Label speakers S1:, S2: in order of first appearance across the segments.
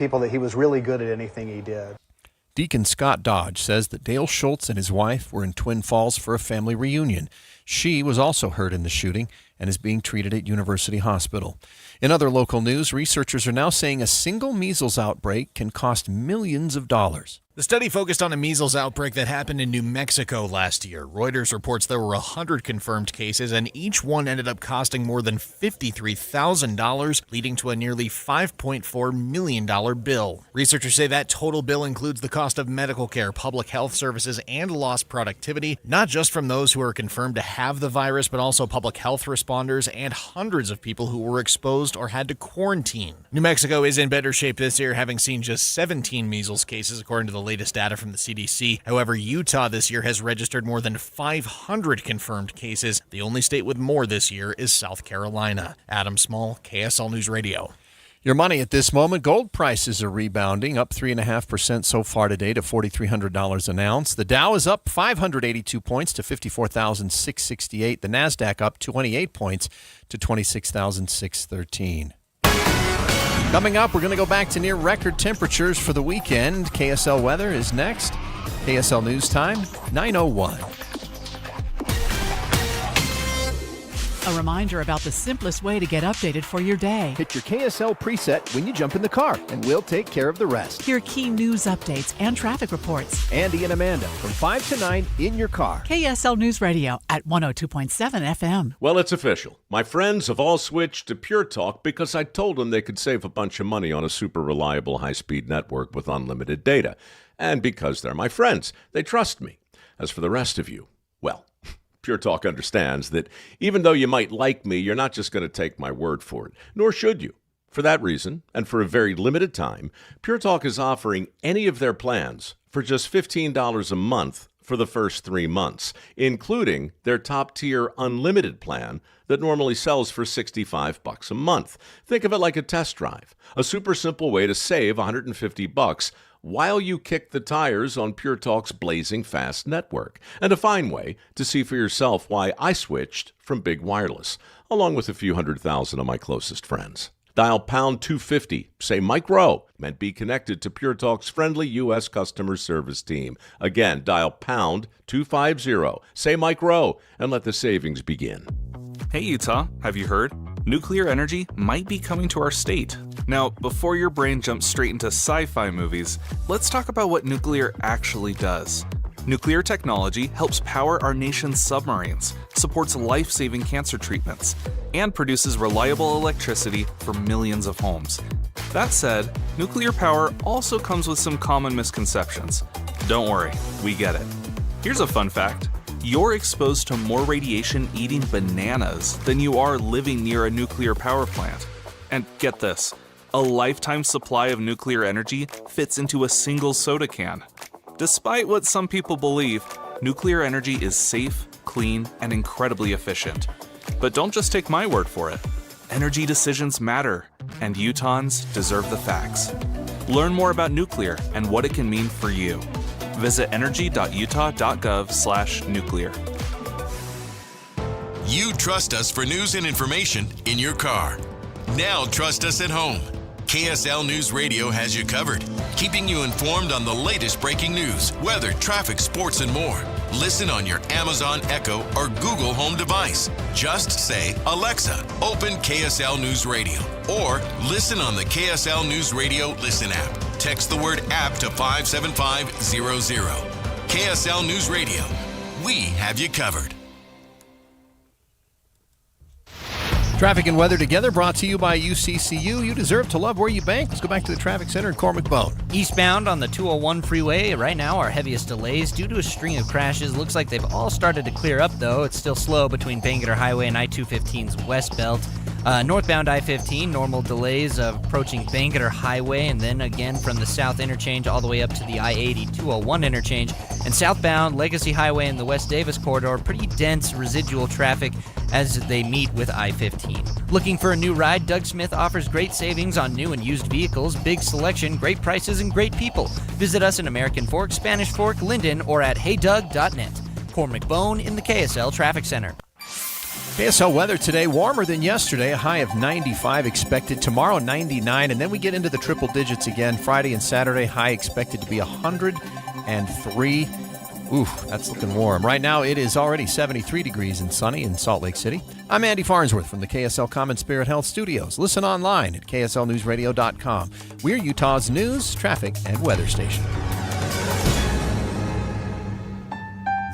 S1: people that he was really good at anything he did.
S2: Deacon Scott Dodge says that Dale Schultz and his wife were in Twin Falls for a family reunion. She was also hurt in the shooting and is being treated at University Hospital. In other local news, researchers are now saying a single measles outbreak can cost millions of dollars.
S3: The study focused on a measles outbreak that happened in New Mexico last year. Reuters reports there were 100 confirmed cases, and each one ended up costing more than $53,000, leading to a nearly $5.4 million bill. Researchers say that total bill includes the cost of medical care, public health services, and lost productivity, not just from those who are confirmed to have the virus, but also public health responders and hundreds of people who were exposed or had to quarantine. New Mexico is in better shape this year, having seen just 17 measles cases, according to the latest data from the CDC. However, Utah this year has registered more than 500 confirmed cases. The only state with more this year is South Carolina. Adam Small, KSL News Radio.
S2: Your money at this moment. Gold prices are rebounding, up 3.5% so far today to $4,300 an ounce. The Dow is up 582 points to 54,668. The NASDAQ up 28 points to 26,613. Coming up, we're going to go back to near record temperatures for the weekend. KSL weather is next. KSL News Time, 9:01.
S4: A reminder about the simplest way to get updated for your day.
S2: Hit your KSL preset when you jump in the car, and we'll take care of the rest.
S4: Hear key news updates and traffic reports.
S2: Andy and Amanda from 5 to 9 in your car.
S4: KSL News Radio at 102.7 FM.
S5: Well, it's official. My friends have all switched to Pure Talk because I told them they could save a bunch of money on a super reliable high-speed network with unlimited data. And because they're my friends, they trust me. As for the rest of you, well, Pure Talk understands that even though you might like me, you're not just going to take my word for it, nor should you. For that reason, and for a very limited time, Pure Talk is offering any of their plans for just $15 a month for the first 3 months, including their top-tier unlimited plan that normally sells for $65 a month. Think of it like a test drive, a super simple way to save $150 while you kick the tires on Pure Talk's blazing fast network, and a fine way to see for yourself why I switched from Big Wireless, along with a few 100,000 of my closest friends. Dial pound 250, say Mike Rowe, and be connected to Pure Talk's friendly U.S. customer service team. Again, dial pound 250, say Mike Rowe, and let the savings begin.
S6: Hey Utah, have you heard? Nuclear energy might be coming to our state. Now, before your brain jumps straight into sci-fi movies, let's talk about what nuclear actually does. Nuclear technology helps power our nation's submarines, supports life-saving cancer treatments, and produces reliable electricity for millions of homes. That said, nuclear power also comes with some common misconceptions. Don't worry, we get it. Here's a fun fact. You're exposed to more radiation eating bananas than you are living near a nuclear power plant. And get this, a lifetime supply of nuclear energy fits into a single soda can. Despite what some people believe, nuclear energy is safe, clean, and incredibly efficient. But don't just take my word for it. Energy decisions matter, and Utahns deserve the facts. Learn more about nuclear and what it can mean for you. Visit energy.utah.gov/nuclear.
S7: You trust us for news and information in your car. Now trust us at home. KSL News Radio has you covered, keeping you informed on the latest breaking news, weather, traffic, sports, and more. Listen on your Amazon Echo or Google Home device. Just say, Alexa, open KSL News Radio, or listen on the KSL News Radio Listen app. Text the word app to 57500. KSL News Radio. We have you covered.
S2: Traffic and weather together brought to you by UCCU. You deserve to love where you bank. Let's go back to the traffic center in Cormac Bone.
S8: Eastbound on the 201 freeway, right now our heaviest delays due to a string of crashes. Looks like they've all started to clear up, though. It's still slow between Bangerter Highway and I-215's West Belt. Northbound I-15, normal delays approaching Bangerter Highway, and then again from the south interchange all the way up to the I-80-201 interchange. And southbound Legacy Highway and the West Davis corridor, pretty dense residual traffic as they meet with I-15. Looking for a new ride? Doug Smith offers great savings on new and used vehicles, big selection, great prices, and great people. Visit us in American Fork, Spanish Fork, Linden, or at heydoug.net. Cormac Bone in the KSL Traffic Center.
S2: KSL weather today, warmer than yesterday, a high of 95 expected. Tomorrow, 99, and then we get into the triple digits again. Friday and Saturday, high expected to be 103. Ooh, that's looking warm. Right now, it is already 73 degrees and sunny in Salt Lake City. I'm Andy Farnsworth from the KSL Common Spirit Health Studios. Listen online at kslnewsradio.com. We're Utah's news, traffic, and weather station.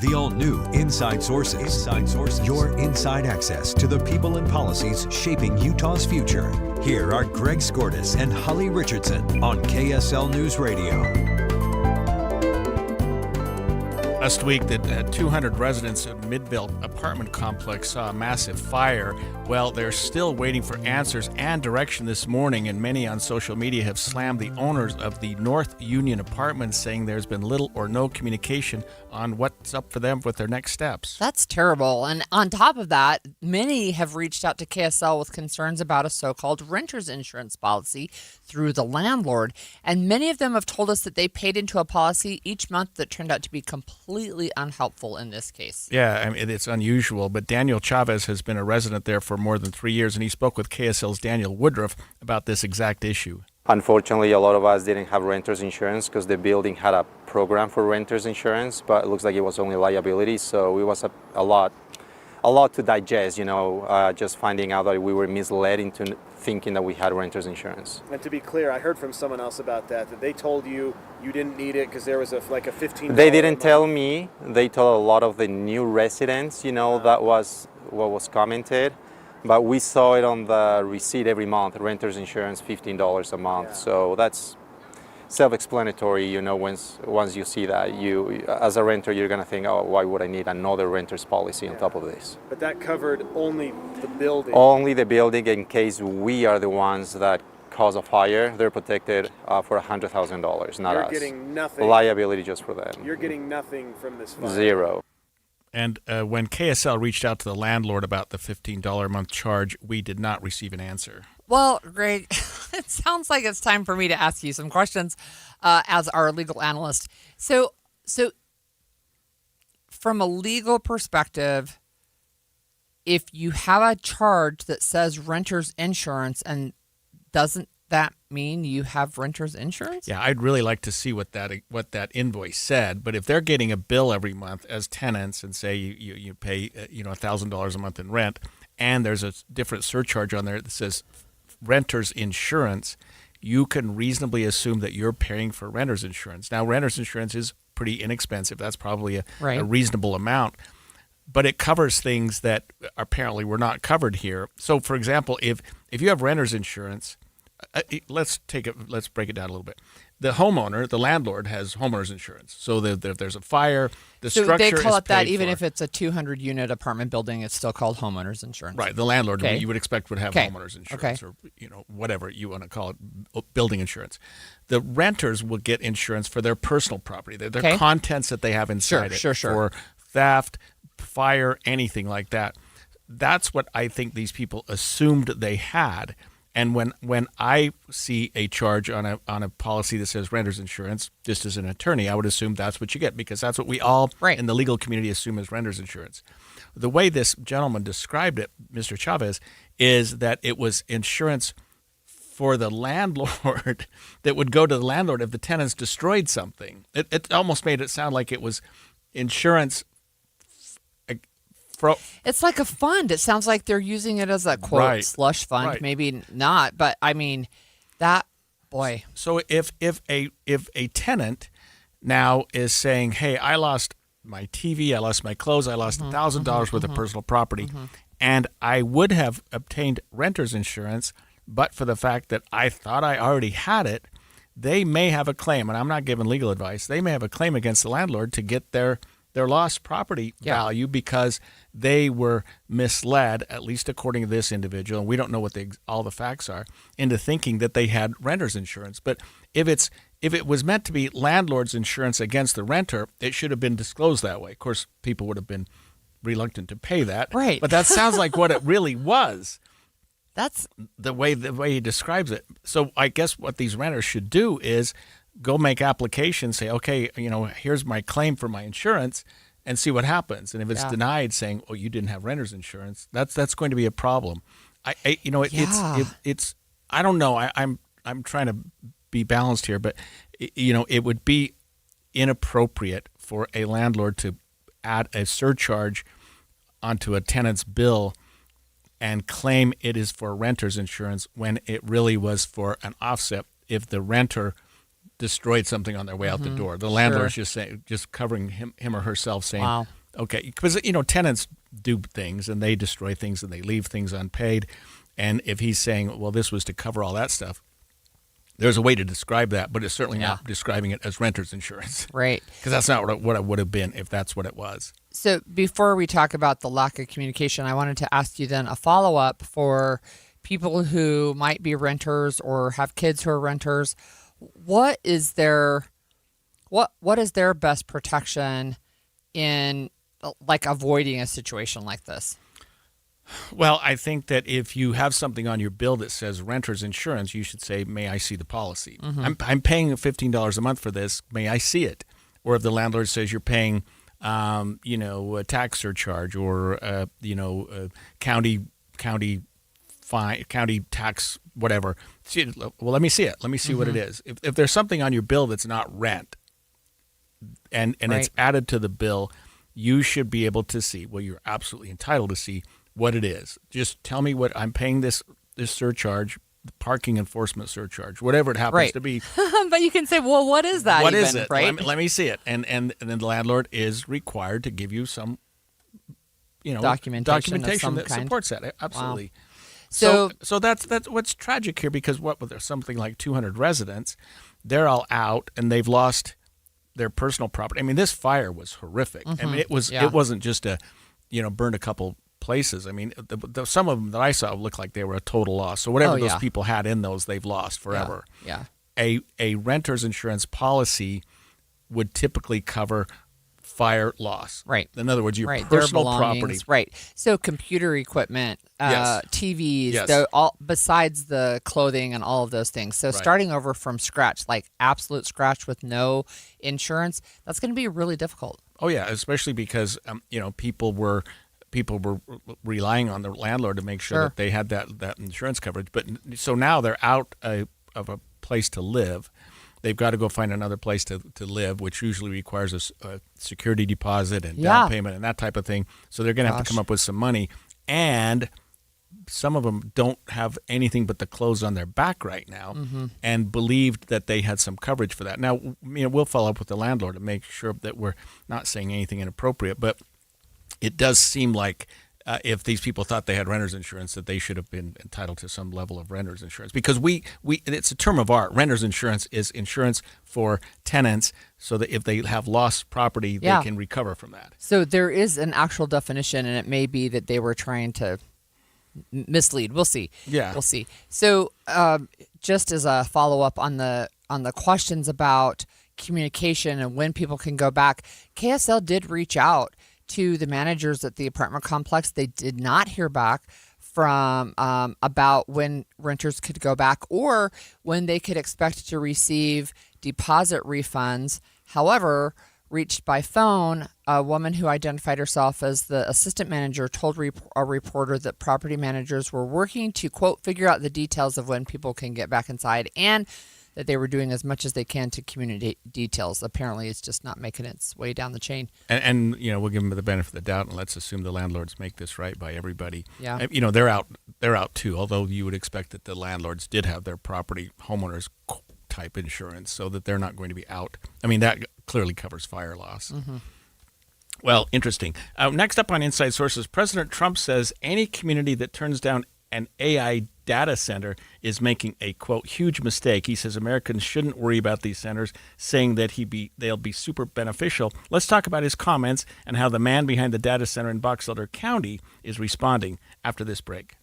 S9: The all-new Inside Sources. Your inside access to the people and policies shaping Utah's future. Here are Greg Skordas and Holly Richardson on KSL News Radio.
S3: Last week, that 200 residents at Midvale apartment complex saw a massive fire. Well, they're still waiting for answers and direction this morning, and many on social media have slammed the owners of the North Union apartments, saying there's been little or no communication on what's up for them with their next steps.
S10: That's terrible. And on top of that, many have reached out to KSL with concerns about a so-called renter's insurance policy through the landlord. And many of them have told us that they paid into a policy each month that turned out to be completely unhelpful in this case.
S3: Yeah, I mean, it's unusual, but Daniel Chavez has been a resident there for more than 3 years, and he spoke with KSL's Daniel Woodruff about this exact issue.
S11: Unfortunately, a lot of us didn't have renter's insurance because the building had a program for renter's insurance, but it looks like it was only liability, so it was a lot to digest, just finding out that we were misled into thinking that we had renter's insurance.
S1: And to be clear, I heard from someone else about that they told you didn't need it because there was a $15.
S11: They didn't tell me. They told a lot of the new residents, that was what was commented. But we saw it on the receipt every month, renter's insurance, $15 a month. Yeah. So that's self-explanatory, once you see that, you as a renter, you're going to think, oh, why would I need another renter's policy on top of this?
S1: But that covered only the building?
S11: Only the building. In case we are the ones that cause a fire, they're protected for $100,000, not us.
S1: You're getting nothing.
S11: Liability just for them.
S1: You're getting nothing from this fire.
S11: Zero.
S3: And when KSL reached out to the landlord about the $15 a month charge, we did not receive an answer.
S10: Well, Greg, it sounds like it's time for me to ask you some questions as our legal analyst. So from a legal perspective, if you have a charge that says renter's insurance, and doesn't that mean you have renter's insurance?
S3: Yeah, I'd really like to see what that invoice said. But if they're getting a bill every month as tenants, and say you pay $1,000 a month in rent, and there's a different surcharge on there that says renter's insurance, you can reasonably assume that you're paying for renter's insurance. Now, renter's insurance is pretty inexpensive. That's probably a reasonable amount. But it covers things that apparently were not covered here. So, for example, if you have renter's insurance, let's break it down a little bit. The homeowner, the landlord, has homeowner's insurance. So if there's a fire, the structure is paid for.
S10: So they call it that even if it's a 200-unit apartment building, it's still called homeowner's insurance.
S3: Right. The landlord, you would expect, would have homeowner's insurance or whatever you want to call it, building insurance. The renters will get insurance for their personal property, their contents that they have inside it. For theft, fire, anything like that. That's what I think these people assumed they had. And when I see a charge on a policy that says renter's insurance, just as an attorney, I would assume that's what you get, because that's what we all in the legal community assume is renter's insurance. The way this gentleman described it, Mr. Chavez, is that it was insurance for the landlord that would go to the landlord if the tenants destroyed something. It almost made it sound like it was insurance.
S10: It's like a fund. It sounds like they're using it as a quote slush fund. Right. Maybe not, but I mean, boy.
S3: So if a tenant now is saying, "Hey, I lost my TV, I lost my clothes, I lost $1,000 worth of personal property, and I would have obtained renter's insurance, but for the fact that I thought I already had it," they may have a claim. And I'm not giving legal advice. They may have a claim against the landlord to get their lost property value because they were misled, at least according to this individual, and we don't know what all the facts are, into thinking that they had renter's insurance. But if it was meant to be landlord's insurance against the renter, it should have been disclosed that way. Of course, people would have been reluctant to pay that.
S10: Right.
S3: But that sounds like what it really was.
S10: That's
S3: the way he describes it. So I guess what these renters should do is go make applications, say, okay, here's my claim for my insurance, and see what happens. And if it's denied, saying, "Oh, you didn't have renter's insurance," that's going to be a problem. It's I don't know. I'm trying to be balanced here, but it would be inappropriate for a landlord to add a surcharge onto a tenant's bill and claim it is for renter's insurance when it really was for an offset if the renter destroyed something on their way out the door. The landlord's just covering him or herself, saying, okay, because tenants do things and they destroy things and they leave things unpaid. And if he's saying, well, this was to cover all that stuff, there's a way to describe that, but it's certainly not describing it as renter's insurance.
S10: Right.
S3: Because that's not what it would have been if that's what it was.
S10: So before we talk about the lack of communication, I wanted to ask you then a follow-up for people who might be renters or have kids who are renters. What is their best protection in like avoiding a situation like this?
S3: Well, I think that if you have something on your bill that says renter's insurance, you should say, may I see the policy? I'm paying $15 a month for this. May I see it? Or if the landlord says you're paying, a tax surcharge or, a county fine, county tax, whatever. Well, let me see it. Let me see what it is. If there's something on your bill that's not rent and it's added to the bill, you should be able to see, well, you're absolutely entitled to see what it is. Just tell me what I'm paying this surcharge, the parking enforcement surcharge, whatever it happens to be.
S10: But you can say, well, what is that?
S3: What
S10: even,
S3: is it?
S10: Right?
S3: Let me see it. And then the landlord is required to give you some,
S10: documentation
S3: that supports that. Absolutely.
S10: Wow.
S3: So that's what's tragic here, because there's something like 200 residents, they're all out and they've lost their personal property. I mean, this fire was horrific. I mean, it wasn't just burned a couple places. I mean, some of them that I saw looked like they were a total loss. So whatever those people had in those, they've lost forever.
S10: Yeah.
S3: A renter's insurance policy would typically cover fire loss.
S10: Right.
S3: In other words, your
S10: their
S3: personal
S10: belongings.
S3: property.
S10: Right. So computer equipment, TVs, all besides the clothing and all of those things. So starting over from scratch, like absolute scratch with no insurance, that's going to be really difficult.
S3: Oh yeah, especially because people were relying on the landlord to make sure that they had that insurance coverage. But so now they're out of a place to live. They've got to go find another place to live, which usually requires a security deposit and down payment and that type of thing. So they're going to have to come up with some money. And some of them don't have anything but the clothes on their back right now and believed that they had some coverage for that. Now, we'll follow up with the landlord to make sure that we're not saying anything inappropriate, but it does seem like if these people thought they had renter's insurance, that they should have been entitled to some level of renter's insurance, because it's a term of art. Renter's insurance is insurance for tenants so that if they have lost property, they can recover from that.
S10: So there is an actual definition, and it may be that they were trying to mislead. We'll see.
S3: Yeah.
S10: We'll see. So just as a follow-up on the questions about communication and when people can go back, KSL did reach out to the managers at the apartment complex. They did not hear back from about when renters could go back or when they could expect to receive deposit refunds. However, reached by phone, a woman who identified herself as the assistant manager told a reporter that property managers were working to, quote, figure out the details of when people can get back inside, and that they were doing as much as they can to communicate details. Apparently, it's just not making its way down the chain.
S3: And we'll give them the benefit of the doubt, and let's assume the landlords make this right by everybody.
S10: Yeah.
S3: They're out too, although you would expect that the landlords did have their property homeowners type insurance, so that they're not going to be out. I mean, that clearly covers fire loss. Well, interesting. Next up on Inside Sources, President Trump says any community that turns down an AI data center is making a, quote, huge mistake. He says Americans shouldn't worry about these centers, saying that they'll be super beneficial. Let's talk about his comments and how the man behind the data center in Box Elder County is responding after this break.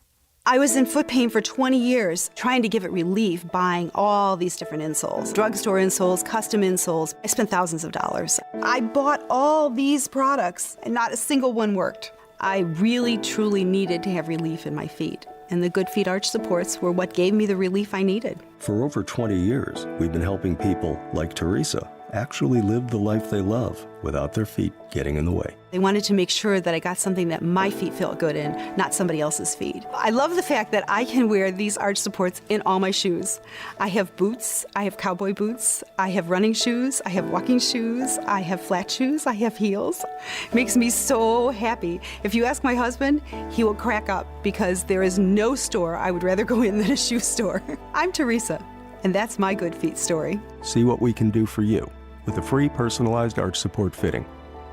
S12: I was in foot pain for 20 years, trying to give it relief, buying all these different insoles. Drugstore insoles, custom insoles. I spent thousands of dollars. I bought all these products, and not a single one worked. I really, truly needed to have relief in my feet. And the Good Feet arch supports were what gave me the relief I needed.
S13: For over 20 years, we've been helping people like Teresa, actually live the life they love without their feet getting in the way.
S12: They wanted to make sure that I got something that my feet felt good in, not somebody else's feet. I love the fact that I can wear these arch supports in all my shoes. I have boots, I have cowboy boots, I have running shoes, I have walking shoes, I have flat shoes, I have heels. It makes me so happy. If you ask my husband, he will crack up because there is no store I would rather go in than a shoe store. I'm Teresa, and that's my Good Feet story.
S13: See what we can do for you with a free personalized arch support fitting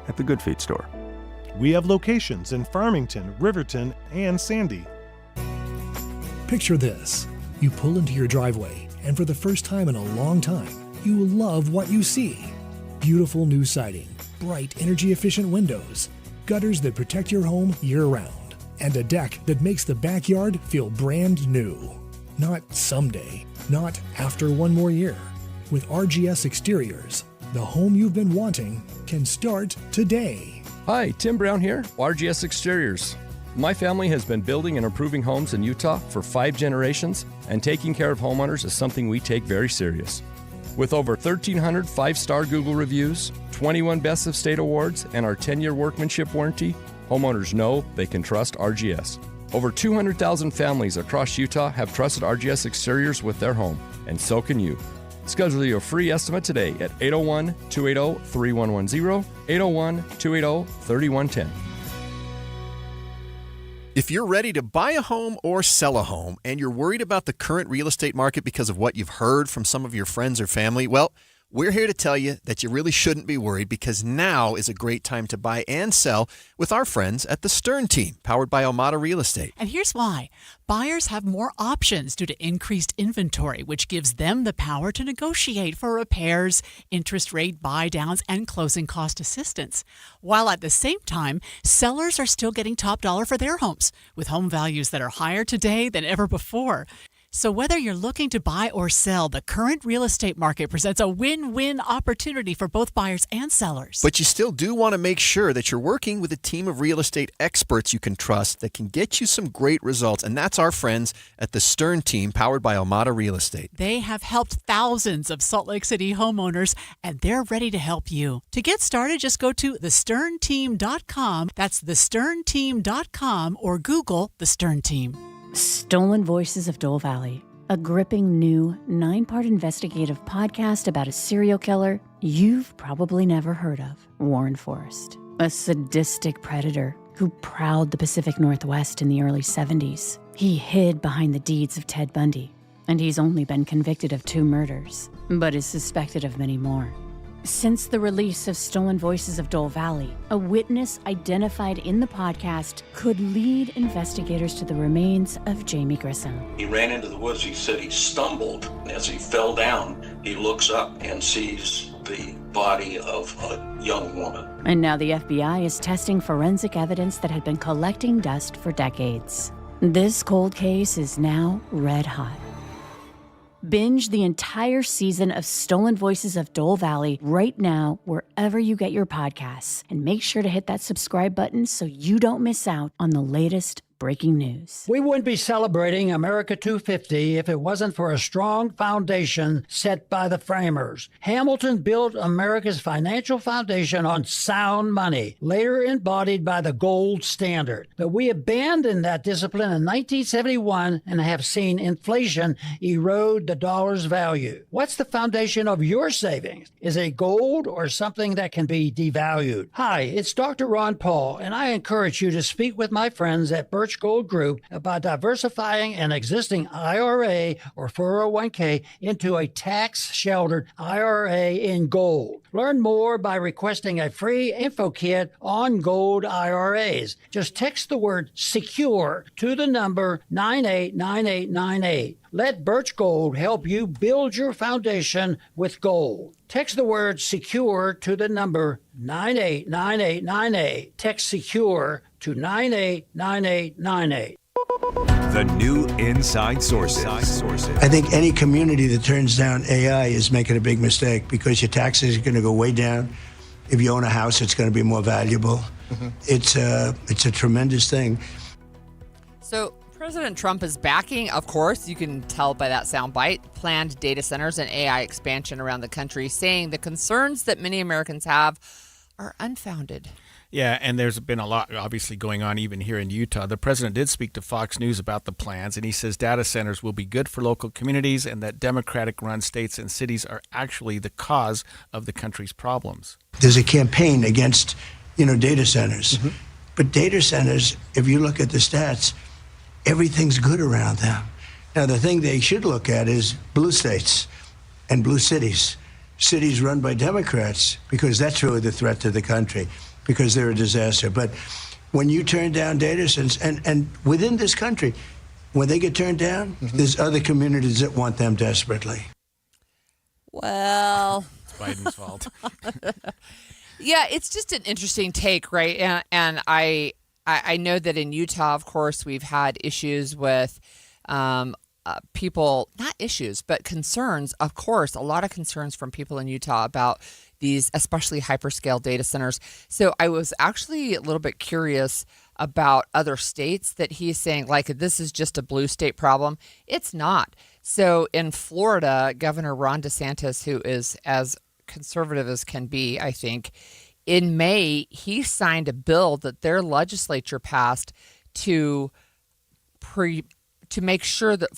S13: at the Good Feet store.
S14: We have locations in Farmington, Riverton, and Sandy.
S15: Picture this. You pull into your driveway, and for the first time in a long time, you will love what you see. Beautiful new siding, bright energy-efficient windows, gutters that protect your home year-round, and a deck that makes the backyard feel brand new. Not someday, not after one more year. With RGS Exteriors, the home you've been wanting can start today.
S16: Hi, Tim Brown here, RGS Exteriors. My family has been building and improving homes in Utah for 5 generations, and taking care of homeowners is something we take very serious. With over 1,300 5-star Google reviews, 21 Best of State awards, and our 10-year workmanship warranty, homeowners know they can trust RGS. Over 200,000 families across Utah have trusted RGS Exteriors with their home, and so can you. Schedule your free estimate today at 801-280-3110, 801-280-3110.
S2: If you're ready to buy a home or sell a home and you're worried about the current real estate market because of what you've heard from some of your friends or family, well, we're here to tell you that you really shouldn't be worried, because now is a great time to buy and sell with our friends at the Stern Team, powered by Omada Real Estate.
S4: And here's why. Buyers have more options due to increased inventory, which gives them the power to negotiate for repairs, interest rate buy-downs, and closing cost assistance. While at the same time, sellers are still getting top dollar for their homes, with home values that are higher today than ever before. So whether you're looking to buy or sell, the current real estate market presents a win-win opportunity for both buyers and sellers.
S2: But you still do want to make sure that you're working with a team of real estate experts you can trust that can get you some great results. And that's our friends at the Stern Team, powered by Omada Real Estate.
S4: They have helped thousands of Salt Lake City homeowners, and they're ready to help you. To get started, just go to thesternteam.com. That's thesternteam.com, or Google The Stern Team.
S17: Stolen Voices of Dole Valley, a gripping new 9-part investigative podcast about a serial killer you've probably never heard of, Warren Forrest, a sadistic predator who prowled the Pacific Northwest in the early 70s. He hid behind the deeds of Ted Bundy, and he's only been convicted of 2 murders, but is suspected of many more. Since the release of Stolen Voices of Dole Valley, a witness identified in the podcast could lead investigators to the remains of Jamie Grissom.
S18: He ran into the woods. He said he stumbled. As he fell down, he looks up and sees the body of a young woman.
S17: And now the FBI is testing forensic evidence that had been collecting dust for decades. This cold case is now red hot. Binge the entire season of Stolen Voices of Dole Valley right now, wherever you get your podcasts. And make sure to hit that subscribe button so you don't miss out on the latest breaking news.
S19: We wouldn't be celebrating America 250 if it wasn't for a strong foundation set by the framers. Hamilton built America's financial foundation on sound money, later embodied by the gold standard. But we abandoned that discipline in 1971 and have seen inflation erode the dollar's value. What's the foundation of your savings? Is it gold or something that can be devalued? Hi, it's Dr. Ron Paul, and I encourage you to speak with my friends at Birch Gold Group about diversifying an existing IRA or 401k into a tax-sheltered IRA in gold. Learn more by requesting a free info kit on gold IRAs. Just text the word SECURE to the number 989898. Let Birch Gold help you build your foundation with gold. Text the word SECURE to the number 989898. Text SECURE to 989898.
S9: The new Inside Sources.
S20: I think any community that turns down AI is making a big mistake, because your taxes are going to go way down. If you own a house, it's going to be more valuable. It's a tremendous thing.
S10: So President Trump is backing, of course, you can tell by that soundbite, planned data centers and AI expansion around the country, saying the concerns that many Americans have are unfounded.
S3: Yeah, and there's been a lot obviously going on even here in Utah. The president did speak to Fox News about the plans, and he says data centers will be good for local communities and that Democratic-run states and cities are actually the cause of the country's problems.
S20: There's a campaign against, data centers. But data centers, if you look at the stats, everything's good around them. Now, the thing they should look at is blue states and blue cities. Cities run by Democrats, because that's really the threat to the country, because they're a disaster. But when you turn down data centers, and within this country, when they get turned down, there's other communities that want them desperately.
S10: Well,
S3: it's Biden's fault.
S10: Yeah, it's just an interesting take, right? And I know that in Utah, of course, we've had issues with people, not issues, but concerns, of course, a lot of concerns from people in Utah about these, especially hyperscale data centers. So I was actually a little bit curious about other states that he's saying, like, this is just a blue state problem. It's not. So in Florida, Governor Ron DeSantis, who is as conservative as can be, I think, in May, he signed a bill that their legislature passed to make sure that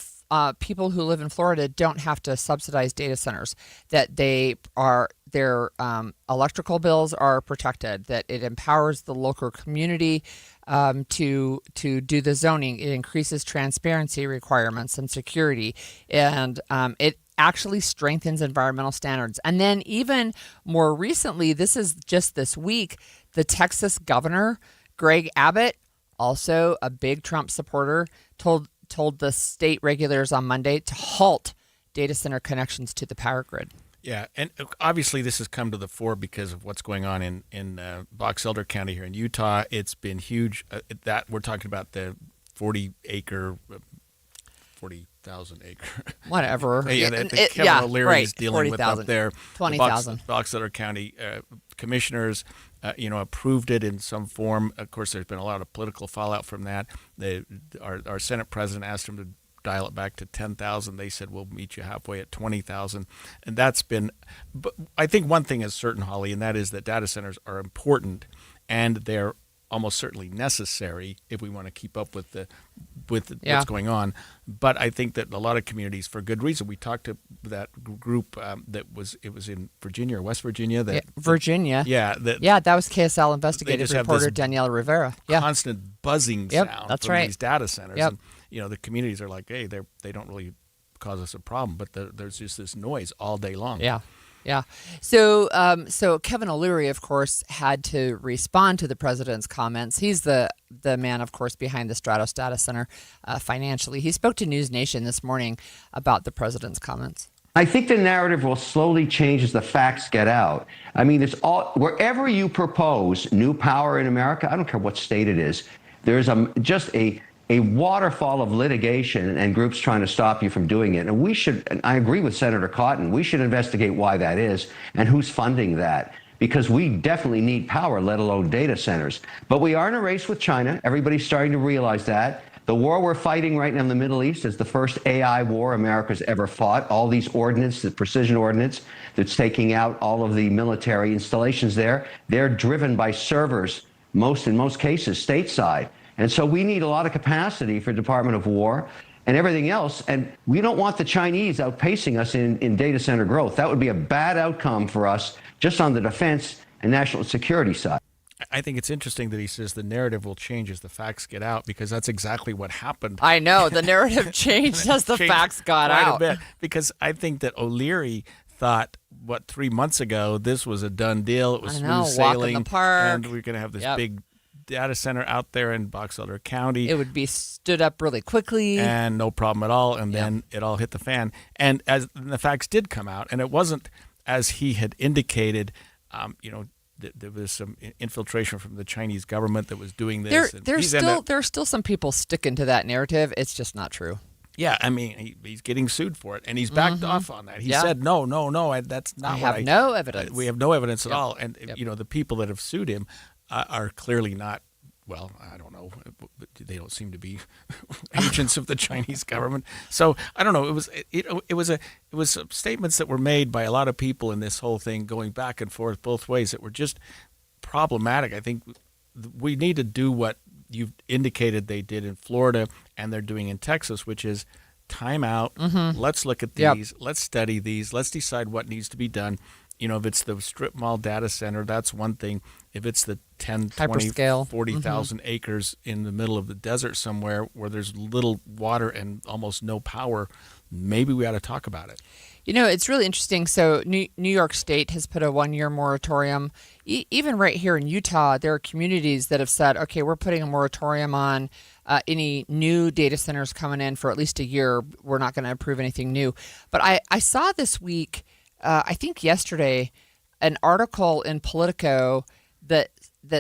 S10: people who live in Florida don't have to subsidize data centers, that their electrical bills are protected, that it empowers the local community to do the zoning. It increases transparency requirements and security, and it actually strengthens environmental standards. And then even more recently, this is just this week, the Texas governor, Greg Abbott, also a big Trump supporter, told the state regulators on Monday to halt data center connections to the power grid.
S3: Yeah, and obviously this has come to the fore because of what's going on in Box Elder County here in Utah. It's been huge. That we're talking about the 40,000 acre.
S10: Whatever.
S3: Kevin O'Leary is dealing
S10: 40,
S3: with up there.
S10: 20,000.
S3: Box Elder County commissioners, approved it in some form. Of course, there's been a lot of political fallout from that. Our Senate president asked him to dial it back to 10,000. They said, we'll meet you halfway at 20,000. And that's been, but I think one thing is certain, Holly, and that is that data centers are important and they're almost certainly necessary if we want to keep up with what's going on. But I think that a lot of communities, for good reason, we talked to that group it was in Virginia or West Virginia.
S10: Virginia.
S3: Yeah.
S10: That was KSL investigative reporter Danielle Rivera.
S3: Constant buzzing sound
S10: that's
S3: from
S10: right.
S3: these data centers.
S10: Yep.
S3: And, the communities are like, hey, they don't really cause us a problem, but there's just this noise all day long.
S10: Yeah. Yeah. So Kevin O'Leary, of course, had to respond to the president's comments. He's the man, of course, behind the Stratos Data Center financially. He spoke to News Nation this morning about the president's comments.
S21: I think the narrative will slowly change as the facts get out. I mean, wherever you propose new power in America, I don't care what state it is, there's just a waterfall of litigation and groups trying to stop you from doing it. And I agree with Senator Cotton, we should investigate why that is and who's funding that, because we definitely need power, let alone data centers. But we are in a race with China. Everybody's starting to realize that. The war we're fighting right now in the Middle East is the first AI war America's ever fought. All these ordnance, the precision ordnance that's taking out all of the military installations there, they're driven by servers, in most cases, stateside. And so we need a lot of capacity for Department of War and everything else. And we don't want the Chinese outpacing us in data center growth. That would be a bad outcome for us just on the defense and national security side.
S3: I think it's interesting that he says the narrative will change as the facts get out, because that's exactly what happened.
S10: I know. The narrative changed as the facts got out.
S3: A bit, because I think that O'Leary thought, 3 months ago, this was a done deal. It was smooth sailing.
S10: Walk in the park.
S3: And we're going to have this big data center out there in Box Elder County.
S10: It would be stood up really quickly.
S3: And no problem at all. And then it all hit the fan. And as the facts did come out, and it wasn't as he had indicated, there was some infiltration from the Chinese government that was doing this.
S10: There are still some people sticking to that narrative. It's just not true.
S3: Yeah, I mean, he's getting sued for it, and he's backed off on that. He said, no, that's not what I have
S10: no evidence.
S3: We have no evidence at all. And, the people that have sued him are clearly not
S5: well, I don't know. They don't seem to be agents of the Chinese government. So I don't know. It was statements that were made by a lot of people in this whole thing, going back and forth both ways, that were just problematic. I think we need to do what you've indicated they did in Florida and they're doing in Texas, which is time out.
S10: Mhm.
S5: Let's look at these. Let's study these. Let's decide what needs to be done. If it's the strip mall data center, that's one thing. If it's the 10, 20,
S10: Hyperscale.
S5: 40,000 acres in the middle of the desert somewhere where there's little water and almost no power, maybe we ought to talk about it.
S10: It's really interesting. So New York State has put a 1-year moratorium. Even right here in Utah, there are communities that have said, okay, we're putting a moratorium on any new data centers coming in for at least a year. We're not going to approve anything new. But I saw this week, I think yesterday, an article in Politico that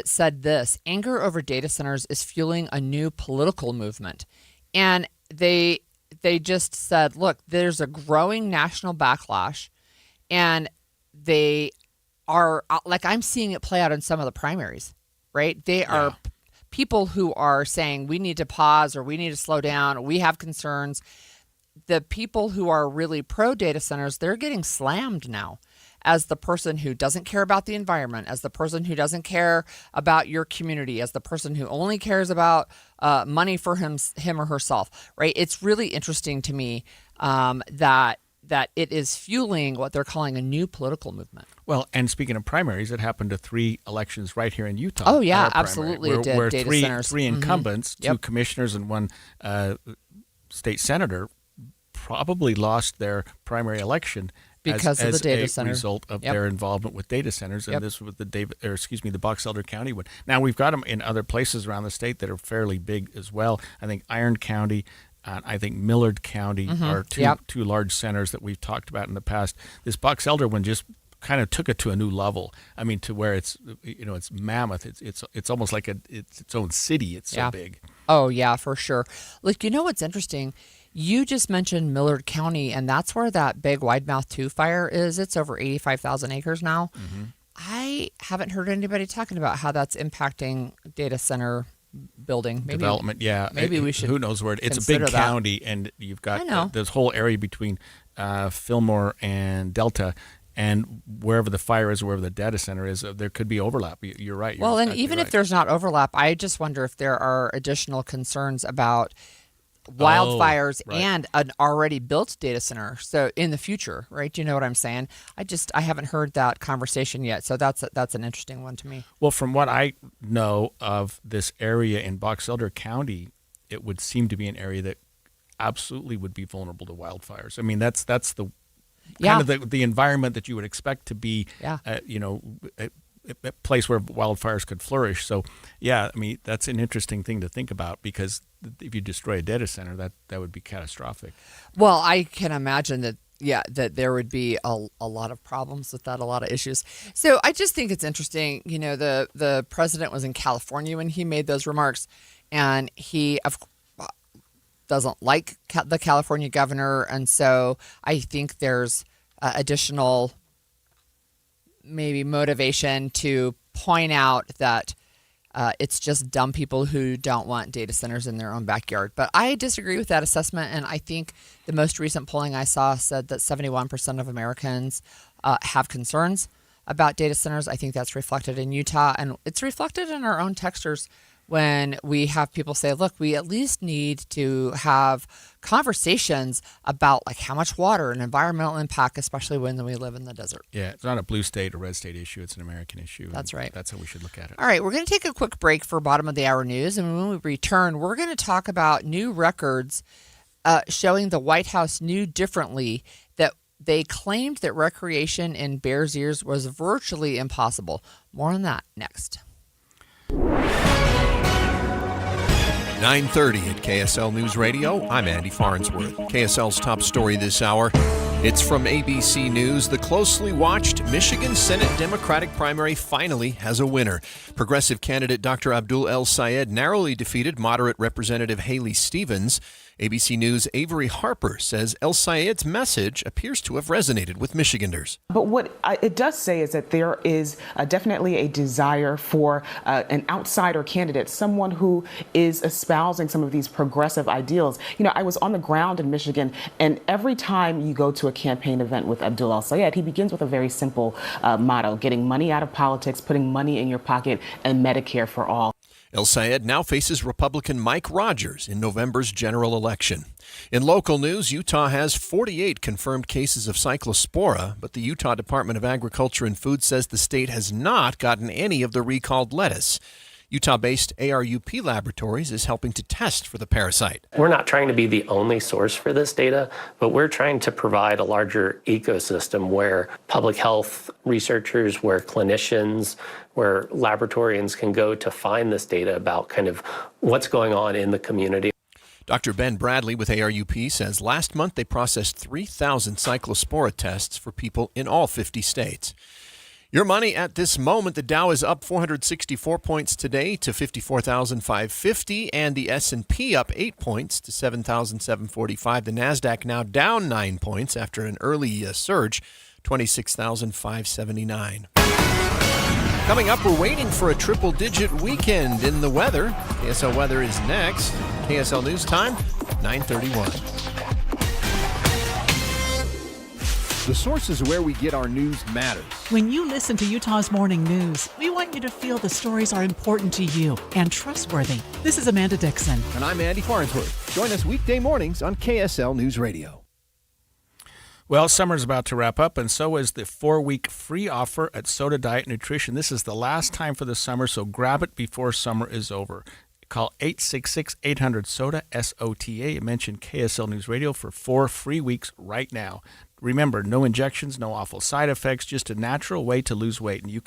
S10: said this: anger over data centers is fueling a new political movement. And they just said, look, there's a growing national backlash, and they are, like, I'm seeing it play out in some of the primaries, right? They are people who are saying we need to pause or we need to slow down, or we have concerns. The people who are really pro data centers, they're getting slammed now as the person who doesn't care about the environment, as the person who doesn't care about your community, as the person who only cares about money for him or herself, right? It's really interesting to me that it is fueling what they're calling a new political movement.
S5: Well, and speaking of primaries, it happened to 3 elections right here in Utah.
S10: Oh, yeah,
S5: Our primary,
S10: absolutely it did,
S5: Where
S10: data
S5: three
S10: centers.
S5: incumbents,
S10: Mhm. Yep.
S5: 2 commissioners and 1 state senator, probably lost their primary election
S10: because of the data center.
S5: As a result of
S10: Yep.
S5: their involvement with data centers, and
S10: Yep.
S5: this was the Box Elder County one. Now we've got them in other places around the state that are fairly big as well. I think Iron County, I think Millard County
S10: Mhm.
S5: are two large centers that we've talked about in the past. This Box Elder one just kind of took it to a new level. I mean, to where it's it's mammoth. It's almost like it's its own city. It's so big.
S10: Oh yeah, for sure. Look, what's interesting? You just mentioned Millard County, and that's where that big Widemouth 2 fire is. It's over 85,000 acres now.
S5: Mm-hmm.
S10: I haven't heard anybody talking about how that's impacting data center building. Maybe,
S5: Development, yeah.
S10: Maybe we should.
S5: Who knows where it's a
S10: consider
S5: big
S10: that.
S5: county, and you've
S10: I know.
S5: got this whole area between Fillmore and Delta, and wherever the fire is, wherever the data center is, there could be overlap. You're right.
S10: Well, and
S5: exactly
S10: even
S5: right.
S10: if there's not overlap, I just wonder if there are additional concerns about wildfires
S5: right.
S10: and an already built data center. So in the future, right? Do you know what I'm saying? I haven't heard that conversation yet. So that's an interesting one to me.
S5: Well, from what I know of this area in Box Elder County, it would seem to be an area that absolutely would be vulnerable to wildfires. I mean, that's the kind of the environment that you would expect to be, a place where wildfires could flourish. So, yeah, I mean, that's an interesting thing to think about, because if you destroy a data center, that would be catastrophic.
S10: Well, I can imagine that. Yeah, that there would be a lot of problems with that, a lot of issues. So I just think it's interesting. The president was in California when he made those remarks, and he doesn't like the California governor, and so I think there's additional maybe motivation to point out that it's just dumb people who don't want data centers in their own backyard. But I disagree with that assessment, and I think the most recent polling I saw said that 71% of Americans have concerns about data centers. I think that's reflected in Utah, and it's reflected in our own texters when we have people say, look, we at least need to have conversations about like how much water and environmental impact, especially when we live in the desert.
S5: Yeah, it's not a blue state or red state issue. It's an American issue.
S10: That's right.
S5: That's how we should look at it.
S10: All right, we're going to take a quick break for bottom of the hour news. And when we return, we're going to talk about new records showing the White House knew differently that they claimed that recreation in Bears Ears was virtually impossible. More on that next.
S2: 9:30 at KSL News Radio. I'm Andy Farnsworth. KSL's top story this hour. It's from ABC News. The closely watched Michigan Senate Democratic primary finally has a winner. Progressive candidate Dr. Abdul El Sayed narrowly defeated moderate Representative Haley Stevens. ABC News' Avery Harper says El Sayed's message appears to have resonated with Michiganders.
S6: But what it does say is that there is definitely a desire for an outsider candidate, someone who is espousing some of these progressive ideals. You know, I was on the ground in Michigan, and every time you go to a campaign event with Abdul El Sayed, he begins with a very simple motto: getting money out of politics, putting money in your pocket, and Medicare for all.
S2: El Sayed now faces Republican Mike Rogers in November's general election. In local news, Utah has 48 confirmed cases of cyclospora, but the Utah Department of Agriculture and Food says the state has not gotten any of the recalled lettuce. Utah-based ARUP Laboratories is helping to test for the parasite.
S22: We're not trying to be the only source for this data, but we're trying to provide a larger ecosystem where public health researchers, where clinicians, where laboratorians can go to find this data about kind of what's going on in the community.
S2: Dr. Ben Bradley with ARUP says last month they processed 3,000 cyclospora tests for people in all 50 states. Your money at this moment, the Dow is up 464 points today to 54,550, and the S&P up 8 points to 7,745. The Nasdaq now down 9 points after an early surge, 26,579. Coming up, we're waiting for a triple-digit weekend in the weather. KSL weather is next. KSL News Time, 9:31.
S23: The sources where we get our news matters.
S4: When you listen to Utah's Morning News, we want you to feel the stories are important to you and trustworthy. This is Amanda Dixon.
S23: And I'm Andy Farnsworth. Join us weekday mornings on KSL News Radio.
S5: Well, summer's about to wrap up, and so is the 4-week free offer at Soda Diet Nutrition. This is the last time for the summer, so grab it before summer is over. Call 866-800-SODA, S-O-T-A, and mention KSL News Radio for 4 free weeks right now. Remember, no injections, no awful side effects, just a natural way to lose weight. And you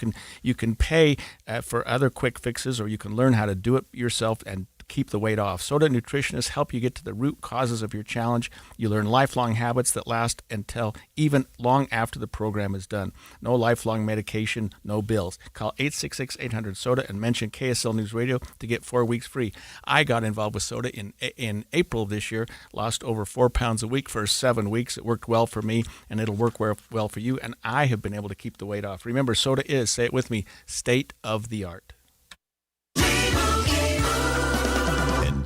S5: can pay for other quick fixes, or you can learn how to do it yourself and keep the weight off. Soda nutritionists help you get to the root causes of your challenge. You learn lifelong habits that last until even long after the program is done. No lifelong medication, no bills. Call 866-800-SODA and mention KSL News Radio to get 4 weeks free. I got involved with Soda in April of this year, lost over 4 pounds a week for 7 weeks. It worked well for me, and it'll work well for you, and I have been able to keep the weight off. Remember, Soda is, say it with me, state of the art.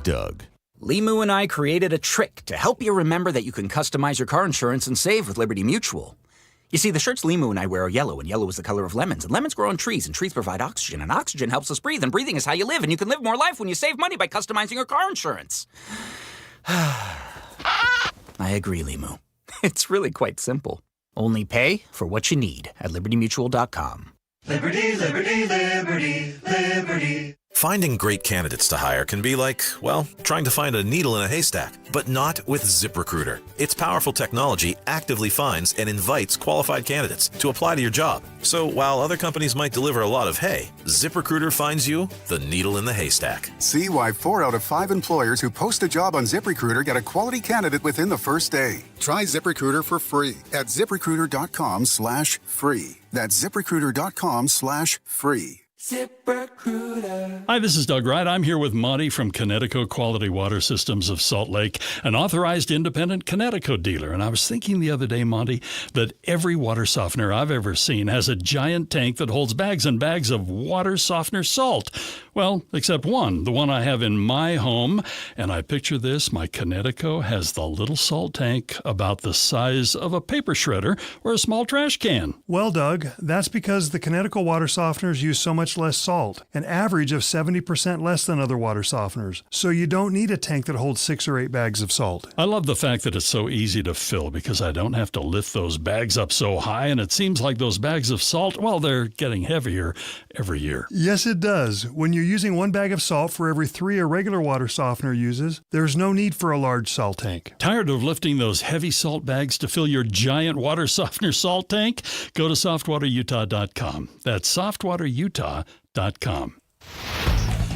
S24: Doug. Limu and I created a trick to help you remember that you can customize your car insurance and save with Liberty Mutual. You see, the shirts Limu and I wear are yellow, and yellow is the color of lemons, and lemons grow on trees, and trees provide oxygen, and oxygen helps us breathe, and breathing is how you live, and you can live more life when you save money by customizing your car insurance. I agree, Limu. It's really quite simple. Only pay for what you need at libertymutual.com.
S25: Liberty, liberty, liberty, liberty. Finding great candidates to hire can be like, well, trying to find a needle in a haystack, but not with ZipRecruiter. Its powerful technology actively finds and invites qualified candidates to apply to your job. So while other companies might deliver a lot of hay, ZipRecruiter finds you the needle in the haystack.
S26: See why 4 out of 5 employers who post a job on ZipRecruiter get a quality candidate within the first day. Try ZipRecruiter for free at ZipRecruiter.com/free. That's ZipRecruiter.com/free.
S27: ZipRecruiter. Hi, this is Doug Wright. I'm here with Monty from Connecticut Quality Water Systems of Salt Lake, an authorized independent Connecticut dealer. And I was thinking the other day, Monty, that every water softener I've ever seen has a giant tank that holds bags and bags of water softener salt. Well, except one, the one I have in my home. And I picture this, my Connecticut has the little salt tank about the size of a paper shredder or a small trash can.
S14: Well, Doug, that's because the Connecticut water softeners use so much less salt, an average of 70% less than other water softeners. So you don't need a tank that holds 6 or 8 bags of salt.
S27: I love the fact that it's so easy to fill because I don't have to lift those bags up so high, and it seems like those bags of salt, well, they're getting heavier every year.
S14: Yes, it does. When you're using 1 bag of salt for every 3 a regular water softener uses, there's no need for a large salt tank.
S27: Tired of lifting those heavy salt bags to fill your giant water softener salt tank? Go to softwaterutah.com. That's softwaterutah.com.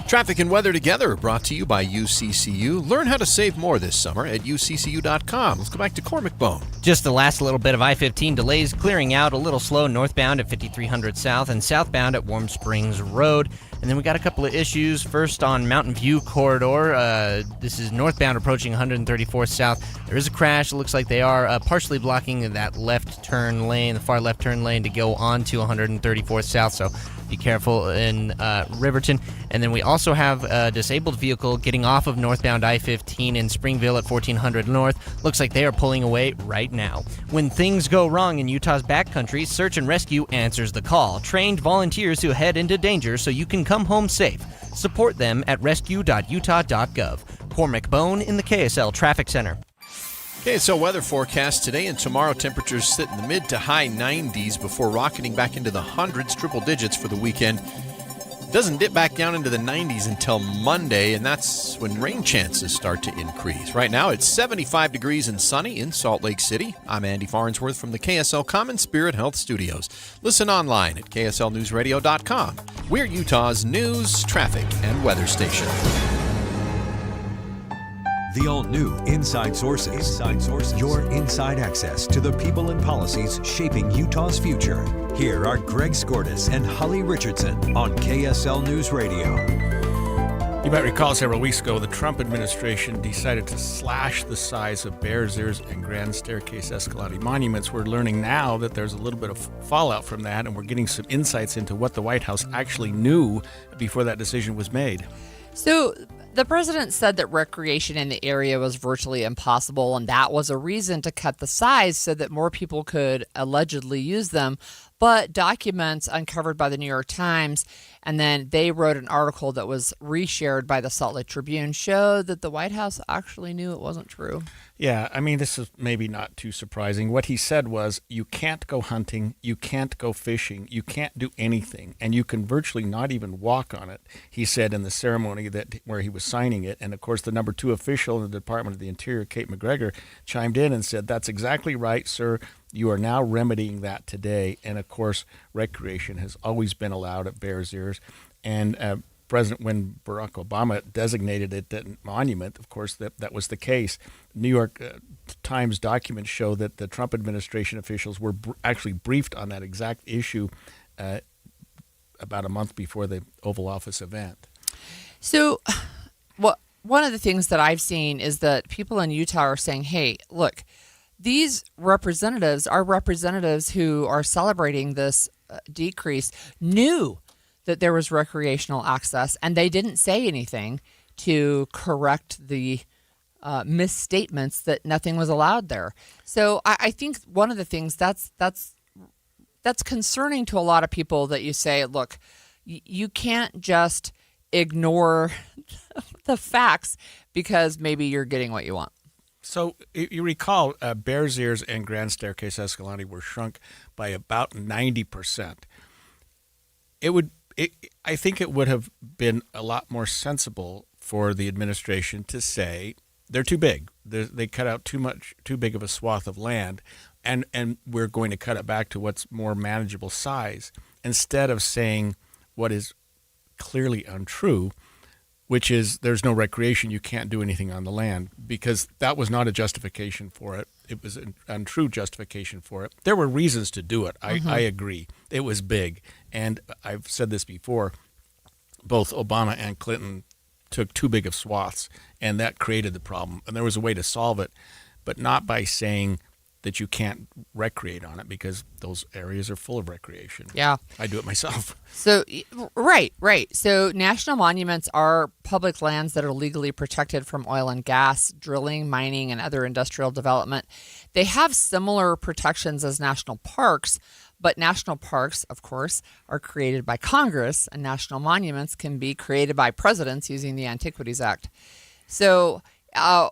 S2: Traffic and weather together brought to you by UCCU. Learn how to save more this summer at uccu.com. Let's go back to Cormac Bone.
S1: Just the last little bit of I-15 delays clearing out, a little slow northbound at 5300 South and southbound at Warm Springs Road. And then we got a couple of issues. First on Mountain View Corridor. This is northbound approaching 134th South. There is a crash. It looks like they are partially blocking that left turn lane, the far left turn lane to go on to 134th South. So be careful in Riverton. And then we also have a disabled vehicle getting off of northbound I-15 in Springville at 1400 North. Looks like they are pulling away right now. When things go wrong in Utah's backcountry, Search and Rescue answers the call. Trained volunteers who head into danger so you can come home safe. Support them at rescue.utah.gov. Cormac Bone in the KSL Traffic Center.
S2: KSL weather forecast today and tomorrow. Temperatures sit in the mid to high 90s before rocketing back into the hundreds, triple digits for the weekend. Doesn't dip back down into the 90s until Monday, and that's when rain chances start to increase. Right now, it's 75 degrees and sunny in Salt Lake City. I'm Andy Farnsworth from the KSL Common Spirit Health Studios. Listen online at kslnewsradio.com. We're Utah's news, traffic, and weather station.
S9: The all-new Inside Sources. Inside Sources. Your inside access to the people and policies shaping Utah's future. Here are Greg Skordas and Holly Richardson on KSL News Radio.
S5: You might recall several weeks ago, the Trump administration decided to slash the size of Bears Ears and Grand Staircase Escalante monuments. We're learning now that there's a little bit of fallout from that, and we're getting some insights into what the White House actually knew before that decision was made.
S10: So the president said that recreation in the area was virtually impossible, and that was a reason to cut the size so that more people could allegedly use them. But documents uncovered by the New York Times, and then they wrote an article that was reshared by the Salt Lake Tribune, showed that the White House actually knew it wasn't true.
S5: Yeah, I mean, this is maybe not too surprising. What he said was, you can't go hunting, you can't go fishing, you can't do anything, and you can virtually not even walk on it, he said in the ceremony where he was signing it. And, of course, the number 2 official in the Department of the Interior, Kate McGregor, chimed in and said, that's exactly right, sir. You are now remedying that today. And, of course, recreation has always been allowed at Bears Ears. And when Barack Obama designated it that monument, of course, that was the case. New York Times documents show that the Trump administration officials were actually briefed on that exact issue about a month before the Oval Office event.
S10: So one of the things that I've seen is that people in Utah are saying, hey, look, these representatives are representatives who are celebrating this decrease, knew that there was recreational access, and they didn't say anything to correct the misstatements that nothing was allowed there. So I think one of the things that's concerning to a lot of people, that you say, look, you can't just ignore the facts because maybe you're getting what you want.
S5: So you recall Bears Ears and Grand Staircase Escalante were shrunk by about 90%. I think it would have been a lot more sensible for the administration to say they're too big. They cut out too big of a swath of land, and we're going to cut it back to what's more manageable size, instead of saying what is clearly untrue, which is there's no recreation, you can't do anything on the land, because that was not a justification for it. It was an untrue justification for it. There were reasons to do it. I agree. It was big. And I've said this before, both Obama and Clinton took too big of swaths, and that created the problem. And there was a way to solve it, but not by saying that you can't recreate on it, because those areas are full of recreation.
S10: Yeah.
S5: I do it myself.
S10: So, right. So national monuments are public lands that are legally protected from oil and gas, drilling, mining, and other industrial development. They have similar protections as national parks, but national parks, of course, are created by Congress, and national monuments can be created by presidents using the Antiquities Act. So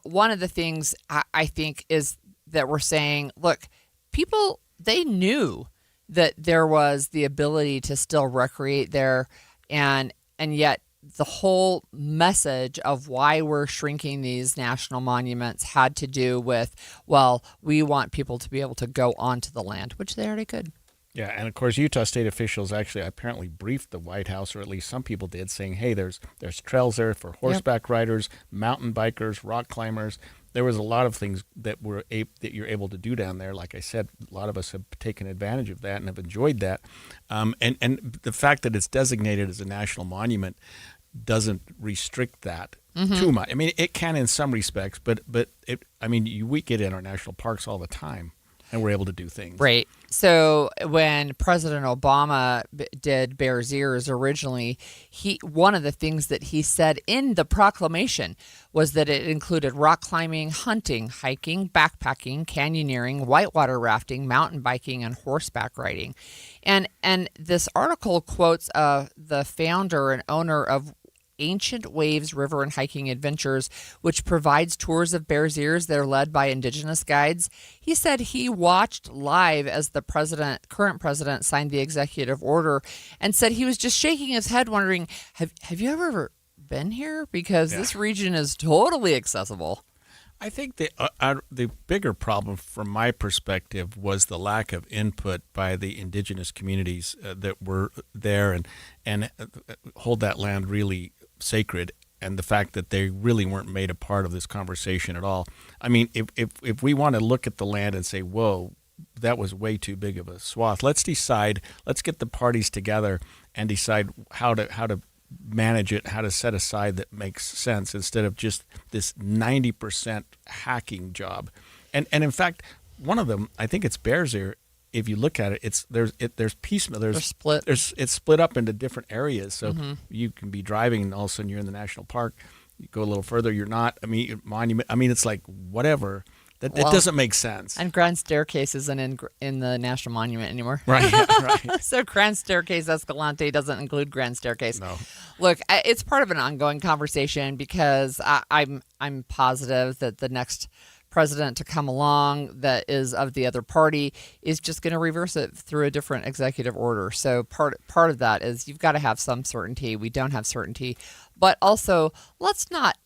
S10: one of the things I think is that we're saying, look, people, they knew that there was the ability to still recreate there, and yet the whole message of why we're shrinking these national monuments had to do with, well, we want people to be able to go onto the land, which they already could.
S5: Yeah, and of course, Utah state officials actually apparently briefed the White House, or at least some people did, saying, "Hey, there's trails there for horseback riders, mountain bikers, rock climbers." There was a lot of things that that you're able to do down there. Like I said, a lot of us have taken advantage of that and have enjoyed that. And the fact that it's designated as a national monument doesn't restrict that too much. I mean, it can in some respects, but we get in our national parks all the time, and we're able to do things.
S10: Right. So when President Obama did Bears Ears originally, one of the things that he said in the proclamation was that it included rock climbing, hunting, hiking, backpacking, canyoneering, whitewater rafting, mountain biking, and horseback riding. And this article quotes the founder and owner of Ancient Waves River and Hiking Adventures, which provides tours of Bears Ears that are led by Indigenous guides. He said he watched live as the current president signed the executive order, and said he was just shaking his head wondering, have you ever been here? Because this region is totally accessible.
S5: I think the bigger problem from my perspective was the lack of input by the indigenous communities that were there and hold that land really sacred, and the fact that they really weren't made a part of this conversation at all. I mean, if we want to look at the land and say, whoa, that was way too big of a swath, let's get the parties together and decide how to manage it, how to set aside that makes sense, instead of just this 90% hacking job. And in fact, one of them, I think it's Bears Ear. If you look at it, there's piecemeal. They're split. It's split up into different areas. So you can be driving and all of a sudden you're in the national park. You go a little further, you're not. I mean, monument. I mean, it's like whatever. That doesn't make sense.
S10: And Grand Staircase isn't in the National Monument anymore.
S5: Right. Right.
S10: So Grand Staircase Escalante doesn't include Grand Staircase.
S5: No.
S10: Look, it's part of an ongoing conversation, because I'm positive that the next president to come along that is of the other party is just going to reverse it through a different executive order. So part of that is you've got to have some certainty. We don't have certainty. But also, let's not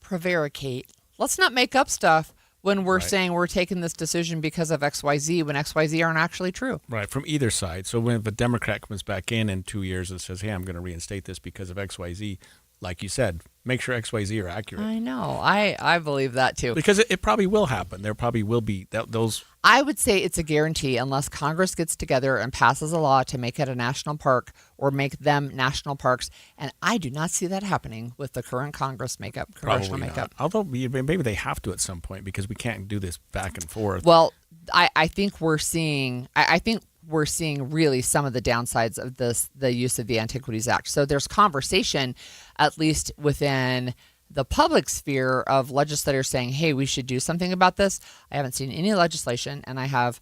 S10: prevaricate. Let's not make up stuff when we're saying we're taking this decision because of XYZ, when XYZ aren't actually true.
S5: Right, from either side. So when the Democrat comes back in 2 years and says, hey, I'm going to reinstate this because of XYZ, like you said, make sure XYZ are accurate.
S10: I know. I believe that too.
S5: Because it probably will happen. There probably will be those.
S10: I would say it's a guarantee unless Congress gets together and passes a law to make it a national park or make them national parks. And I do not see that happening with the current Congress congressional makeup.
S5: Although maybe they have to at some point, because we can't do this back and forth.
S10: Well, I think we're seeing really some of the downsides of the use of the Antiquities Act. So there's conversation, at least within the public sphere, of legislators saying, hey, we should do something about this. I haven't seen any legislation, and I have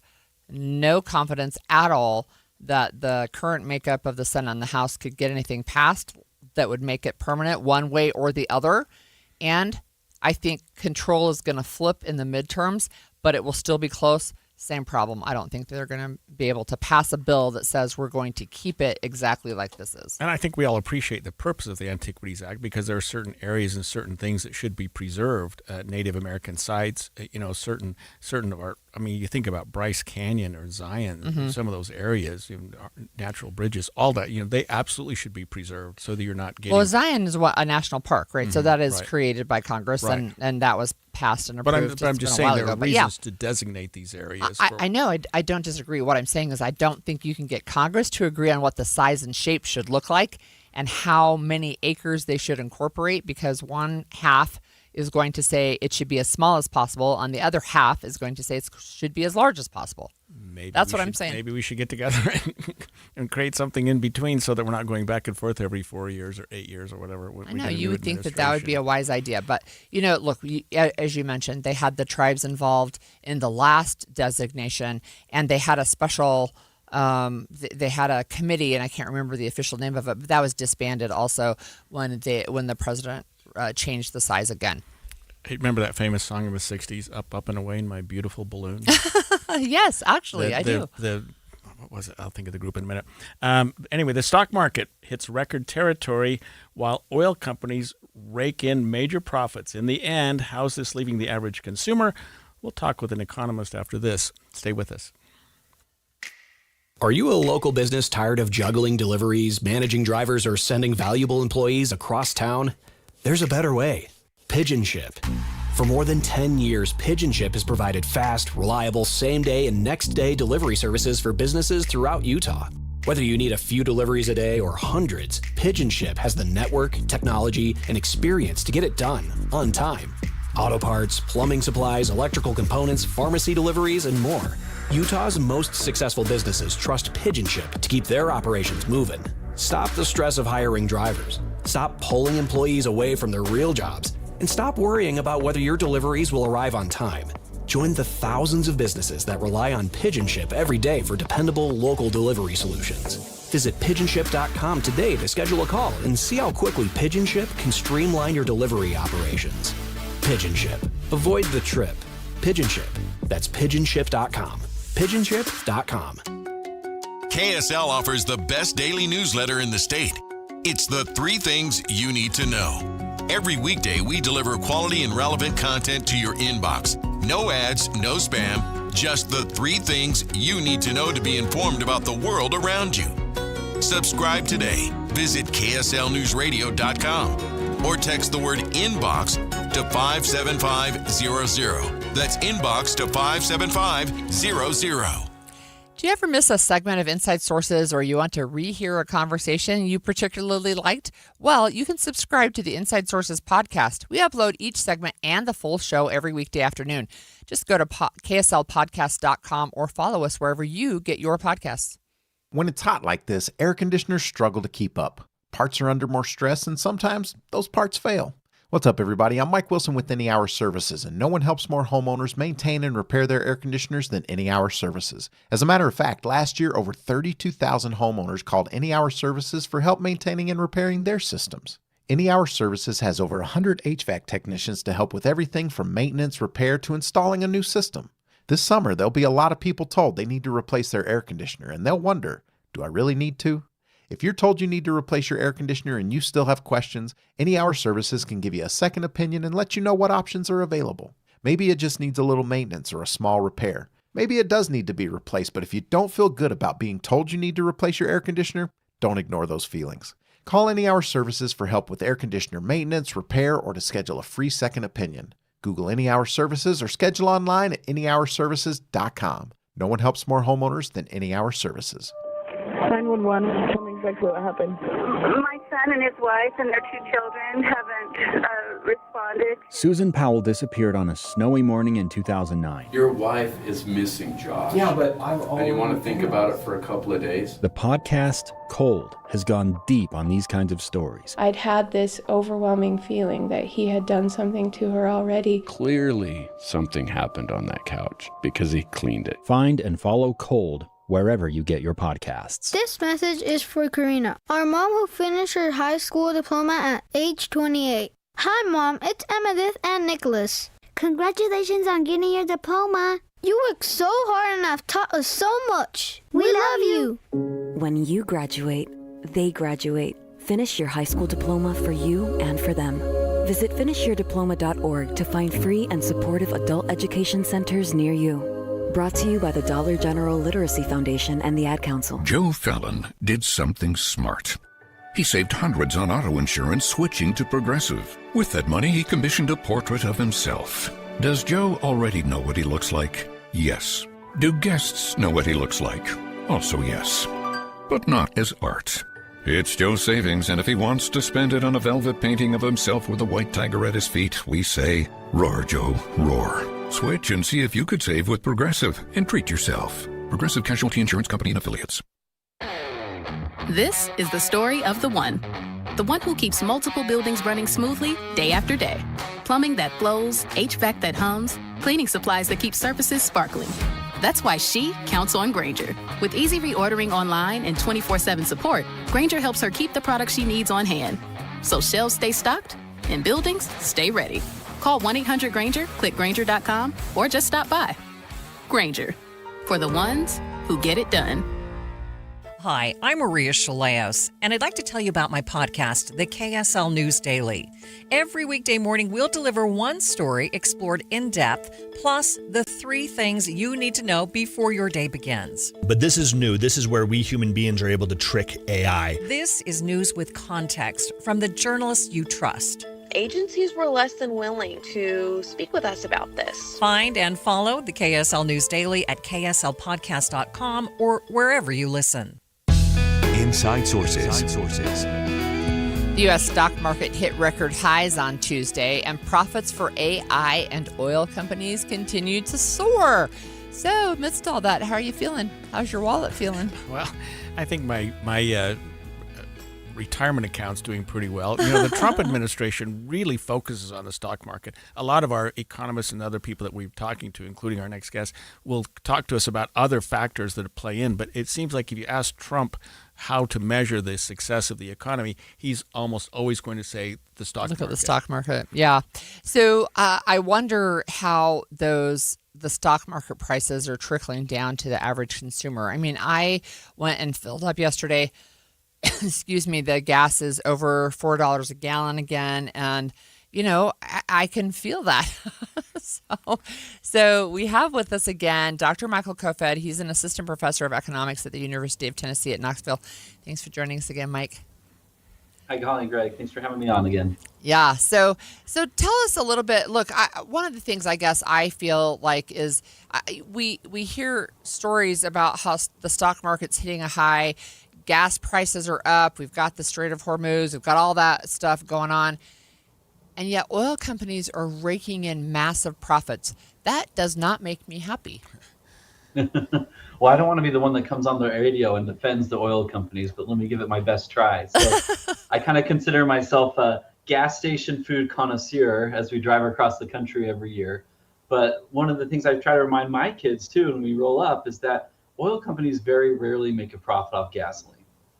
S10: no confidence at all that the current makeup of the Senate and the House could get anything passed that would make it permanent one way or the other. And I think control is going to flip in the midterms, but it will still be close. Same problem. I don't think they're going to be able to pass a bill that says we're going to keep it exactly like this is.
S5: And I think we all appreciate the purpose of the Antiquities Act, because there are certain areas and certain things that should be preserved. Native American sites, certain of our. I mean, you think about Bryce Canyon or Zion, some of those areas, natural bridges, all that. They absolutely should be preserved so that you're not getting.
S10: Well, Zion is a national park, right? So that is created by Congress, and that was passed and approved.
S5: But I'm just saying there are reasons to designate these areas.
S10: I know. I don't disagree. What I'm saying is I don't think you can get Congress to agree on what the size and shape should look like and how many acres they should incorporate, because one half is going to say it should be as small as possible, and the other half is going to say it should be as large as possible. That's what I'm saying.
S5: Maybe we should get together and create something in between, so that we're not going back and forth every 4 years or 8 years or whatever.
S10: I know you would think that would be a wise idea, but look, as you mentioned, they had the tribes involved in the last designation, and they had a special. They had a committee, and I can't remember the official name of it, but that was disbanded also when the president changed the size again.
S5: Hey, remember that famous song of the 60s, Up, Up and Away in My Beautiful Balloon?
S10: Yes, actually, I do.
S5: What was it? I'll think of the group in a minute. Anyway, the stock market hits record territory while oil companies rake in major profits. In the end, how's this leaving the average consumer? We'll talk with an economist after this. Stay with us.
S7: Are you a local business tired of juggling deliveries, managing drivers, or sending valuable employees across town? There's a better way. Pigeon Ship. For more than 10 years, Pigeon Ship has provided fast, reliable, same-day and next-day delivery services for businesses throughout Utah. Whether you need a few deliveries a day or hundreds, Pigeon Ship has the network, technology, and experience to get it done on time. Auto parts, plumbing supplies, electrical components, pharmacy deliveries, and more. Utah's most successful businesses trust Pigeon Ship to keep their operations moving. Stop the stress of hiring drivers. Stop pulling employees away from their real jobs. And stop worrying about whether your deliveries will arrive on time. Join the thousands of businesses that rely on Pigeon Ship every day for dependable local delivery solutions. Visit pigeonship.com today to schedule a call and see how quickly Pigeon Ship can streamline your delivery operations. Pigeon Ship. Avoid the trip. Pigeon Ship. That's pigeonship.com. Pigeonship.com.
S8: KSL offers the best daily newsletter in the state. It's the 3 things you need to know. Every weekday, we deliver quality and relevant content to your inbox. No ads, no spam, just the 3 things you need to know to be informed about the world around you. Subscribe today. Visit KSLNewsRadio.com or text the word inbox to 57500. That's inbox to 57500.
S10: Do you ever miss a segment of Inside Sources, or you want to rehear a conversation you particularly liked? Well, you can subscribe to the Inside Sources podcast. We upload each segment and the full show every weekday afternoon. Just go to kslpodcast.com or follow us wherever you get your podcasts.
S11: When it's hot like this, air conditioners struggle to keep up. Parts are under more stress, and sometimes those parts fail. What's up, everybody? I'm Mike Wilson with Any Hour Services, and no one helps more homeowners maintain and repair their air conditioners than Any Hour Services. As a matter of fact, last year, over 32,000 homeowners called Any Hour Services for help maintaining and repairing their systems. Any Hour Services has over 100 HVAC technicians to help with everything from maintenance, repair, to installing a new system. This summer, there'll be a lot of people told they need to replace their air conditioner, and they'll wonder, do I really need to? If you're told you need to replace your air conditioner and you still have questions, Any Hour Services can give you a second opinion and let you know what options are available. Maybe it just needs a little maintenance or a small repair. Maybe it does need to be replaced, but if you don't feel good about being told you need to replace your air conditioner, don't ignore those feelings. Call Any Hour Services for help with air conditioner maintenance, repair, or to schedule a free second opinion. Google Any Hour Services or schedule online at anyhourservices.com. No one helps more homeowners than Any Hour Services.
S12: 911, tell me exactly what happened.
S13: My son and his wife and their 2 children haven't responded.
S15: Susan Powell disappeared on a snowy morning in 2009.
S16: Your wife is missing, Josh.
S15: Yeah, but I've always...
S16: And you want to think about it for a couple of days?
S15: The podcast, Cold, has gone deep on these kinds of stories.
S28: I'd had this overwhelming feeling that he had done something to her already.
S16: Clearly, something happened on that couch because he cleaned it.
S15: Find and follow Cold wherever you get your podcasts.
S29: This message is for Karina, our mom who finished her high school diploma at age 28. Hi, Mom. It's Emmettith and Nicholas. Congratulations on getting your diploma. You worked so hard and have taught us so much. We love you.
S30: When you graduate, they graduate. Finish your high school diploma for you and for them. Visit finishyourdiploma.org to find free and supportive adult education centers near you. Brought to you by the Dollar General Literacy Foundation and the Ad Council.
S31: Joe Fallon did something smart. He saved hundreds on auto insurance switching to Progressive. With that money, he commissioned a portrait of himself. Does Joe already know what he looks like? Yes. Do guests know what he looks like? Also yes. But not as art. It's Joe's savings, and if he wants to spend it on a velvet painting of himself with a white tiger at his feet, we say, roar, Joe, roar. Switch and see if you could save with Progressive and treat yourself. Progressive Casualty Insurance Company and Affiliates.
S32: This is the story of the one who keeps multiple buildings running smoothly day after day. Plumbing that flows, HVAC that hums, cleaning supplies that keep surfaces sparkling. That's why she counts on Grainger. With easy reordering online and 24/7 support, Grainger helps her keep the products she needs on hand. So shelves stay stocked and buildings stay ready. Call 1-800-GRAINGER, click Grainger.com, or just stop by. Grainger, for the ones who get it done.
S3: Hi, I'm Maria Shilaos, and I'd like to tell you about my podcast, the KSL News Daily. Every weekday morning, we'll deliver one story explored in depth, plus the 3 things you need to know before your day begins.
S4: But this is new. This is where we human beings are able to trick AI.
S3: This is news with context from the journalists you trust.
S6: Agencies were less than willing to speak with us about this.
S3: Find and follow the KSL News Daily at kslpodcast.com or wherever you listen.
S9: Inside Sources.
S10: The U.S. stock market hit record highs on Tuesday, and profits for AI and oil companies continued to soar. So, amidst all that, how are you feeling? How's your wallet feeling?
S5: Well, I think my retirement account's doing pretty well. You know, the Trump administration really focuses on the stock market. A lot of our economists and other people that we're talking to, including our next guest, will talk to us about other factors that play in. But it seems like if you ask Trump how to measure the success of the economy, he's almost always going to say the stock market.
S10: Look at the stock market. Yeah. So I wonder how the stock market prices are trickling down to the average consumer. I mean, I went and filled up yesterday. Excuse me, the gas is over $4 a gallon again. And, you know, I can feel that. So we have with us again Dr. Michael Kofed. He's an assistant professor of economics at the University of Tennessee at Knoxville. Thanks for joining us again, Mike.
S17: Hi, Holly and Greg. Thanks for having me on again.
S10: Yeah. So tell us a little bit. Look, one of the things I guess I feel like is we hear stories about how the stock market's hitting a high. Gas prices are up. We've got the Strait of Hormuz. We've got all that stuff going on. And yet oil companies are raking in massive profits. That does not make me happy.
S17: Well, I don't want to be the one that comes on the radio and defends the oil companies, but let me give it my best try. So I kind of consider myself a gas station food connoisseur as we drive across the country every year. But one of the things I try to remind my kids too when we roll up is that oil companies very rarely make a profit off gasoline.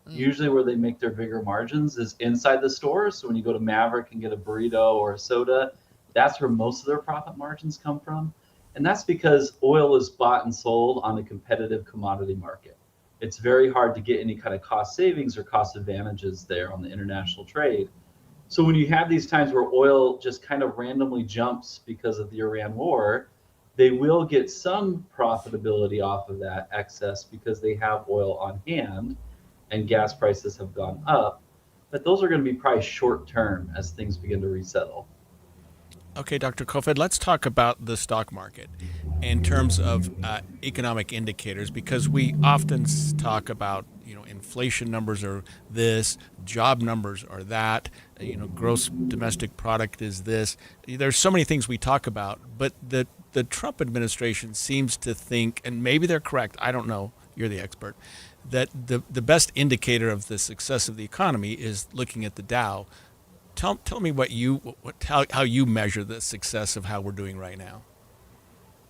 S17: Usually where they make their bigger margins is inside the store. So when you go to Maverick and get a burrito or a soda, that's where most of their profit margins come from. And that's because oil is bought and sold on a competitive commodity market. It's very hard to get any kind of cost savings or cost advantages there on the international trade. So when you have these times where oil just kind of randomly jumps because of the Iran war, they will get some profitability off of that excess because they have oil on hand and gas prices have gone up. But those are going to be probably short term as things begin to resettle.
S5: Okay, Dr. Kofed, let's talk about the stock market in terms of economic indicators, because we often talk about, you know, inflation numbers are this, job numbers are that, you know, gross domestic product is this. There's so many things we talk about, but the Trump administration seems to think, and maybe they're correct, I don't know, you're the expert, that the best indicator of the success of the economy is looking at the Dow. Tell me how you measure the success of how we're doing right now.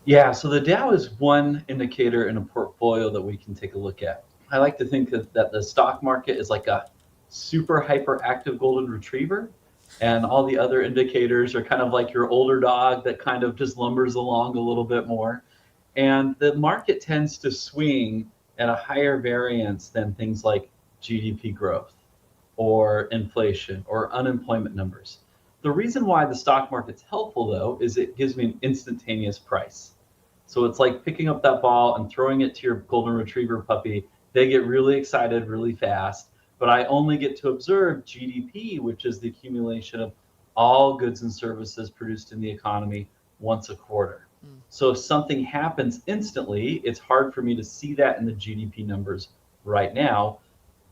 S17: Yeah, so the Dow is one indicator in a portfolio that we can take a look at. I like to think that the stock market is like a super hyperactive golden retriever, and all the other indicators are kind of like your older dog that kind of just lumbers along a little bit more. And the market tends to swing at a higher variance than things like GDP growth or inflation or unemployment numbers. The reason why the stock market's helpful, though, is it gives me an instantaneous price. So it's like picking up that ball and throwing it to your golden retriever puppy. They get really excited really fast, but I only get to observe GDP, which is the accumulation of all goods and services produced in the economy once a quarter. So if something happens instantly, it's hard for me to see that in the GDP numbers right now.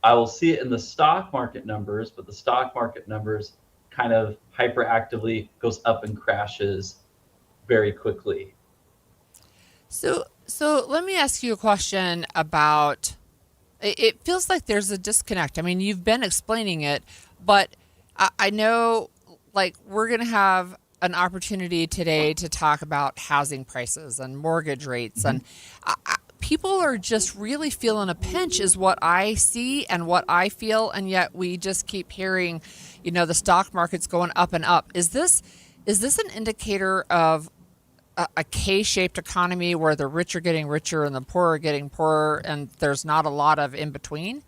S17: I will see it in the stock market numbers, but the stock market numbers kind of hyperactively goes up and crashes very quickly.
S10: So let me ask you a question about, it feels like there's a disconnect. I mean, you've been explaining it, but I know like we're going to have an opportunity today to talk about housing prices and mortgage rates. And people are just really feeling a pinch is what I see and what I feel. And yet we just keep hearing, you know, the stock market's going up and up. Is this an indicator of a K-shaped economy where the rich are getting richer and the poor are getting poorer, and there's not a lot of in between?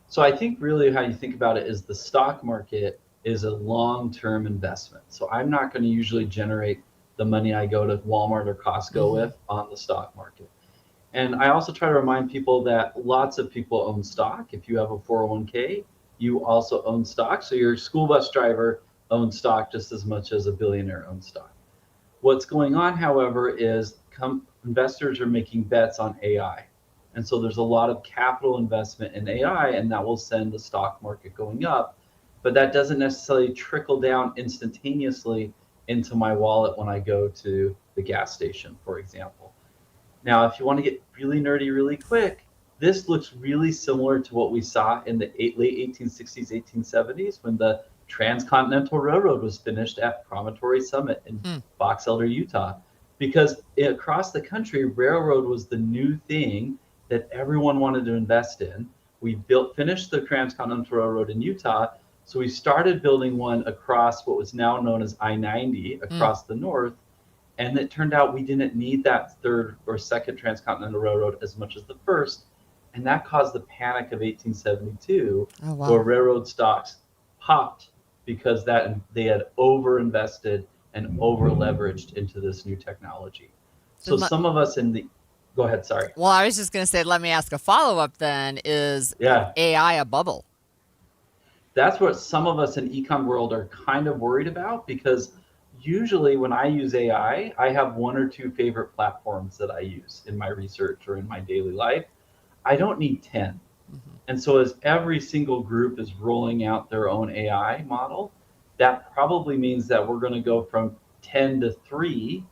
S17: So I think really how you think about it is the stock market is a long-term investment. So I'm not going to usually generate the money I go to Walmart or Costco with on the stock market. And I also try to remind people that lots of people own stock. If you have a 401k, you also own stock. So your school bus driver owns stock just as much as a billionaire owns stock. What's going on, however, is investors are making bets on AI. And so there's a lot of capital investment in AI, and that will send the stock market going up. But that doesn't necessarily trickle down instantaneously into my wallet when I go to the gas station, for example. Now, if you want to get really nerdy really quick, this looks really similar to what we saw in the late 1860s, 1870s when the Transcontinental Railroad was finished at Promontory Summit in Box Elder, Utah. Because across the country, railroad was the new thing that everyone wanted to invest in. We finished the Transcontinental Railroad in Utah, so we started building one across what was now known as I-90 across the north, and it turned out we didn't need that third or second Transcontinental Railroad as much as the first, and that caused the panic of 1872, where railroad stocks popped because they had over-invested and over-leveraged into this new technology. So some of us go ahead, sorry.
S10: Well, I was just going to say, let me ask a follow-up then. Is AI a bubble?
S17: That's what some of us in econ world are kind of worried about, because usually when I use AI, I have one or two favorite platforms that I use in my research or in my daily life. I don't need 10. And so as every single group is rolling out their own AI model, that probably means that we're going to go from 10 to 3,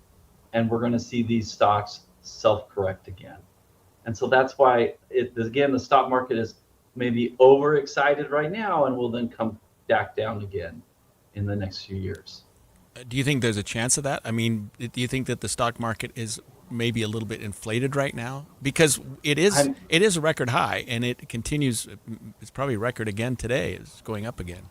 S17: and we're going to see these stocks self-correct again. And so that's why, again, the stock market is maybe overexcited right now and will then come back down again in the next few years.
S5: Do you think there's a chance of that? I mean, do you think that the stock market is maybe a little bit inflated right now? Because it is a record high, and it continues. It's probably a record again today. It's going up again.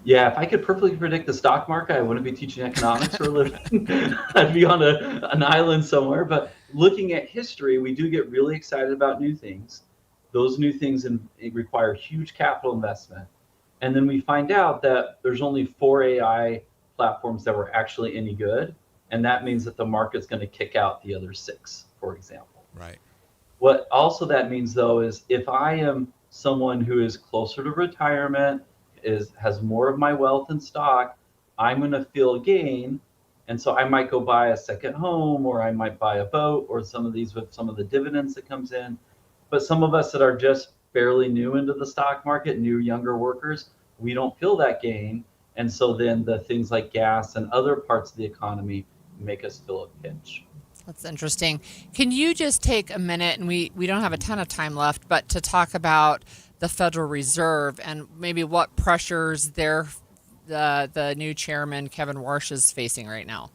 S17: Yeah, if I could perfectly predict the stock market, I wouldn't be teaching economics for a living. I'd be on an island somewhere. But looking at history, we do get really excited about new things. Those new things require huge capital investment. And then we find out that there's only 4 AI platforms that were actually any good. And that means that the market's going to kick out the other 6, for example.
S5: Right.
S17: What also that means, though, is if I am someone who is closer to retirement, has more of my wealth in stock, I'm going to feel a gain. And so I might go buy a second home, or I might buy a boat, or some of these with some of the dividends that comes in. But some of us that are just fairly new into the stock market, new younger workers, we don't feel that gain. And so then the things like gas and other parts of the economy make us feel a pinch.
S10: That's interesting. Can you just take a minute, and we don't have a ton of time left, but to talk about the Federal Reserve and maybe what pressures the new chairman, Kevin Warsh, is facing right now?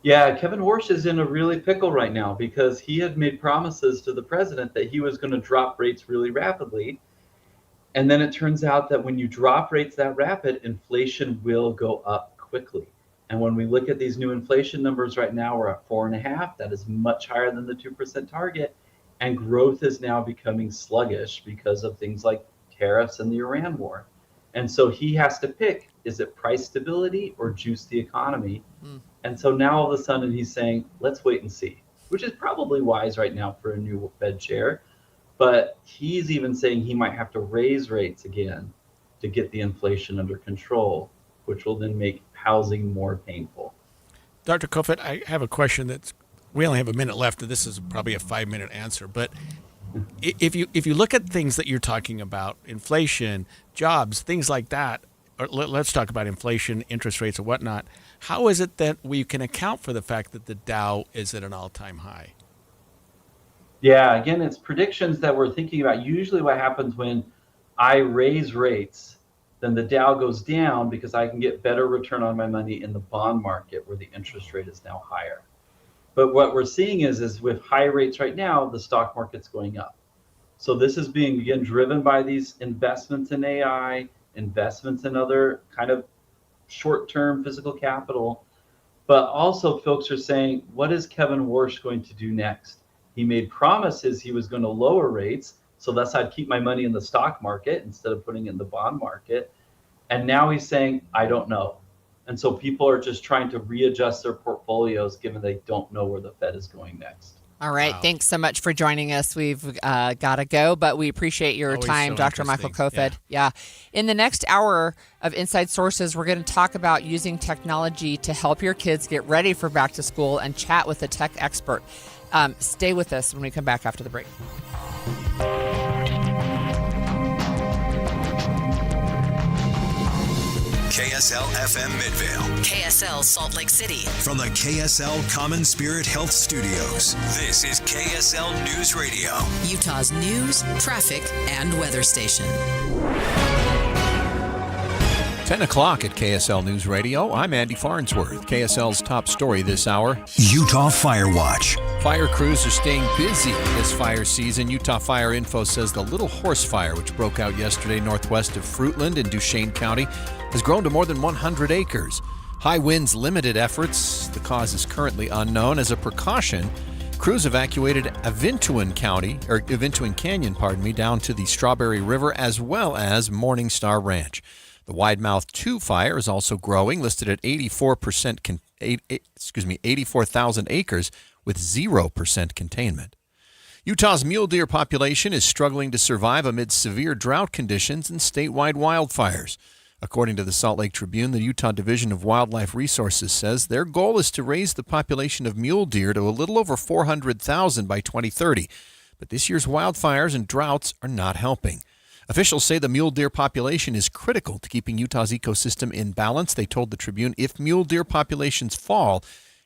S17: Yeah, Kevin Warsh is in a really pickle right now because he had made promises to the president that he was going to drop rates really rapidly. And then it turns out that when you drop rates that rapid, inflation will go up quickly. And when we look at these new inflation numbers right now, we're at 4.5. That is much higher than the 2% target. And growth is now becoming sluggish because of things like tariffs and the Iran war. And so he has to pick, is it price stability or juice the economy? And so now all of a sudden he's saying, let's wait and see, which is probably wise right now for a new Fed chair. But he's even saying he might have to raise rates again to get the inflation under control, which will then make housing more painful.
S5: Dr. Kofet, I have a question we only have a minute left, and this is probably a 5-minute answer. But if you look at things that you're talking about, inflation, jobs, things like that, or let's talk about inflation, interest rates, and whatnot, how is it that we can account for the fact that the Dow is at an all-time high?
S17: Yeah, again, it's predictions that we're thinking about. Usually what happens when I raise rates, then the Dow goes down because I can get better return on my money in the bond market where the interest rate is now higher. But what we're seeing is with high rates right now, the stock market's going up. So this is being, again, driven by these investments in AI, investments in other kind of short-term physical capital. But also folks are saying, what is Kevin Warsh going to do next? He made promises he was going to lower rates. So that's how I'd keep my money in the stock market instead of putting it in the bond market. And now he's saying, I don't know. And so people are just trying to readjust their portfolios given they don't know where the Fed is going next.
S10: All right. Wow. Thanks so much for joining us. We've got to go, but we appreciate your time, so Dr. Michael Kofod. Yeah. In the next hour of Inside Sources, we're going to talk about using technology to help your kids get ready for back to school and chat with a tech expert. Stay with us when we come back after the break.
S1: KSL FM Midvale.
S14: KSL Salt Lake City.
S1: From the KSL Common Spirit Health Studios, this is KSL News Radio.
S14: Utah's news, traffic, and weather station.
S2: 10 o'clock at KSL News Radio. I'm Andy Farnsworth. KSL's top story this hour.
S1: Utah Fire Watch.
S2: Fire crews are staying busy this fire season. Utah Fire Info says the Little Horse Fire, which broke out yesterday northwest of Fruitland in Duchesne County, has grown to more than 100 acres. High winds limited efforts. The cause is currently unknown. As a precaution, crews evacuated Avintuin Canyon, down to the Strawberry River as well as Morning Star Ranch. The Widemouth 2 fire is also growing, listed at 84,000 acres with 0% containment. Utah's mule deer population is struggling to survive amid severe drought conditions and statewide wildfires. According to the Salt Lake Tribune, the Utah Division of Wildlife Resources says their goal is to raise the population of mule deer to a little over 400,000 by 2030. But this year's wildfires and droughts are not helping. Officials say the mule deer population is critical to keeping Utah's ecosystem in balance. They told the Tribune if mule deer populations fall,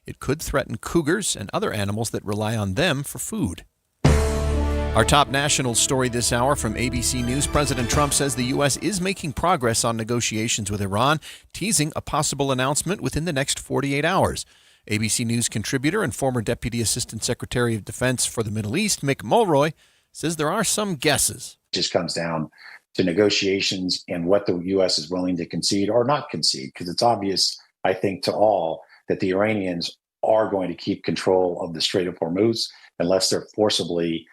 S2: it could threaten cougars and other animals that rely on them for food. Our top national story this hour from ABC News. President Trump says the U.S. is making progress on negotiations with Iran, teasing a possible announcement within the next 48 hours. ABC News contributor and former Deputy Assistant Secretary of Defense for the Middle East, Mick Mulroy, says there are some guesses.
S18: It just comes down to negotiations and what the U.S. is willing to concede or not concede, because it's obvious, I think, to all that the Iranians are going to keep control of the Strait of Hormuz unless they're forcibly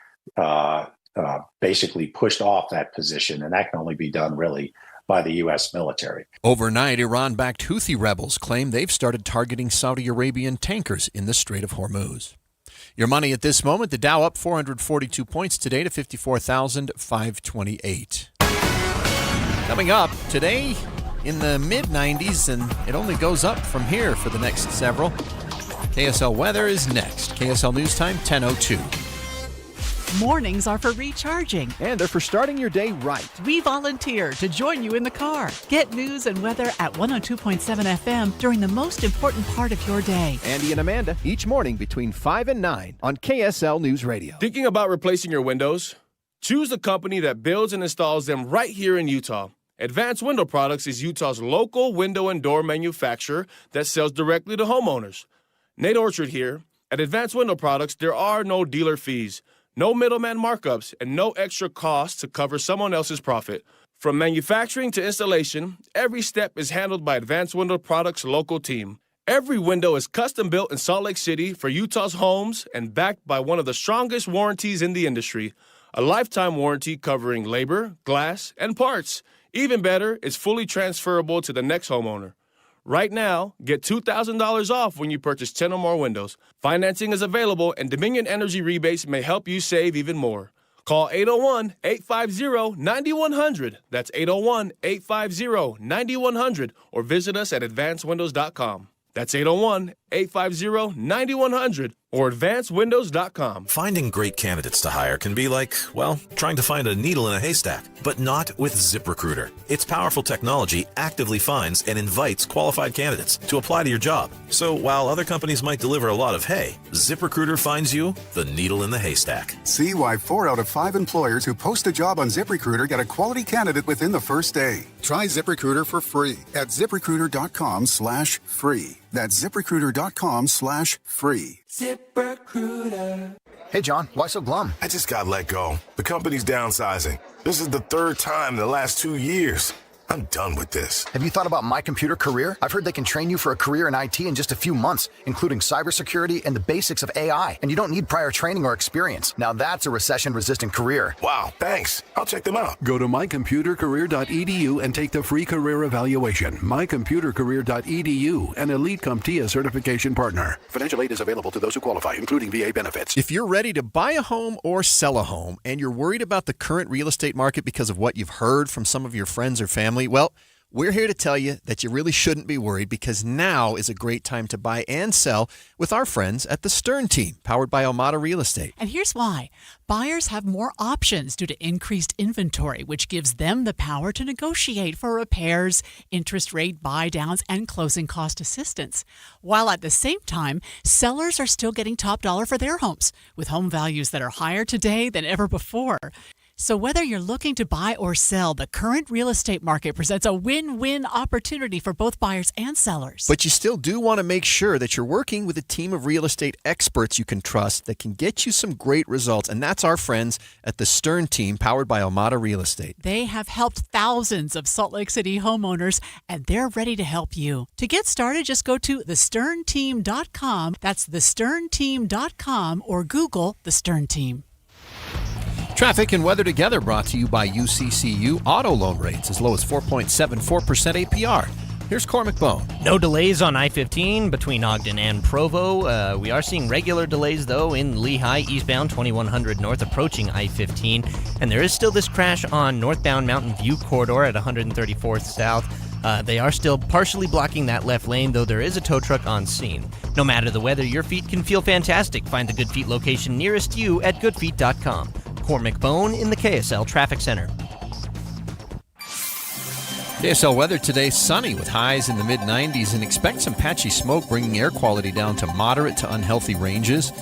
S18: basically pushed off that position. And that can only be done really by the U.S. military.
S2: Overnight, Iran-backed Houthi rebels claim they've started targeting Saudi Arabian tankers in the Strait of Hormuz. Your money at this moment, the Dow up 442 points today to 54,528. Coming up today in the mid-90s, and it only goes up from here for the next several. KSL weather is next. KSL News Time, 10:02.
S19: Mornings are for recharging.
S2: And they're for starting your day right.
S19: We volunteer to join you in the car. Get news and weather at 102.7 FM during the most important part of your day.
S2: Andy and Amanda, each morning between 5 and 9 on KSL News Radio.
S20: Thinking about replacing your windows? Choose the company that builds and installs them right here in Utah. Advanced Window Products is Utah's local window and door manufacturer that sells directly to homeowners. Nate Orchard here. At Advanced Window Products, there are no dealer fees, no middleman markups, and no extra costs to cover someone else's profit. From manufacturing to installation, every step is handled by Advanced Window Products' local team. Every window is custom built in Salt Lake City for Utah's homes and backed by one of the strongest warranties in the industry. A lifetime warranty covering labor, glass, and parts. Even better, it's fully transferable to the next homeowner. Right now, get $2,000 off when you purchase 10 or more windows. Financing is available, and Dominion Energy rebates may help you save even more. Call 801-850-9100. That's 801-850-9100, or visit us at advancedwindows.com. That's 801-850-9100 or advancedwindows.com.
S21: Finding great candidates to hire can be like, well, trying to find a needle in a haystack, but not with ZipRecruiter. Its powerful technology actively finds and invites qualified candidates to apply to your job. So while other companies might deliver a lot of hay, ZipRecruiter finds you the needle in the haystack.
S22: See why 4 out of 5 employers who post a job on ZipRecruiter get a quality candidate within the first day. Try ZipRecruiter for free at ZipRecruiter.com/free. That's ZipRecruiter.com/free.
S23: ZipRecruiter. Hey, John, why so glum?
S24: I just got let go. The company's downsizing. This is the 3rd time in the last 2 years.
S31: I'm done with this.
S23: Have you thought about My Computer Career? I've heard they can train you for a career in IT in just a few months, including cybersecurity and the basics of AI. And you don't need prior training or experience. Now that's a recession-resistant career.
S31: Wow, thanks. I'll check them out.
S7: Go to mycomputercareer.edu and take the free career evaluation. Mycomputercareer.edu, an Elite CompTIA certification partner. Financial aid is available to those who qualify, including VA benefits.
S2: If you're ready to buy a home or sell a home and you're worried about the current real estate market because of what you've heard from some of your friends or family, well, we're here to tell you that you really shouldn't be worried, because now is a great time to buy and sell with our friends at the Stern Team, powered by Almada Real Estate.
S19: And here's why. Buyers have more options due to increased inventory, which gives them the power to negotiate for repairs, interest rate buy downs, and closing cost assistance. While at the same time, sellers are still getting top dollar for their homes, with home values that are higher today than ever before. So whether you're looking to buy or sell, the current real estate market presents a win-win opportunity for both buyers and sellers.
S2: But you still do want to make sure that you're working with a team of real estate experts you can trust that can get you some great results. And that's our friends at the Stern Team, powered by Almada Real Estate.
S19: They have helped thousands of Salt Lake City homeowners, and they're ready to help you. To get started, just go to thesternteam.com. That's thesternteam.com, or Google The Stern Team.
S2: Traffic and weather together, brought to you by UCCU. Auto loan rates as low as 4.74% APR. Here's Cormac Bone.
S8: No delays on I-15 between Ogden and Provo. We are seeing regular delays, though, in Lehigh, eastbound 2100 north, approaching I-15. And there is still this crash on northbound Mountain View corridor at 134th south. They are still partially blocking that left lane, though there is a tow truck on scene. No matter the weather, your feet can feel fantastic. Find the Good Feet location nearest you at goodfeet.com. Cormac Bone in the KSL Traffic Center.
S2: KSL weather today, sunny with highs in the mid-90s, and expect some patchy smoke, bringing air quality down to moderate to unhealthy ranges.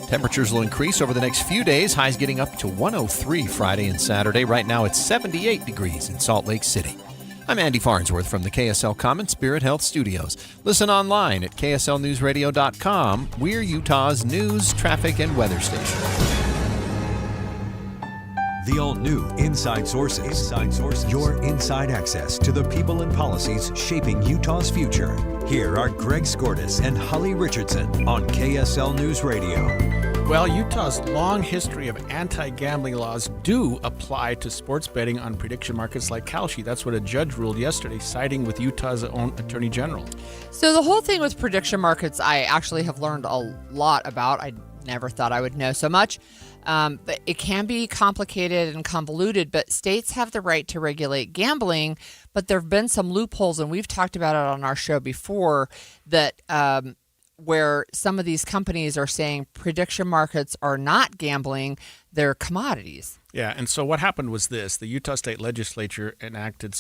S2: Temperatures will increase over the next few days, highs getting up to 103 Friday and Saturday. Right now it's 78 degrees in Salt Lake City. I'm Andy Farnsworth from the KSL Common Spirit Health Studios. Listen online at kslnewsradio.com. We're Utah's news, traffic, and weather station.
S9: The all-new Inside Sources. Your inside access to the people and policies shaping Utah's future. Here are Greg Skordas and Holly Richardson on KSL News Radio.
S5: Well, Utah's long history of anti-gambling laws do apply to sports betting on prediction markets like Kalshi. That's what a judge ruled yesterday, siding with Utah's own Attorney General.
S10: So the whole thing with prediction markets, I actually have learned a lot about. I never thought I would know so much. But it can be complicated and convoluted, but states have the right to regulate gambling. But there have been some loopholes, and we've talked about it on our show before, that where some of these companies are saying prediction markets are not gambling, they're commodities.
S5: Yeah, and so what happened was this. The Utah State Legislature enacted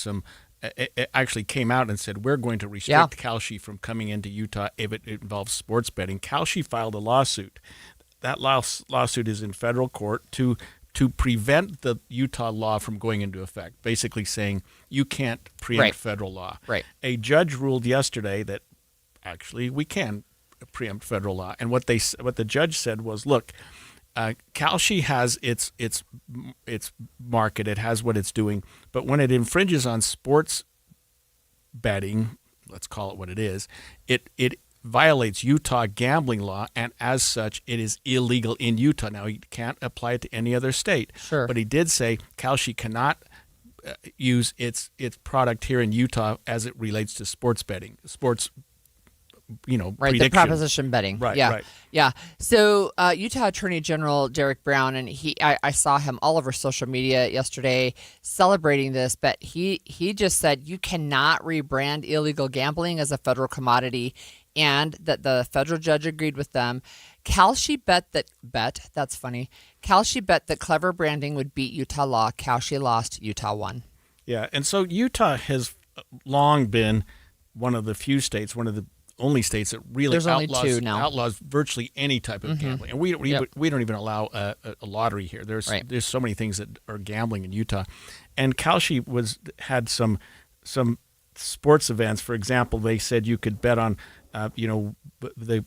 S5: it actually came out and said, we're going to restrict Kalshi from coming into Utah if it involves sports betting. Kalshi filed a lawsuit. That lawsuit is in federal court to prevent the Utah law from going into effect, basically saying you can't preempt federal law.
S10: Right.
S5: A judge ruled yesterday that actually we can preempt federal law. And what the judge said was, look, Kalshi has its market, it has what it's doing, but when it infringes on sports betting, let's call it what it is, it violates Utah gambling law, and as such, it is illegal in Utah. Now, he can't apply it to any other state.
S10: Sure.
S5: But he did say Kalshi cannot use its product here in Utah as it relates to sports betting,
S10: right,
S5: prediction.
S10: the proposition betting.
S5: Right,
S10: yeah.
S5: right.
S10: Yeah. So Utah Attorney General Derek Brown, and I saw him all over social media yesterday celebrating this, but he just said you cannot rebrand illegal gambling as a federal commodity, and that the federal judge agreed with them. Kalshi that's funny. Kalshi bet that clever branding would beat Utah law. Kalshi lost. Utah won.
S5: Yeah, and so Utah has long been one of the few states, one of the only states that really outlaws virtually any type of gambling. And we don't even allow a lottery here. There's so many things that are gambling in Utah. And Kalshi had some sports events. For example, they said you could bet on the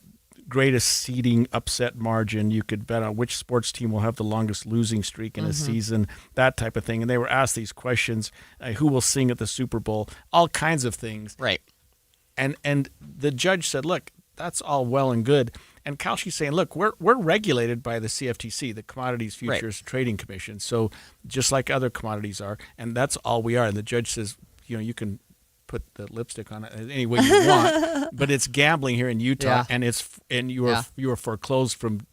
S5: greatest seeding upset margin. You could bet on which sports team will have the longest losing streak in a season, that type of thing. And they were asked these questions, who will sing at the Super Bowl, all kinds of things.
S10: Right.
S5: And the judge said, look, that's all well and good. And Kalshi's saying, look, we're regulated by the CFTC, the Commodities Futures Trading Commission. So just like other commodities are, and that's all we are. And the judge says, you can put the lipstick on it any way you want, but it's gambling here in Utah, and you are foreclosed from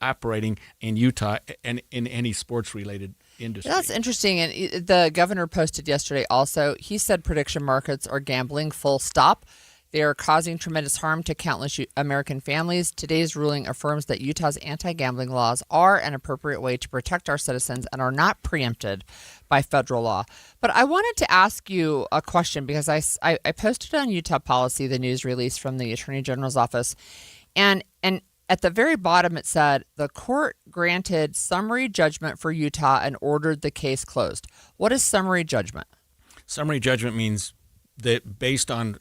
S5: operating in Utah and in any sports related industry.
S10: That's interesting. And the governor posted yesterday also, he said prediction markets are gambling, full stop. They are causing tremendous harm to countless American families. Today's ruling affirms that Utah's anti-gambling laws are an appropriate way to protect our citizens and are not preempted by federal law. But I wanted to ask you a question because I posted on Utah Policy the news release from the Attorney General's office, and at the very bottom it said the court granted summary judgment for Utah and ordered the case closed. What is summary judgment?
S5: Summary judgment means that based on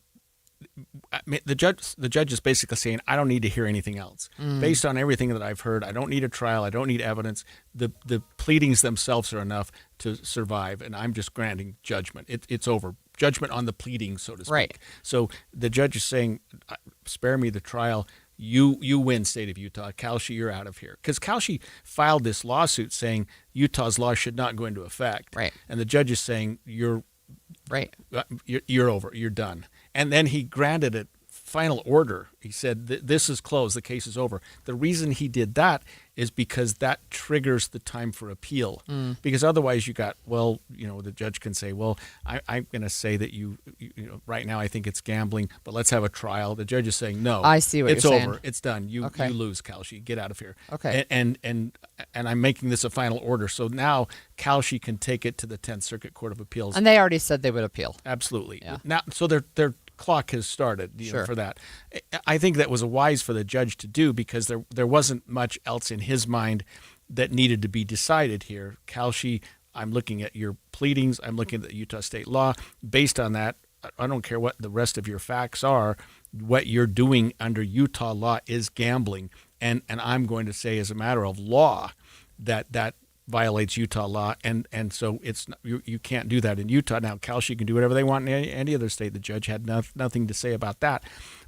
S5: the judge is basically saying, I don't need to hear anything else. Based on everything that I've heard, I don't need a trial. I don't need evidence. The pleadings themselves are enough to survive, and I'm just granting judgment. It's over. Judgment on the pleadings, so to speak.
S10: Right.
S5: So the judge is saying, spare me the trial. You win, state of Utah. Kalshi, you're out of here. Because Kalshi filed this lawsuit saying Utah's law should not go into effect.
S10: Right.
S5: And the judge is saying, you're over. You're done. And then he granted a final order. He said, this is closed. The case is over. The reason he did that is because that triggers the time for appeal. Because otherwise you got, the judge can say, I'm going to say that you right now I think it's gambling, but let's have a trial. The judge is saying, no.
S10: I see what
S5: it's
S10: you're
S5: over.
S10: saying.
S5: It's done. You lose, Kalshi. Get out of here.
S10: Okay.
S5: And I'm making this a final order. So now Kalshi can take it to the 10th Circuit Court of Appeals.
S10: And they already said they would appeal.
S5: Absolutely.
S10: Yeah.
S5: Now, so their clock has started for that. I think that was wise for the judge to do because there wasn't much else in his mind that needed to be decided here. Kalshi, I'm looking at your pleadings. I'm looking at the Utah state law. Based on that, I don't care what the rest of your facts are. What you're doing under Utah law is gambling. And I'm going to say as a matter of law that violates Utah law, and so it's you can't do that in Utah. Now, Kalshi can do whatever they want in any other state. The judge had nothing to say about that.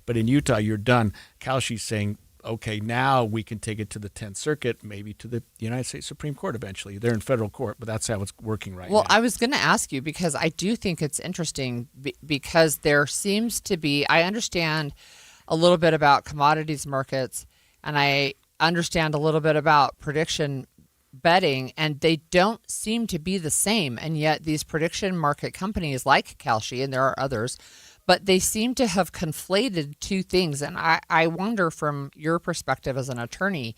S5: But in Utah, you're done. Kalshi's saying, okay, now we can take it to the 10th Circuit, maybe to the United States Supreme Court eventually. They're in federal court, but that's how it's working right now.
S10: Well, I was going to ask you because I do think it's interesting because there seems to be, I understand a little bit about commodities markets, and I understand a little bit about prediction betting, and they don't seem to be the same. And yet these prediction market companies like Kalshi, and there are others, but they seem to have conflated two things. And I wonder from your perspective as an attorney,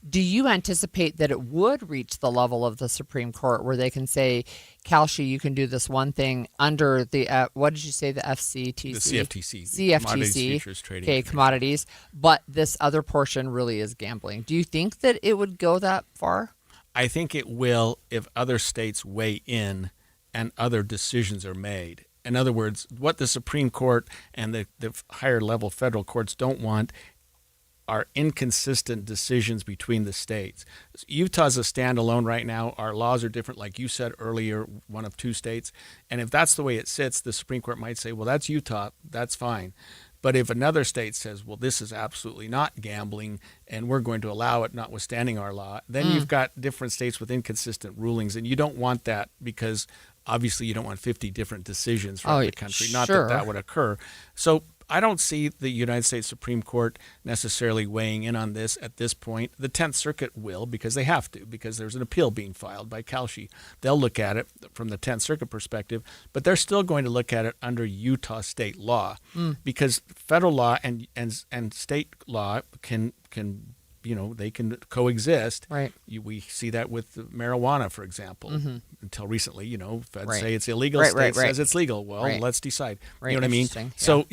S10: do you anticipate that it would reach the level of the Supreme Court where they can say, Kalshi, you can do this one thing under the, what did you say, the FCTC?
S5: The CFTC.
S10: CFTC.
S5: Commodities Futures Trading
S10: Okay, commodities. But this other portion really is gambling. Do you think that it would go that far?
S5: I think it will if other states weigh in and other decisions are made. In other words, what the Supreme Court and the higher level federal courts don't want are inconsistent decisions between the states. Utah's a standalone right now. Our laws are different, like you said earlier, one of two states. And if that's the way it sits, the Supreme Court might say, well, that's Utah, that's fine. But if another state says, well, this is absolutely not gambling and we're going to allow it notwithstanding our law, then you've got different states with inconsistent rulings. And you don't want that because obviously you don't want 50 different decisions from the country. Not that would occur. So I don't see the United States Supreme Court necessarily weighing in on this at this point. The 10th Circuit will because they have to, because there's an appeal being filed by Kalshi. They'll look at it from the 10th Circuit perspective, but they're still going to look at it under Utah state law because federal law and state law can they can coexist.
S10: Right.
S5: We see that with marijuana, for example. Until recently, feds say it's illegal.
S10: Right,
S5: State says it's legal. Well, let's decide. You know what I mean?
S10: Yeah.
S5: So,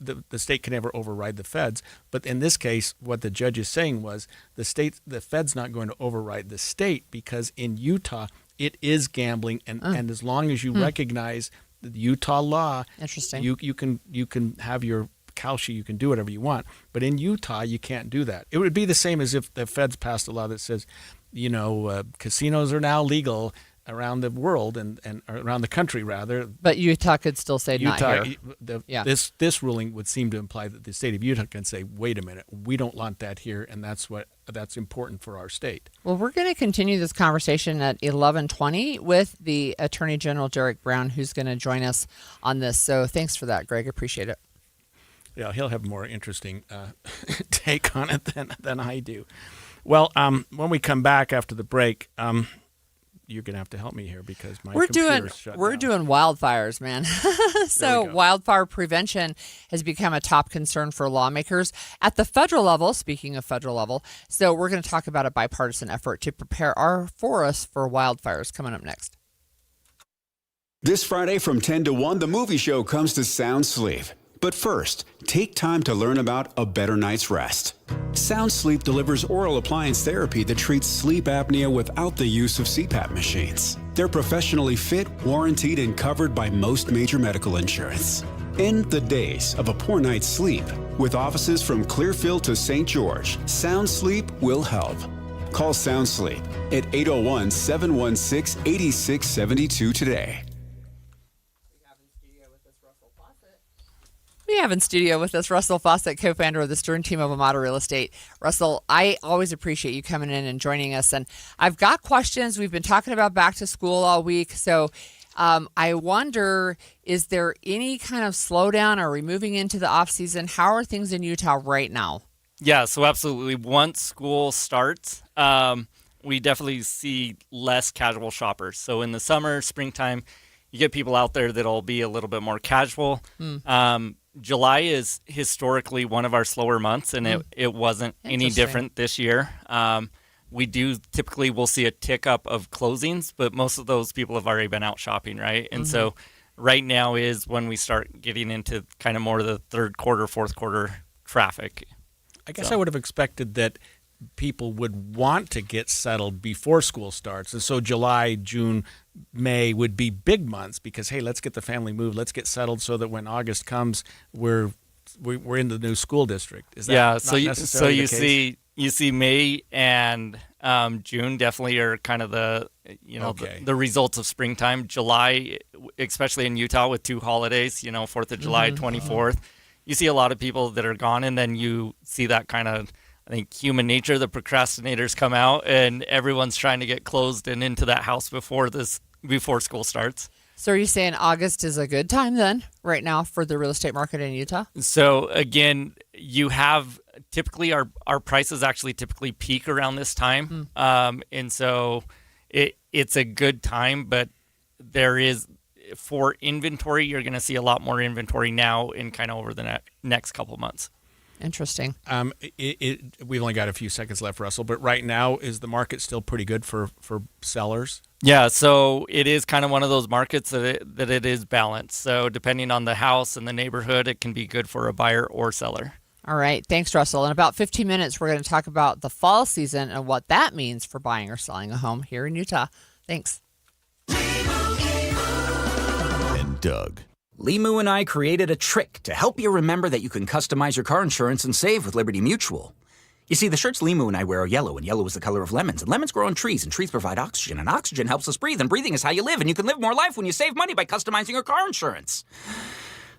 S5: the state can never override the feds. But in this case, what the judge is saying was the fed's not going to override the state because in Utah, it is gambling. And as long as you recognize the Utah law,
S10: interesting,
S5: you can have your Kalshi, you can do whatever you want. But in Utah, you can't do that. It would be the same as if the feds passed a law that says, casinos are now legal around the world and around the country, rather.
S10: But Utah could still say not here.
S5: This ruling would seem to imply that the state of Utah can say, wait a minute, we don't want that here, and that's important for our state.
S10: Well, we're going to continue this conversation at 11:20 with the Attorney General, Derek Brown, who's going to join us on this. So thanks for that, Greg. Appreciate it.
S5: Yeah, he'll have a more interesting take on it than I do. Well, when we come back after the break, you're going to have to help me here because my computer's shut
S10: We're
S5: down.
S10: doing wildfires, man. So wildfire prevention has become a top concern for lawmakers at the federal level, speaking of federal level. So we're going to talk about a bipartisan effort to prepare our forests for wildfires coming up next.
S11: This Friday from 10 to 1, the movie show comes to Sound Sleep. But first, take time to learn about a better night's rest. Sound Sleep delivers oral appliance therapy that treats sleep apnea without the use of CPAP machines. They're professionally fit, warranted, and covered by most major medical insurance. End the days of a poor night's sleep. With offices from Clearfield to St. George, Sound Sleep will help. Call Sound Sleep at 801-716-8672 today.
S10: We have in studio with us Russell Fawcett, co-founder of the Stern team of Amato Real Estate. Russell, I always appreciate you coming in and joining us. And I've got questions. We've been talking about back to school all week. So I wonder, is there any kind of slowdown? Are we moving into the off season? How are things in Utah right now?
S12: Yeah, so absolutely. Once school starts, we definitely see less casual shoppers. So in the summer, springtime, you get people out there that'll be a little bit more casual. July is historically one of our slower months, and it wasn't any different this year. We do typically will see a tick up of closings, but most of those people have already been out shopping, right? And so right now is when we start getting into kind of more of the third quarter, fourth quarter traffic.
S5: I guess I would have expected that people would want to get settled before school starts. And so July, June, May would be big months because, hey, let's get the family moved. Let's get settled so that when August comes, we're in the new school district. Is that
S12: so you see May and June definitely are kind of the results of springtime. July, especially in Utah with two holidays, 4th of July, 24th, you see a lot of people that are gone, and then you see that kind of, I think, human nature, the procrastinators come out, and everyone's trying to get closed and into that house before school starts.
S10: So are you saying August is a good time then, right now, for the real estate market in Utah?
S12: So again, you have typically our prices actually typically peak around this time. And so it's a good time, but there is, for inventory, you're going to see a lot more inventory now in kind of over the next couple months.
S10: Interesting.
S5: We've only got a few seconds left, Russell, but right now, is the market still pretty good for sellers?
S12: Yeah, so it is kind of one of those markets that it is balanced. So depending on the house and the neighborhood, it can be good for a buyer or seller.
S10: All right. Thanks, Russell. In about 15 minutes, we're going to talk about the fall season and what that means for buying or selling a home here in Utah. Thanks.
S21: And Doug.
S13: Limu and I created a trick to help you remember that you can customize your car insurance and save with Liberty Mutual. You see, the shirts Limu and I wear are yellow, and yellow is the color of lemons, and lemons grow on trees, and trees provide oxygen, and oxygen helps us breathe, and breathing is how you live, and you can live more life when you save money by customizing your car insurance.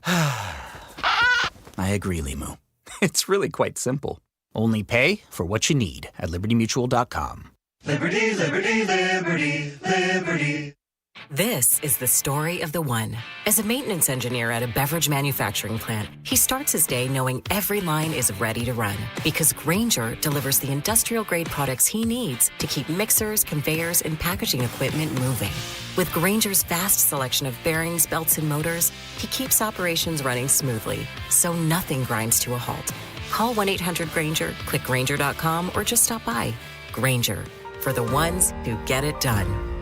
S13: I agree, Limu. It's really quite simple. Only pay for what you need at LibertyMutual.com.
S15: Liberty, liberty, liberty, liberty.
S16: This is the story of the one. As a maintenance engineer at a beverage manufacturing plant, he starts his day knowing every line is ready to run because Grainger delivers the industrial-grade products he needs to keep mixers, conveyors, and packaging equipment moving. With Grainger's vast selection of bearings, belts, and motors, he keeps operations running smoothly, so nothing grinds to a halt. Call 1-800-GRAINGER, click Grainger.com, or just stop by. Grainger, for the ones who get it done.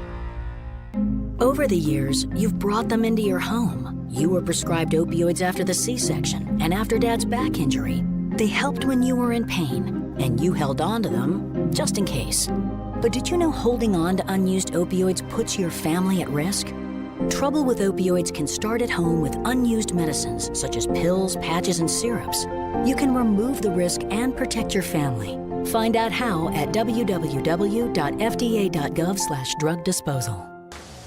S24: Over the years, you've brought them into your home. You were prescribed opioids after the C-section and after Dad's back injury. They helped when you were in pain, and you held on to them just in case. But did you know holding on to unused opioids puts your family at risk? Trouble with opioids can start at home with unused medicines such as pills, patches, and syrups. You can remove the risk and protect your family. Find out how at www.fda.gov/drug disposal.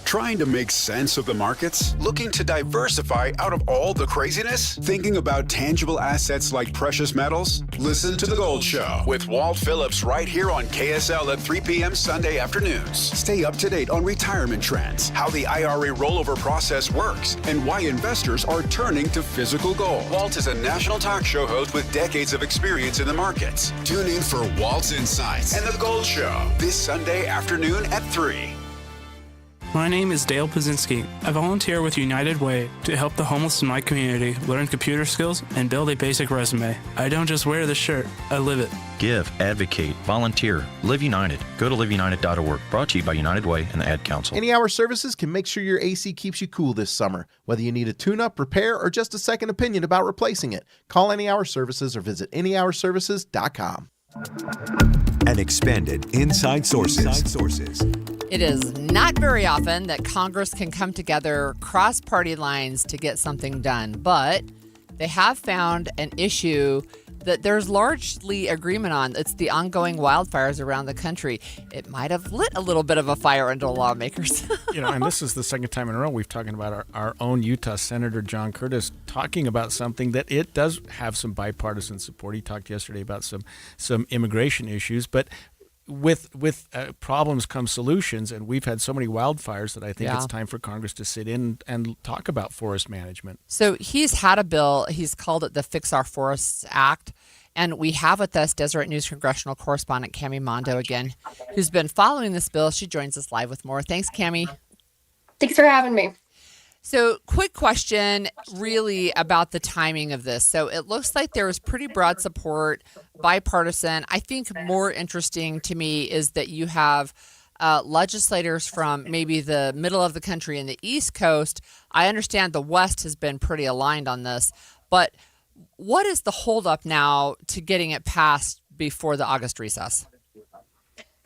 S11: Trying to make sense of the markets? Looking to diversify out of all the craziness? Thinking about tangible assets like precious metals? Listen to The Gold Show with Walt Phillips right here on KSL at 3 p.m. Sunday afternoons. Stay up to date on retirement trends, how the IRA rollover process works, and why investors are turning to physical gold. Walt is a national talk show host with decades of experience in the markets. Tune in for Walt's Insights and The Gold Show this Sunday afternoon at 3.
S3: My name is Dale Pazinski. I volunteer with United Way to help the homeless in my community learn computer skills and build a basic resume. I don't just wear the shirt, I live it.
S4: Give, advocate, volunteer, Live United. Go to liveunited.org. Brought to you by United Way and the Ad Council.
S6: Any Hour Services can make sure your AC keeps you cool this summer. Whether you need a tune-up, repair, or just a second opinion about replacing it, call Any Hour Services or visit anyhourservices.com.
S9: And expanded Inside Sources.
S10: It is not very often that Congress can come together cross party lines to get something done, but they have found an issue that there's largely agreement on. It's the ongoing wildfires around the country. It might have lit a little bit of a fire into lawmakers.
S5: And this is the second time in a row we've talking about our own Utah Senator John Curtis talking about something that it does have some bipartisan support. He talked yesterday about some immigration issues, but with problems come solutions, and we've had so many wildfires that I think it's time for Congress to sit in and talk about forest management.
S10: So he's had a bill. He's called it the Fix Our Forests Act. And we have with us Deseret News congressional correspondent Cami Mondo again, who's been following this bill. She joins us live with more. Thanks, Cami.
S14: Thanks for having me.
S10: So quick question really about the timing of this. So it looks like there was pretty broad support, bipartisan. I think more interesting to me is that you have legislators from maybe the middle of the country and the East Coast. I understand the West has been pretty aligned on this, but what is the holdup now to getting it passed before the August recess?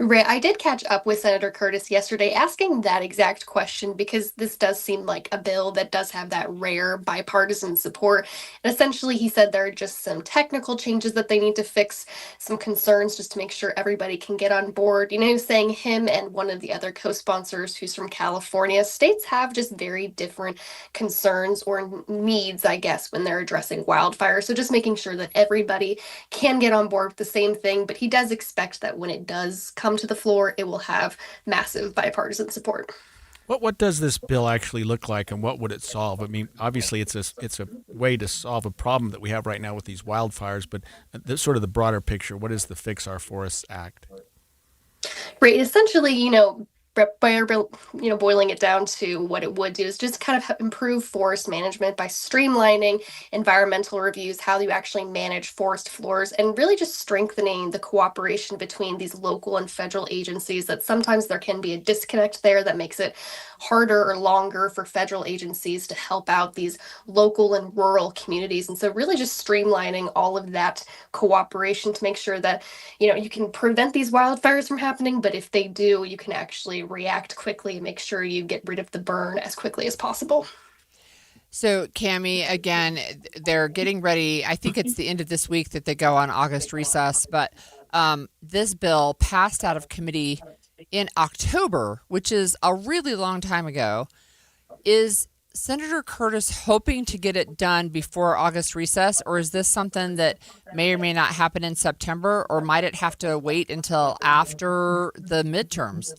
S14: Right. I did catch up with Senator Curtis yesterday asking that exact question because this does seem like a bill that does have that rare bipartisan support. And essentially, he said there are just some technical changes that they need to fix, some concerns just to make sure everybody can get on board. He was saying him and one of the other co-sponsors who's from California, states have just very different concerns or needs, I guess, when they're addressing wildfires. So just making sure that everybody can get on board with the same thing. But he does expect that when it does come to the floor, it will have massive bipartisan support.
S5: What does this bill actually look like, and what would it solve? I mean, obviously, it's a way to solve a problem that we have right now with these wildfires, but sort of the broader picture. What is the Fix Our Forests Act?
S14: Right. Essentially, boiling it down to what it would do is just kind of improve forest management by streamlining environmental reviews, how you actually manage forest floors, and really just strengthening the cooperation between these local and federal agencies. That sometimes there can be a disconnect there that makes it harder or longer for federal agencies to help out these local and rural communities. And so really just streamlining all of that cooperation to make sure that, you can prevent these wildfires from happening, but if they do, you can actually react quickly and make sure you get rid of the burn as quickly as possible.
S10: So, Cami, again, they're getting ready. I think it's the end of this week that they go on August recess, but this bill passed out of committee in October, which is a really long time ago. Is Senator Curtis hoping to get it done before August recess, or is this something that may or may not happen in September, or might it have to wait until after the midterms?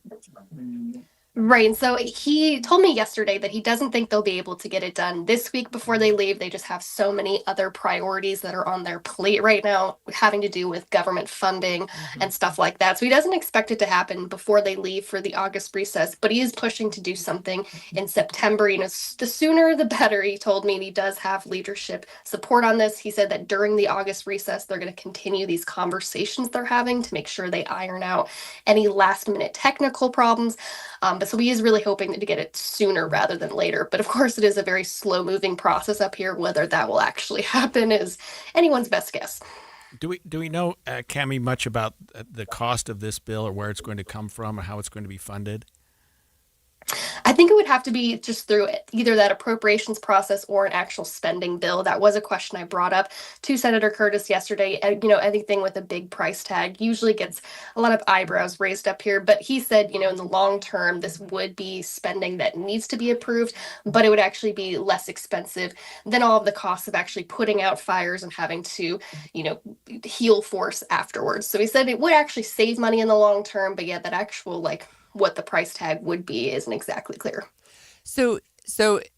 S14: Right. And so he told me yesterday that he doesn't think they'll be able to get it done this week before they leave. They just have so many other priorities that are on their plate right now, having to do with government funding and stuff like that. So he doesn't expect it to happen before they leave for the August recess, but he is pushing to do something in September. The sooner the better, he told me, and he does have leadership support on this. He said that during the August recess, they're going to continue these conversations they're having to make sure they iron out any last minute technical problems. So he is really hoping to get it sooner rather than later. But of course, it is a very slow moving process up here. Whether that will actually happen is anyone's best guess.
S5: Do we know, Cami, much about the cost of this bill, or where it's going to come from, or how it's going to be funded?
S14: I think it would have to be just through either that appropriations process or an actual spending bill. That was a question I brought up to Senator Curtis yesterday. And, anything with a big price tag usually gets a lot of eyebrows raised up here. But he said, in the long term, this would be spending that needs to be approved, but it would actually be less expensive than all of the costs of actually putting out fires and having to, heal force afterwards. So he said it would actually save money in the long term, but yeah, that actual what the price tag would be isn't exactly clear.
S10: So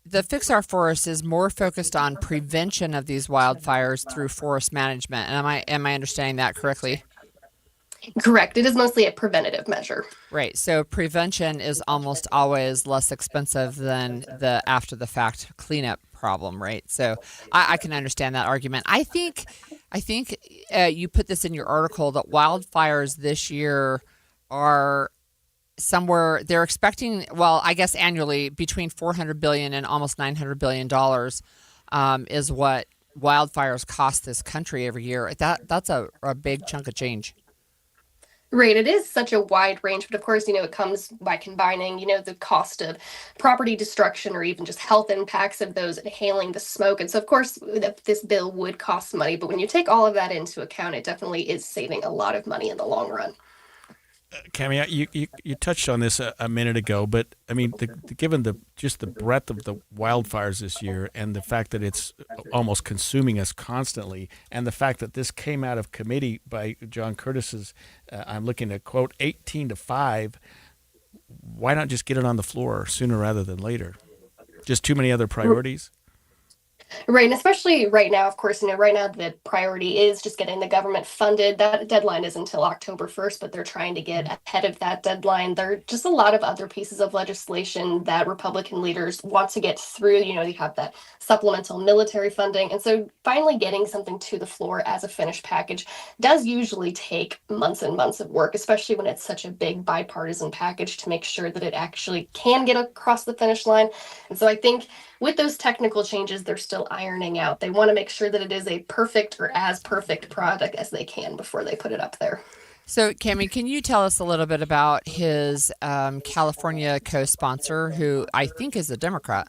S10: the Fix Our Forest is more focused on prevention of these wildfires through forest management. And am I understanding that correctly?
S14: Correct. It is mostly a preventative measure.
S10: Right. So prevention is almost always less expensive than the after the fact cleanup problem, right? So I can understand that argument. I think you put this in your article that wildfires this year are somewhere they're expecting, well, I guess annually between $400 billion and almost $900 billion is what wildfires cost this country every year. That's a big chunk of change.
S14: Right. It is such a wide range, but of course, it comes by combining, the cost of property destruction or even just health impacts of those inhaling the smoke. And so, of course, this bill would cost money. But when you take all of that into account, it definitely is saving a lot of money in the long run.
S5: Cami, you touched on this a minute ago, but I mean, given the breadth of the wildfires this year and the fact that it's almost consuming us constantly, and the fact that this came out of committee by John Curtis's, I'm looking at quote 18-5. Why not just get it on the floor sooner rather than later? Just too many other priorities.
S14: Right, and especially right now, of course, right now the priority is just getting the government funded. That deadline is until October 1st, but they're trying to get ahead of that deadline. There are just a lot of other pieces of legislation that Republican leaders want to get through. You have that supplemental military funding. And so finally getting something to the floor as a finished package does usually take months and months of work, especially when it's such a big bipartisan package to make sure that it actually can get across the finish line. And so I think with those technical changes, they're still ironing out. They want to make sure that it is a perfect or as perfect product as they can before they put it up there.
S10: So, Cami, can you tell us a little bit about his California co-sponsor, who I think is a Democrat?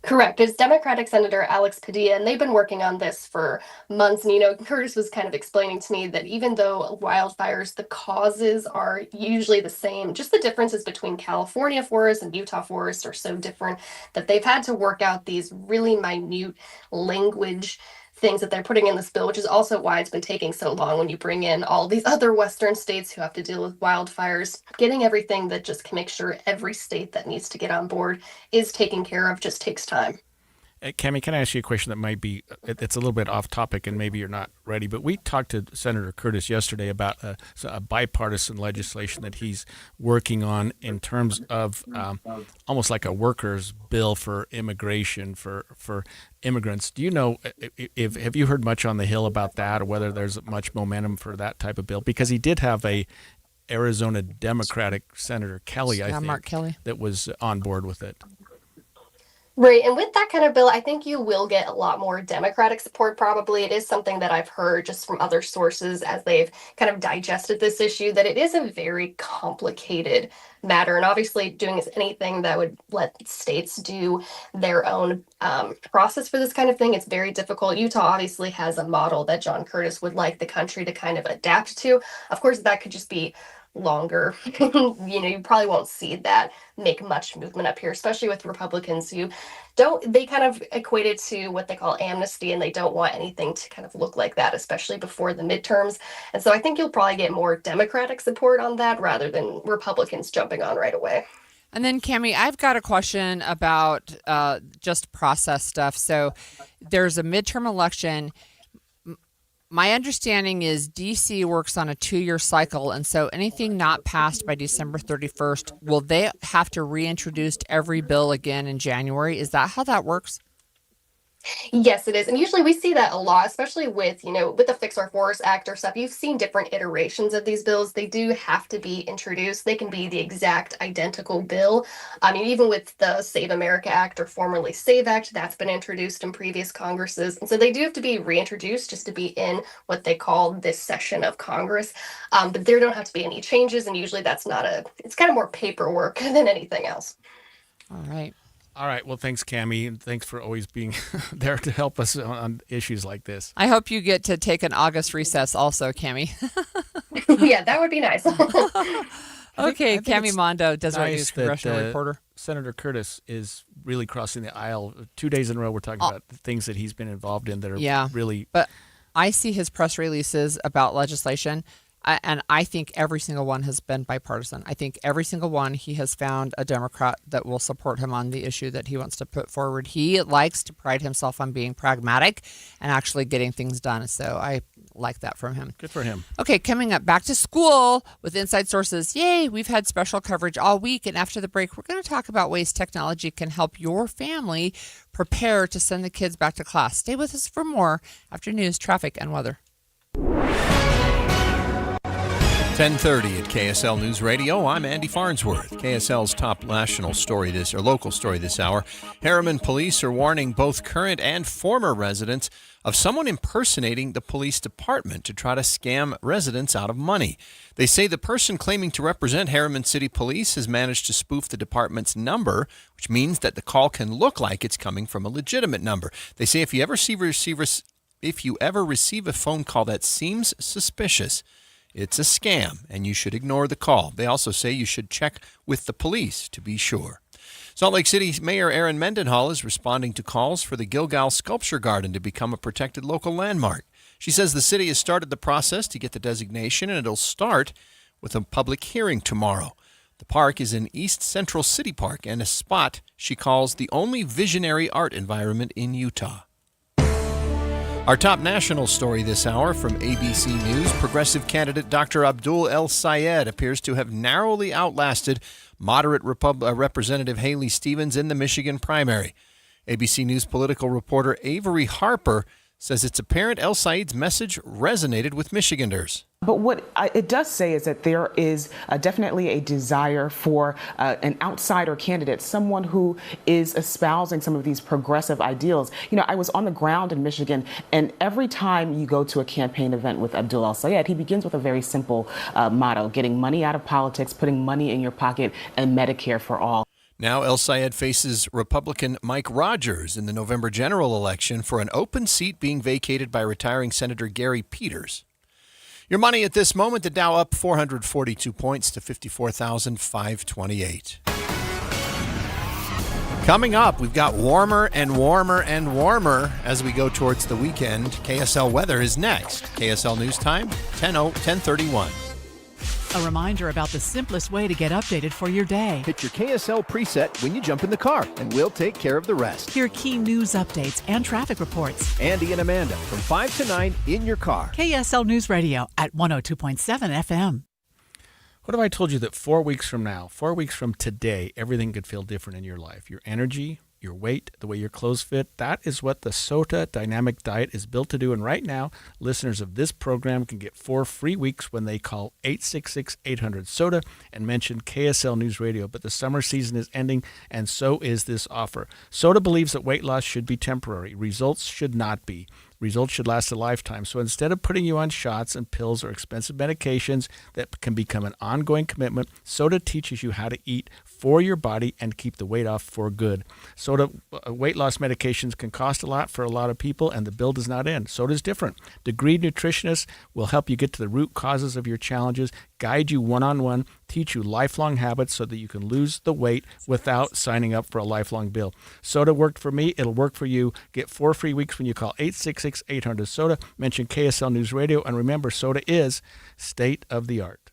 S14: Correct. It's Democratic Senator Alex Padilla, and they've been working on this for months. And, Curtis was kind of explaining to me that even though wildfires, the causes are usually the same, just the differences between California forests and Utah forests are so different that they've had to work out these really minute language things that they're putting in this bill, which is also why it's been taking so long when you bring in all these other Western states who have to deal with wildfires. Getting everything that just can make sure every state that needs to get on board is taken care of just takes time.
S5: Cami, can I ask you a question that might be, it's a little bit off topic and maybe you're not ready, but we talked to Senator Curtis yesterday about a bipartisan legislation that he's working on in terms of almost like a workers' bill for immigration, for immigrants. Do you know, have you heard much on the Hill about that, or whether there's much momentum for that type of bill? Because he did have a Arizona Democratic Senator Kelly, I think,
S10: Mark Kelly,
S5: that was on board with it.
S14: Right. And with that kind of bill, I think you will get a lot more Democratic support, probably. It is something that I've heard just from other sources as they've kind of digested this issue, that it is a very complicated matter. And obviously doing anything that would let states do their own process for this kind of thing, it's very difficult. Utah obviously has a model that John Curtis would like the country to kind of adapt to. Of course, that could just be longer. You probably won't see that make much movement up here, especially with Republicans who they kind of equate it to what they call amnesty, and they don't want anything to kind of look like that, especially before the midterms. And so I think you'll probably get more Democratic support on that rather than Republicans jumping on right away.
S10: And then, Cami, I've got a question about just process stuff. So there's a midterm election. My understanding is D.C. works on a 2-year cycle, and so anything not passed by December 31st, will they have to reintroduce every bill again in January? Is that how that works?
S14: Yes, it is. And usually we see that a lot, especially with, with the Fix Our Forest Act or stuff. You've seen different iterations of these bills. They do have to be introduced. They can be the exact identical bill. I mean, even with the Save America Act or formerly Save Act, that's been introduced in previous Congresses. And so they do have to be reintroduced just to be in what they call this session of Congress. But there don't have to be any changes. And usually that's it's kind of more paperwork than anything else.
S10: All right.
S5: All right. Well, thanks, Cammie, and thanks for always being there to help us on issues like this.
S10: I hope you get to take an August recess also, Cammie.
S14: Yeah, that would be nice.
S10: Okay, Cammie Mondo, Deseret News congressional reporter.
S5: Senator Curtis is really crossing the aisle. 2 days in a row, we're talking about the things that he's been involved in that are really.
S10: But I see his press releases about legislation. And I think every single one has been bipartisan. I think every single one he has found a Democrat that will support him on the issue that he wants to put forward. He likes to pride himself on being pragmatic and actually getting things done. So I like that from him.
S5: Good for him.
S10: Okay, coming up, back to school with Inside Sources. Yay, we've had special coverage all week. And after the break, we're going to talk about ways technology can help your family prepare to send the kids back to class. Stay with us for more after news, traffic, and weather.
S2: 10:30 at KSL News Radio. I'm Andy Farnsworth. KSL's top local story this hour. Harriman police are warning both current and former residents of someone impersonating the police department to try to scam residents out of money. They say the person claiming to represent Harriman City Police has managed to spoof the department's number, which means that the call can look like it's coming from a legitimate number. They say if you ever receive a phone call that seems suspicious, it's a scam, and you should ignore the call. They also say you should check with the police to be sure. Salt Lake City Mayor Erin Mendenhall is responding to calls for the Gilgal Sculpture Garden to become a protected local landmark. She says the city has started the process to get the designation, and it'll start with a public hearing tomorrow. The park is in East Central City Park and a spot she calls the only visionary art environment in Utah. Our top national story this hour from ABC News, progressive candidate Dr. Abdul El Sayed appears to have narrowly outlasted moderate Representative Haley Stevens in the Michigan primary. ABC News political reporter Avery Harper says it's apparent El Sayed's message resonated with Michiganders.
S1: But what it does say is that there is definitely a desire for an outsider candidate, someone who is espousing some of these progressive ideals. You know, I was on the ground in Michigan, and every time you go to a campaign event with Abdul El Sayed, he begins with a very simple motto: getting money out of politics, putting money in your pocket, and Medicare for all.
S2: Now El Sayed faces Republican Mike Rogers in the November general election for an open seat being vacated by retiring Senator Gary Peters. Your money at this moment, the Dow up 442 points to 54,528. Coming up, we've got warmer and warmer and warmer as we go towards the weekend. KSL weather is next. KSL News Time, 10:31.
S19: A reminder about the simplest way to get updated for your day.
S17: Hit your KSL preset when you jump in the car, and we'll take care of the rest.
S19: Hear key news updates and traffic reports.
S17: Andy and Amanda from 5 to 9 in your car.
S19: KSL News Radio at 102.7 FM.
S5: What if I told you that 4 weeks from now, 4 weeks from today, everything could feel different in your life? Your energy, your weight, the way your clothes fit, that is what the SOTA Dynamic Diet is built to do. And right now, listeners of this program can get 4 free weeks when they call 866-800-SOTA and mention KSL News Radio. But the summer season is ending, and so is this offer. SOTA believes that weight loss should be temporary. Results should not be. Results should last a lifetime. So instead of putting you on shots and pills or expensive medications that can become an ongoing commitment, SOTA teaches you how to eat for your body and keep the weight off for good. SOTA weight loss medications can cost a lot for a lot of people, and the bill does not end. SOTA is different. Degreed nutritionists will help you get to the root causes of your challenges, guide you one-on-one, teach you lifelong habits so that you can lose the weight without signing up for a lifelong bill. SOTA worked for me. It'll work for you. Get 4 free weeks when you call 866-800-SOTA. Mention KSL News Radio. And remember, SOTA is state of the art.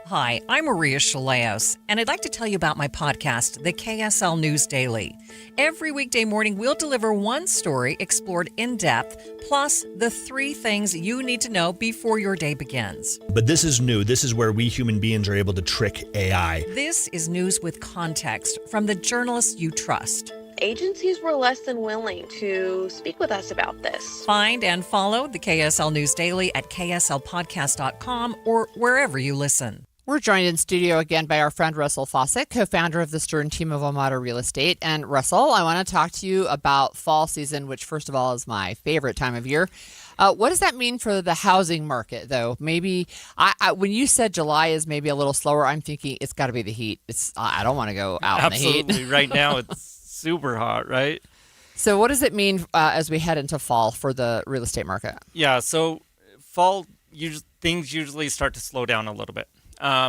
S18: Hi, I'm Maria Chaleos, and I'd like to tell you about my podcast, the KSL News Daily. Every weekday morning, we'll deliver one story explored in depth, plus the 3 things you need to know before your day begins.
S20: But this is new. This is where we human beings are able to trick AI.
S18: This is news with context from the journalists you trust.
S7: agencies were less than willing to speak with us about this.
S18: Find and follow the KSL News Daily at kslpodcast.com or wherever you listen.
S10: We're joined in studio again by our friend Russell Fawcett, co-founder of the Stern team of Omada Real Estate. And Russell, I want to talk to you about fall season, which first of all is my favorite time of year. What does that mean for the housing market, though? Maybe when you said July is maybe a little slower, I'm thinking it's got to be the heat. I don't want to go out in the heat.
S12: Absolutely. Right now it's super hot, right?
S10: So what does it mean as we head into fall for the real estate market?
S12: Yeah, so fall, things usually start to slow down a little bit.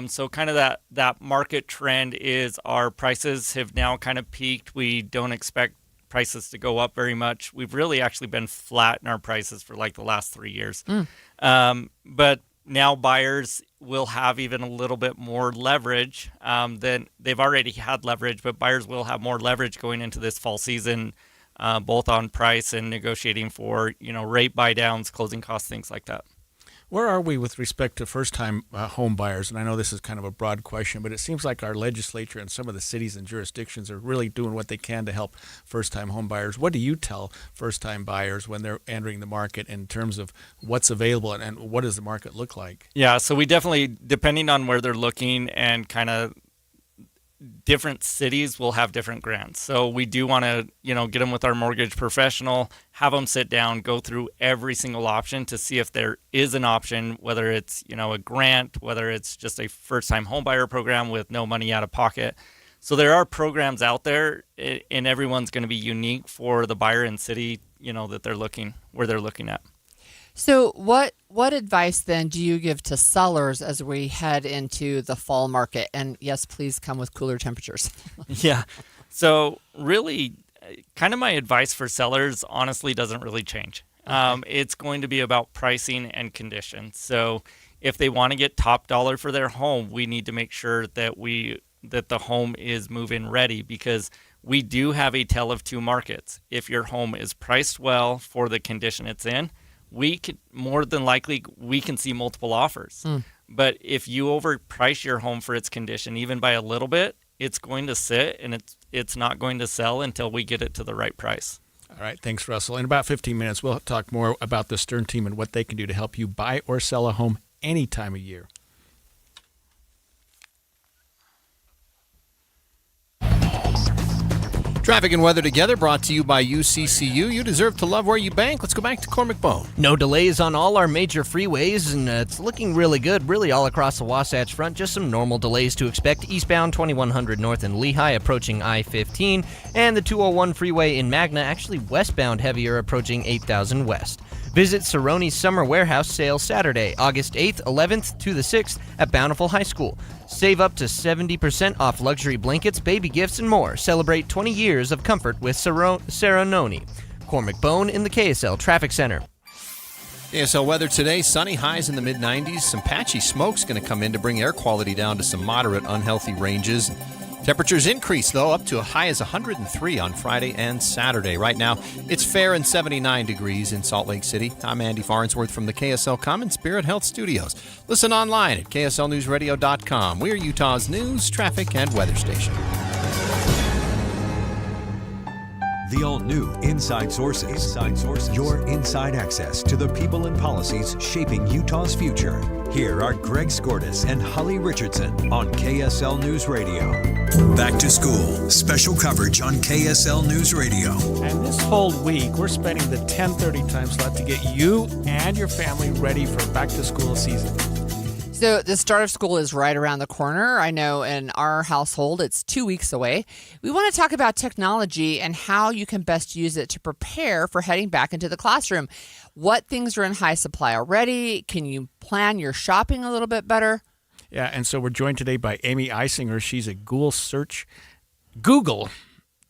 S12: So kind of that market trend is our prices have now kind of peaked. We don't expect prices to go up very much. We've really actually been flat in our prices for like the last 3 years. But now buyers will have even a little bit more leverage than they've already had leverage, but buyers will have more leverage going into this fall season, both on price and negotiating for, rate buy downs, closing costs, things like that.
S5: Where are we with respect to first-time home buyers? And I know this is kind of a broad question, but it seems like our legislature and some of the cities and jurisdictions are really doing what they can to help first-time home buyers. What do you tell first-time buyers when they're entering the market in terms of what's available and what does the market look like?
S12: Yeah, so we definitely, depending on where they're looking and kind of different cities will have different grants. So we do want to, get them with our mortgage professional, have them sit down, go through every single option to see if there is an option, whether it's, a grant, whether it's just a first-time homebuyer program with no money out of pocket. So there are programs out there, and everyone's going to be unique for the buyer and city, that they're looking at.
S10: So what advice then do you give to sellers as we head into the fall market? And yes, please come with cooler temperatures.
S12: Yeah. So really, kind of my advice for sellers honestly doesn't really change. It's going to be about pricing and condition. So if they want to get top dollar for their home, we need to make sure that the home is move-in ready, because we do have a tale of two markets. If your home is priced well for the condition it's in, we can more than likely see multiple offers. But if you overprice your home for its condition, even by a little bit, it's going to sit and it's not going to sell until we get it to the right price.
S5: All right, thanks, Russell. In about 15 minutes, we'll talk more about the Stern team and what they can do to help you buy or sell a home any time of year.
S2: Traffic and weather together brought to you by UCCU. You deserve to love where you bank. Let's go back to Cormac Bone.
S17: No delays on all our major freeways, and it's looking really good, really all across the Wasatch Front. Just some normal delays to expect. Eastbound 2100 north in Lehigh approaching I-15, and the 201 freeway in Magna actually westbound heavier approaching 8000 west. Visit Cerrone's Summer Warehouse sale Saturday, August 8th, 11th to the 6th at Bountiful High School. Save up to 70% off luxury blankets, baby gifts, and more. Celebrate 20 years of comfort with Cerononi. Cormac Bone in the KSL Traffic Center.
S2: KSL weather today, sunny, highs in the mid-90s. Some patchy smoke's going to come in to bring air quality down to some moderate unhealthy ranges. Temperatures increase, though, up to a high as 103 on Friday and Saturday. Right now, it's fair and 79 degrees in Salt Lake City. I'm Andy Farnsworth from the KSL Common Spirit Health Studios. Listen online at kslnewsradio.com. We're Utah's news, traffic, and weather station.
S9: The all-new Inside Sources. Your inside access to the people and policies shaping Utah's future. Here are Greg Skordas and Holly Richardson on KSL News Radio.
S8: Back to school. Special coverage on KSL News Radio.
S5: And this whole week, we're spending the 10:30 time slot to get you and your family ready for back to school season.
S10: So the start of school is right around the corner. I know in our household, it's 2 weeks away. We want to talk about technology and how you can best use it to prepare for heading back into the classroom. What things are in high supply already? Can you plan your shopping a little bit better?
S5: Yeah, and so we're joined today by Amy Eisinger. She's a Google search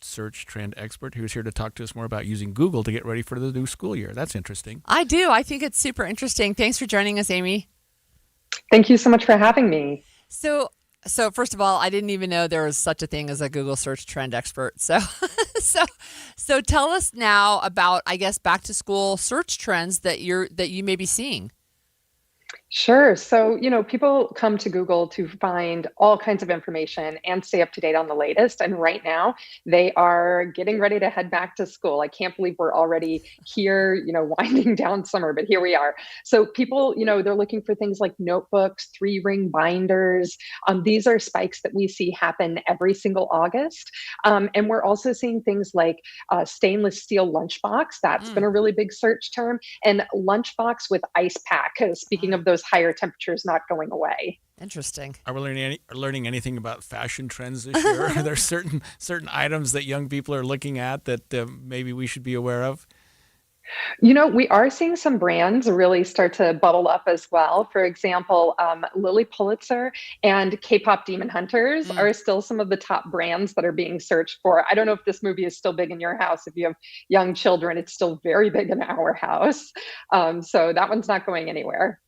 S5: trend expert who's here to talk to us more about using Google to get ready for the new school year. That's interesting.
S10: I do. I think it's super interesting. Thanks for joining us, Amy.
S22: Thank you so much for having me.
S10: So first of all, I didn't even know there was such a thing as a Google search trend expert. So tell us now about, I guess, back to school search trends that you may be seeing.
S22: Sure. So, people come to Google to find all kinds of information and stay up to date on the latest. And right now, they are getting ready to head back to school. I can't believe we're already here, winding down summer, but here we are. So, people, they're looking for things like notebooks, 3-ring binders. These are spikes that we see happen every single August. And we're also seeing things like stainless steel lunchbox. That's been a really big search term. And lunchbox with ice pack. Speaking of those higher temperatures not going away.
S10: Interesting.
S5: Are we learning anything about fashion trends this year? Are there certain items that young people are looking at that maybe we should be aware of?
S22: We are seeing some brands really start to bubble up as well. For example, Lily Pulitzer and K-pop Demon Hunters are still some of the top brands that are being searched for. I don't know if this movie is still big in your house. If you have young children, it's still very big in our house. So that one's not going anywhere.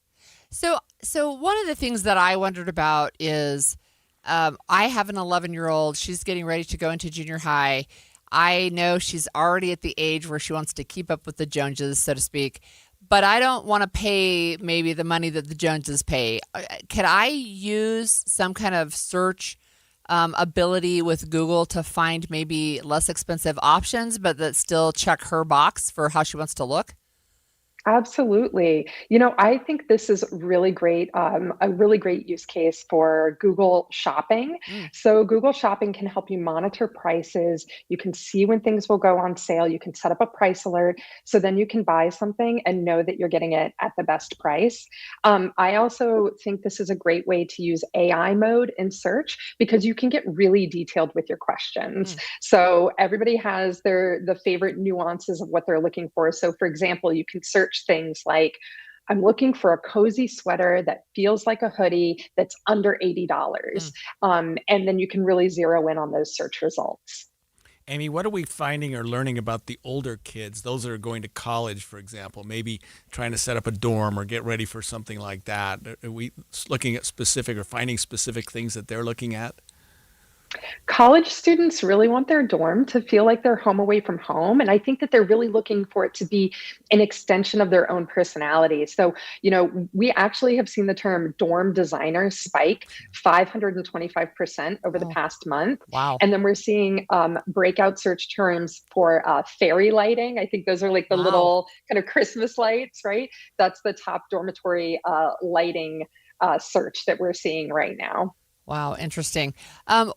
S10: So one of the things that I wondered about is I have an 11-year-old. She's getting ready to go into junior high. I know she's already at the age where she wants to keep up with the Joneses, so to speak, but I don't want to pay maybe the money that the Joneses pay. Could I use some kind of search ability with Google to find maybe less expensive options, but that still check her box for how she wants to look?
S22: Absolutely. I think this is really great, a really great use case for Google Shopping. So Google Shopping can help you monitor prices. You can see when things will go on sale. You can set up a price alert. So then you can buy something and know that you're getting it at the best price. I also think this is a great way to use AI mode in search because you can get really detailed with your questions. So everybody has the favorite nuances of what they're looking for. So for example, you can search things like, I'm looking for a cozy sweater that feels like a hoodie that's under $80. And then you can really zero in on those search results.
S5: Amy, what are we finding or learning about the older kids, those that are going to college, for example, maybe trying to set up a dorm or get ready for something like that? Are we looking at specific or finding specific things that they're looking at?
S22: College students really want their dorm to feel like they're home away from home. And I think that they're really looking for it to be an extension of their own personality. So, we actually have seen the term dorm designer spike 525% over the past month.
S10: Wow.
S22: And then we're seeing breakout search terms for fairy lighting. I think those are like the little kind of Christmas lights, right? That's the top dormitory lighting search that we're seeing right now.
S10: Wow, interesting.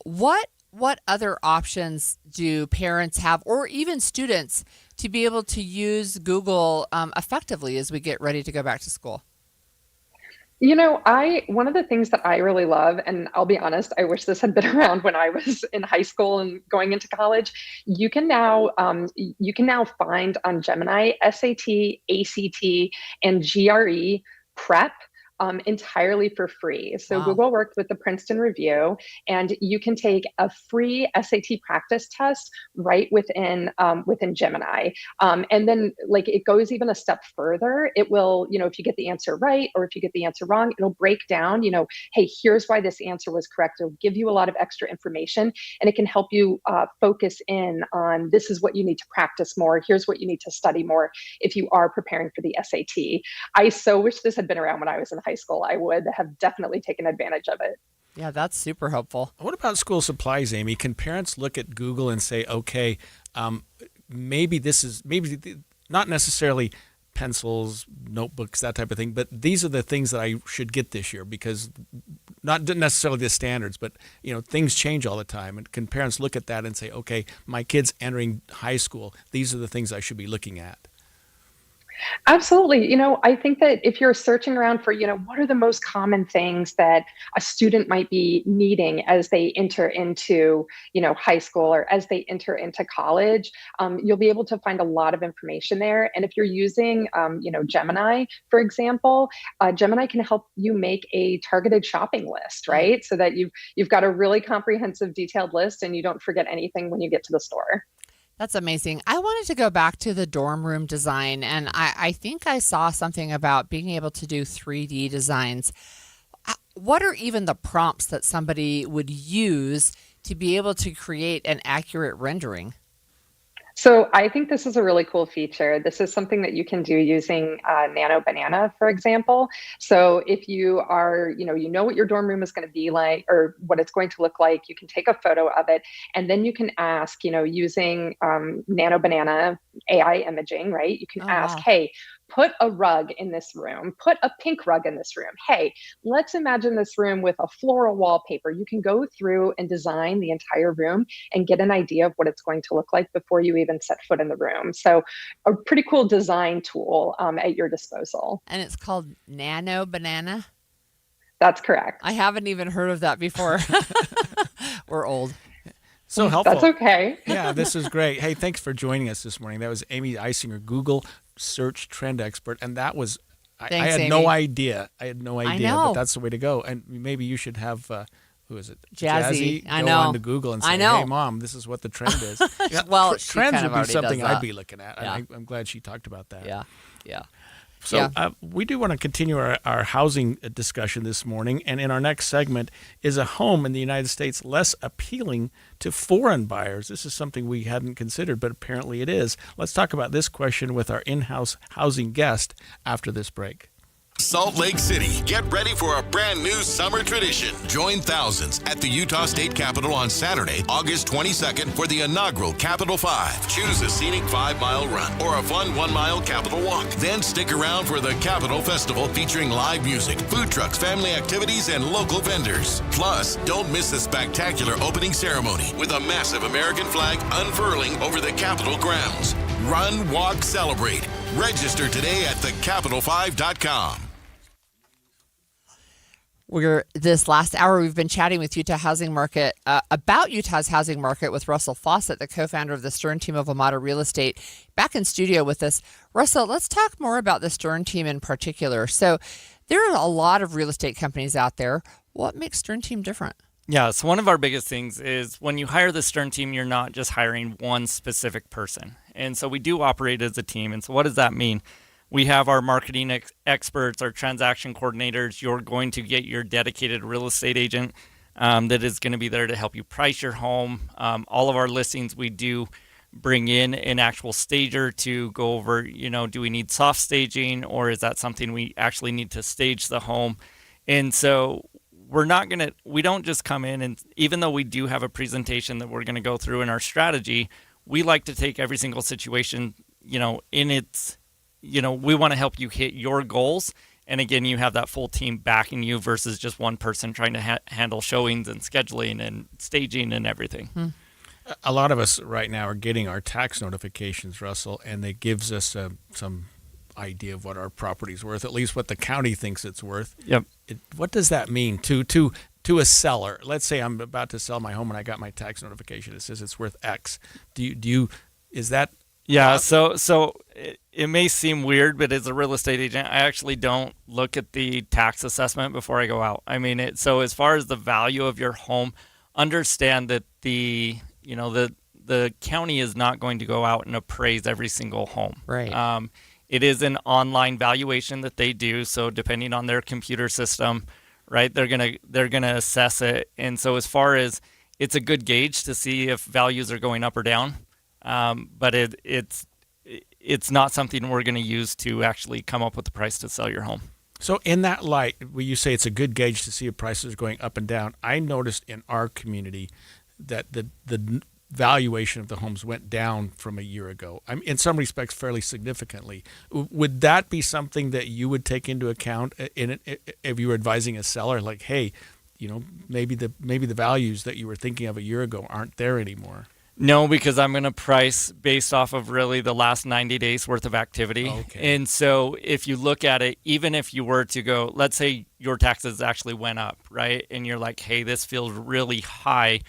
S10: What other options do parents have, or even students, to be able to use Google effectively as we get ready to go back to school?
S22: One of the things that I really love, and I'll be honest, I wish this had been around when I was in high school and going into college. You can now find on Gemini SAT, ACT, and GRE prep entirely for free. So Google worked with the Princeton Review, and you can take a free SAT practice test right within Gemini. And then it goes even a step further. It will, if you get the answer right or if you get the answer wrong, it'll break down, hey, here's why this answer was correct. It'll give you a lot of extra information, and it can help you focus in on this is what you need to practice more. Here's what you need to study more if you are preparing for the SAT. I so wish this had been around when I was in high school. I would have definitely taken advantage of it.
S10: Yeah, that's super helpful.
S5: What about school supplies, Amy? Can parents look at Google and say, okay, maybe not necessarily pencils, notebooks, that type of thing, but these are the things that I should get this year because not necessarily the standards, but things change all the time. And can parents look at that and say, okay, my kid's entering high school, these are the things I should be looking at?
S22: Absolutely. I think that if you're searching around for, what are the most common things that a student might be needing as they enter into, high school or as they enter into college, you'll be able to find a lot of information there. And if you're using, Gemini, for example, Gemini can help you make a targeted shopping list, right? So that you've got a really comprehensive, detailed list and you don't forget anything when you get to the store.
S10: That's amazing. I wanted to go back to the dorm room design, and I think I saw something about being able to do 3D designs. What are even the prompts that somebody would use to be able to create an accurate rendering?
S22: So I think this is a really cool feature. This is something that you can do using Nano Banana, for example. So if you are, you know what your dorm room is going to be like or what it's going to look like, you can take a photo of it, and then you can ask, using Nano Banana AI imaging, right? You can ask, hey, put a rug in this room, put a pink rug in this room. Hey, let's imagine this room with a floral wallpaper. You can go through and design the entire room and get an idea of what it's going to look like before you even set foot in the room. So a pretty cool design tool at your disposal.
S10: And it's called Nano Banana?
S22: That's correct.
S10: I haven't even heard of that before. We're old.
S5: So helpful.
S22: That's okay.
S5: Yeah, this is great. Hey, thanks for joining us this morning. That was Amy Eisinger, Google search trend expert. And that was, I had
S10: Amy.
S5: no idea. I had no idea,
S10: know.
S5: but that's the way to go. And maybe you should have, who is it?
S10: Jazzy. I
S5: go
S10: know.
S5: on to Google and say,
S10: I know.
S5: hey, Mom, this is what the trend is. Yeah,
S10: Well, she
S5: trends
S10: kind of
S5: would be
S10: already
S5: something
S10: does
S5: I'd
S10: that.
S5: be looking at.
S10: Yeah.
S5: I'm glad she talked about that.
S10: Yeah.
S5: So we do want to continue our housing discussion this morning. And in our next segment, is a home in the United States less appealing to foreign buyers? This is something we hadn't considered, but apparently it is. Let's talk about this question with our in-house housing guest after this break.
S13: Salt Lake City, get ready for a brand new summer tradition. Join thousands at the Utah State Capitol on Saturday, August 22nd for the inaugural Capitol 5. Choose a scenic 5-mile run or a fun 1-mile Capitol walk. Then stick around for the Capitol Festival featuring live music, food trucks, family activities, and local vendors. Plus, don't miss the spectacular opening ceremony with a massive American flag unfurling over the Capitol grounds. Run, walk, celebrate. Register today at thecapitol5.com.
S10: This last hour, we've been chatting with Utah Housing Market about Utah's housing market with Russell Fawcett, the co-founder of the Stern team of Amada Real Estate, back in studio with us. Russell, let's talk more about the Stern team in particular. So there are a lot of real estate companies out there. What makes Stern team different?
S12: Yeah, so one of our biggest things is when you hire the Stern team, you're not just hiring one specific person. And so we do operate as a team. And so what does that mean? We have our marketing experts, our transaction coordinators. You're going to get your dedicated real estate agent that is going to be there to help you price your home. All of our listings, we do bring in an actual stager to go over, do we need soft staging or is that something we actually need to stage the home? And so we don't just come in and even though we do have a presentation that we're going to go through in our strategy, we like to take every single situation, in its, we want to help you hit your goals. And again, you have that full team backing you versus just one person trying to handle showings and scheduling and staging and everything.
S5: A lot of us right now are getting our tax notifications, Russell, and it gives us some idea of what our property's worth, at least what the county thinks it's worth.
S12: Yep.
S5: What does that mean to a seller? Let's say I'm about to sell my home and I got my tax notification. It says it's worth X. Is that?
S12: Yeah. So it may seem weird, but as a real estate agent, I actually don't look at the tax assessment before I go out. I mean, so as far as the value of your home, understand that the county is not going to go out and appraise every single home.
S10: Right.
S12: It is an online valuation that they do. So depending on their computer system, right, they're gonna assess it. And so as far as it's a good gauge to see if values are going up or down, but it's not something we're going to use to actually come up with the price to sell your home.
S5: So in that light, where you say it's a good gauge to see if prices are going up and down, I noticed in our community that the valuation of the homes went down from a year ago. I mean, in some respects, fairly significantly. Would that be something that you would take into account if you were advising a seller? Like, hey, maybe the values that you were thinking of a year ago aren't there anymore.
S12: No, because I'm going to price based off of really the last 90 days worth of activity.
S5: Okay.
S12: And so if you look at it, even if you were to go, let's say your taxes actually went up, right? And you're like, hey, this feels really high.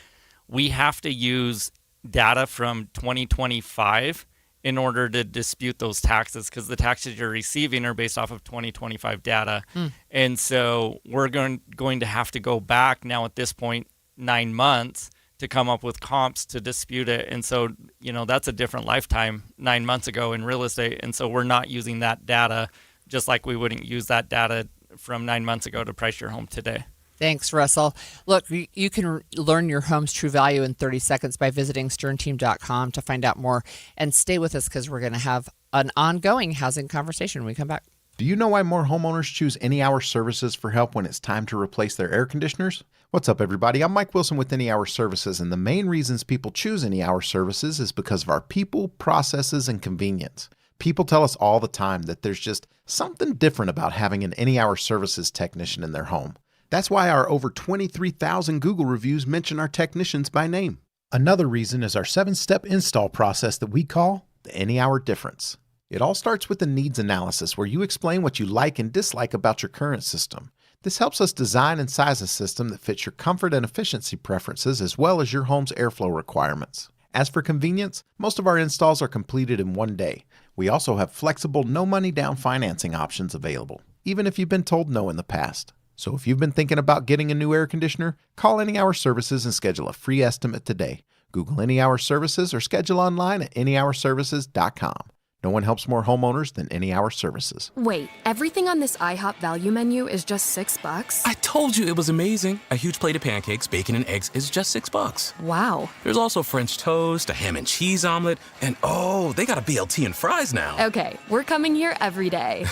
S12: We have to use data from 2025 in order to dispute those taxes because the taxes you're receiving are based off of 2025 data. And so we're going to have to go back now at this point 9 months to come up with comps to dispute it. And so, that's a different lifetime 9 months ago in real estate. And so we're not using that data just like we wouldn't use that data from 9 months ago to price your home today.
S10: Thanks, Russell. Look, you can learn your home's true value in 30 seconds by visiting sternteam.com to find out more. And stay with us because we're going to have an ongoing housing conversation when we come back.
S6: Do you know why more homeowners choose Any Hour Services for help when it's time to replace their air conditioners? What's up, everybody? I'm Mike Wilson with Any Hour Services, and the main reasons people choose Any Hour Services is because of our people, processes, and convenience. People tell us all the time that there's just something different about having an Any Hour Services technician in their home. That's why our over 23,000 Google reviews mention our technicians by name. Another reason is our 7-step install process that we call the Any Hour Difference. It all starts with a needs analysis where you explain what you like and dislike about your current system. This helps us design and size a system that fits your comfort and efficiency preferences as well as your home's airflow requirements. As for convenience, most of our installs are completed in one day. We also have flexible, no money down financing options available, even if you've been told no in the past. So if you've been thinking about getting a new air conditioner, call Any Hour Services and schedule a free estimate today. Google Any Hour Services or schedule online at anyhourservices.com. No one helps more homeowners than Any Hour Services.
S15: Wait, everything on this IHOP value menu is just $6?
S16: I told you it was amazing. A huge plate of pancakes, bacon, and eggs is just $6.
S15: Wow.
S16: There's also French toast, a ham and cheese omelet, and oh, they got a BLT and fries now.
S15: Okay, we're coming here every day.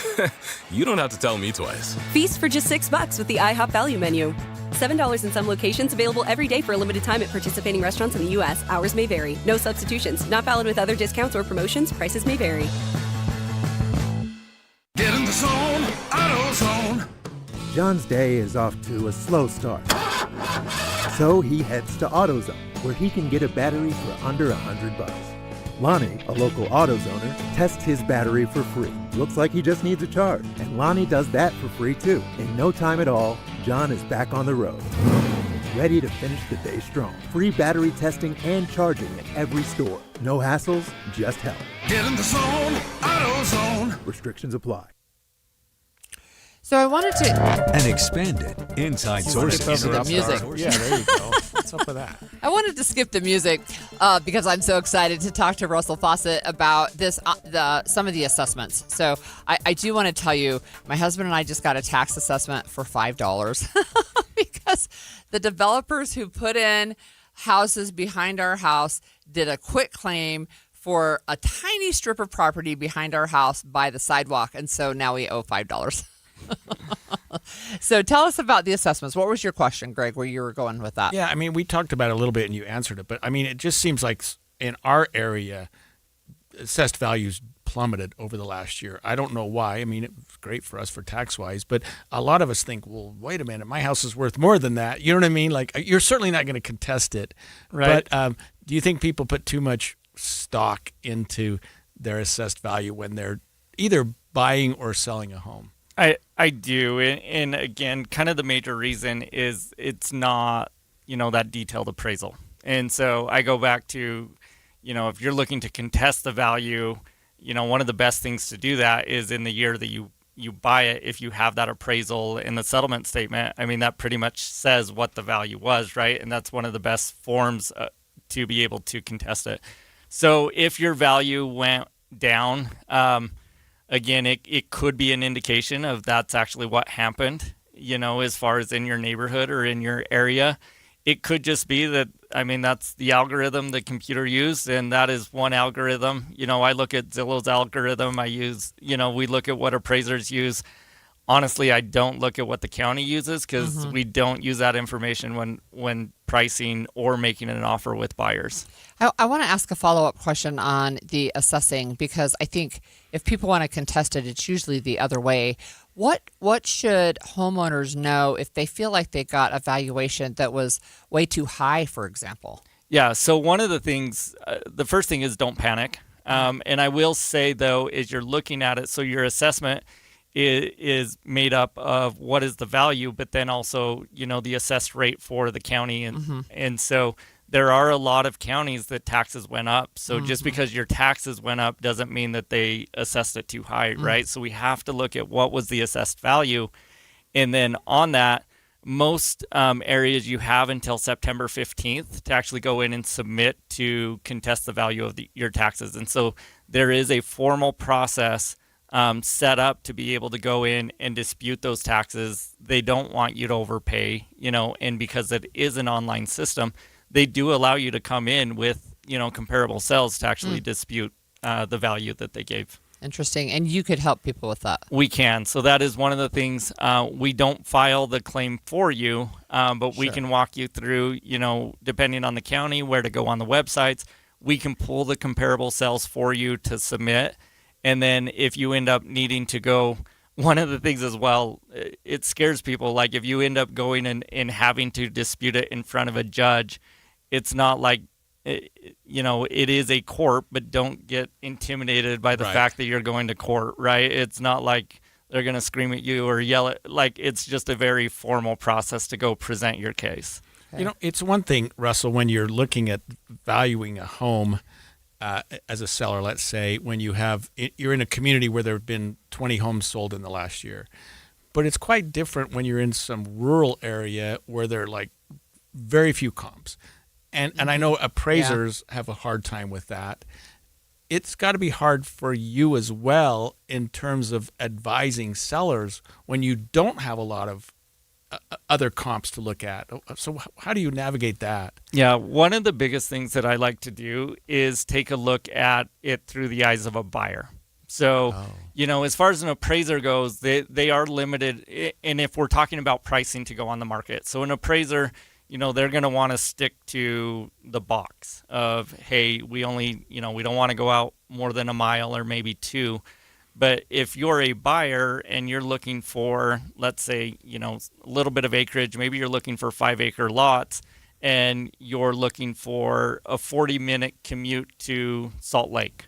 S16: You don't have to tell me twice.
S21: Feast for just $6 with the IHOP value menu. $7 in some locations, available every day for a limited time at participating restaurants in the U.S. Hours may vary. No substitutions. Not valid with other discounts or promotions. Prices may vary.
S23: Get in the zone, AutoZone.
S25: John's day is off to a slow start. So he heads to AutoZone, where he can get a battery for under $100. Lonnie, a local AutoZoner, tests his battery for free. Looks like he just needs a charge. And Lonnie does that for free too. In no time at all, John is back on the road. Ready to finish the day strong. Free battery testing and charging at every store. No hassles, just help.
S23: Get in the zone, AutoZone.
S25: Restrictions apply.
S10: So I wanted to...
S9: An expanded Inside Sources.
S10: The music.
S5: Yeah, there you go. What's up with that?
S10: I wanted to skip the music because I'm so excited to talk to Russell Fawcett about this, some of the assessments. So I do want to tell you, my husband and I just got a tax assessment for $5 because the developers who put in houses behind our house did a quick claim for a tiny strip of property behind our house by the sidewalk. And so now we owe $5. So tell us about the assessments. What was your question, Greg, where you were going with that?
S5: Yeah, I mean, we talked about it a little bit and you answered it, but I mean, it just seems like in our area, assessed values plummeted over the last year. I don't know why. I mean, it was great for us for tax-wise, but a lot of us think, well, wait a minute, my house is worth more than that. You know what I mean? Like, you're certainly not going to contest it.
S12: Right.
S5: But do you think people put too much stock into their assessed value when they're either buying or selling a home?
S12: I do. And again, kind of the major reason is it's not, that detailed appraisal. And so I go back to, if you're looking to contest the value, one of the best things to do that is in the year that you buy it, if you have that appraisal in the settlement statement, I mean, that pretty much says what the value was, right? And that's one of the best forms to be able to contest it. So if your value went down, again, it could be an indication of that's actually what happened, as far as in your neighborhood or in your area. It could just be that, I mean, that's the algorithm the computer used, and that is one algorithm. I look at Zillow's algorithm. I use, we look at what appraisers use. Honestly, I don't look at what the county uses because we don't use that information when pricing or making an offer with buyers.
S10: I want to ask a follow-up question on the assessing because I think if people want to contest it, it's usually the other way. What should homeowners know if they feel like they got a valuation that was way too high, for example?
S12: Yeah, so one of the things, the first thing is don't panic. And I will say, though, is you're looking at it, so your assessment is made up of what is the value, but then also, the assessed rate for the county. And so there are a lot of counties that taxes went up. So just because your taxes went up doesn't mean that they assessed it too high, right? So we have to look at what was the assessed value. And then on that, most areas you have until September 15th to actually go in and submit to contest the value of your taxes. And so there is a formal process set up to be able to go in and dispute those taxes. They don't want you to overpay, and because it is an online system, they do allow you to come in with, comparable sales to actually dispute the value that they gave.
S10: Interesting. And you could help people with that.
S12: We can. So that is one of the things. We don't file the claim for you, but we can walk you through, depending on the county, where to go on the websites. We can pull the comparable sales for you to submit. And then if you end up needing to go, one of the things as well, it scares people. Like if you end up going and having to dispute it in front of a judge, it's not like, it is a court, but don't get intimidated by the fact that you're going to court, right? It's not like they're going to scream at you or yell at, like it's just a very formal process to go present your case.
S5: It's one thing, Russell, when you're looking at valuing a home as a seller, let's say, when you're in a community where there have been 20 homes sold in the last year. But it's quite different when you're in some rural area where there are like very few comps. And I know appraisers have a hard time with that. It's got to be hard for you as well in terms of advising sellers when you don't have a lot of other comps to look at. So how do you navigate that?
S12: Yeah, one of the biggest things that I like to do is take a look at it through the eyes of a buyer. So, as far as an appraiser goes, they are limited. And if we're talking about pricing to go on the market, so an appraiser, they're going to want to stick to the box of, hey, we only, we don't want to go out more than a mile or maybe 2. But if you're a buyer and you're looking for, let's say, a little bit of acreage, maybe you're looking for 5-acre lots and you're looking for a 40-minute commute to Salt Lake,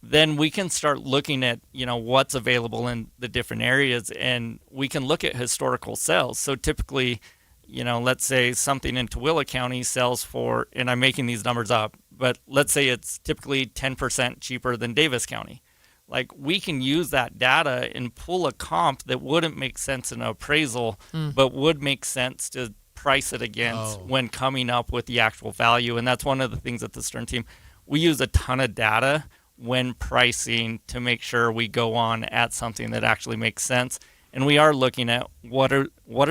S12: then we can start looking at, what's available in the different areas, and we can look at historical sales. So typically, let's say something in Tooele County sells for, and I'm making these numbers up, but let's say it's typically 10% cheaper than Davis County. Like, we can use that data and pull a comp that wouldn't make sense in an appraisal, but would make sense to price it against when coming up with the actual value. And that's one of the things at the Stern team. We use a ton of data when pricing to make sure we go on at something that actually makes sense. And we are looking at what are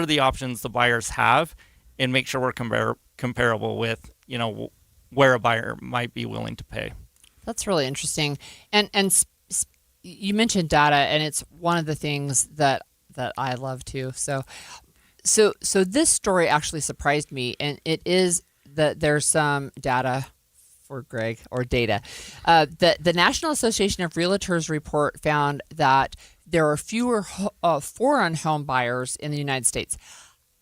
S12: the options the buyers have, and make sure we're comparable with, where a buyer might be willing to pay.
S10: That's really interesting. And you mentioned data, and it's one of the things that I love too. So this story actually surprised me, and it is that there's some data for Greg, or data. The National Association of Realtors report found that there are fewer foreign home buyers in the United States.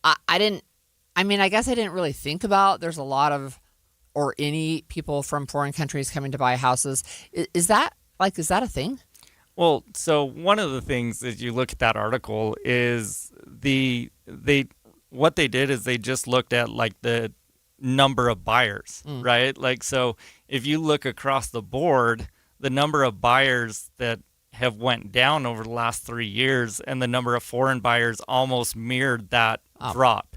S10: I guess I didn't really think about there's a lot of, or any people from foreign countries coming to buy houses. Is that a thing?
S12: Well, so one of the things that you look at that article is what they did is they just looked at like the number of buyers, right? Like, so if you look across the board, the number of buyers that have went down over the last 3 years, and the number of foreign buyers almost mirrored that drop.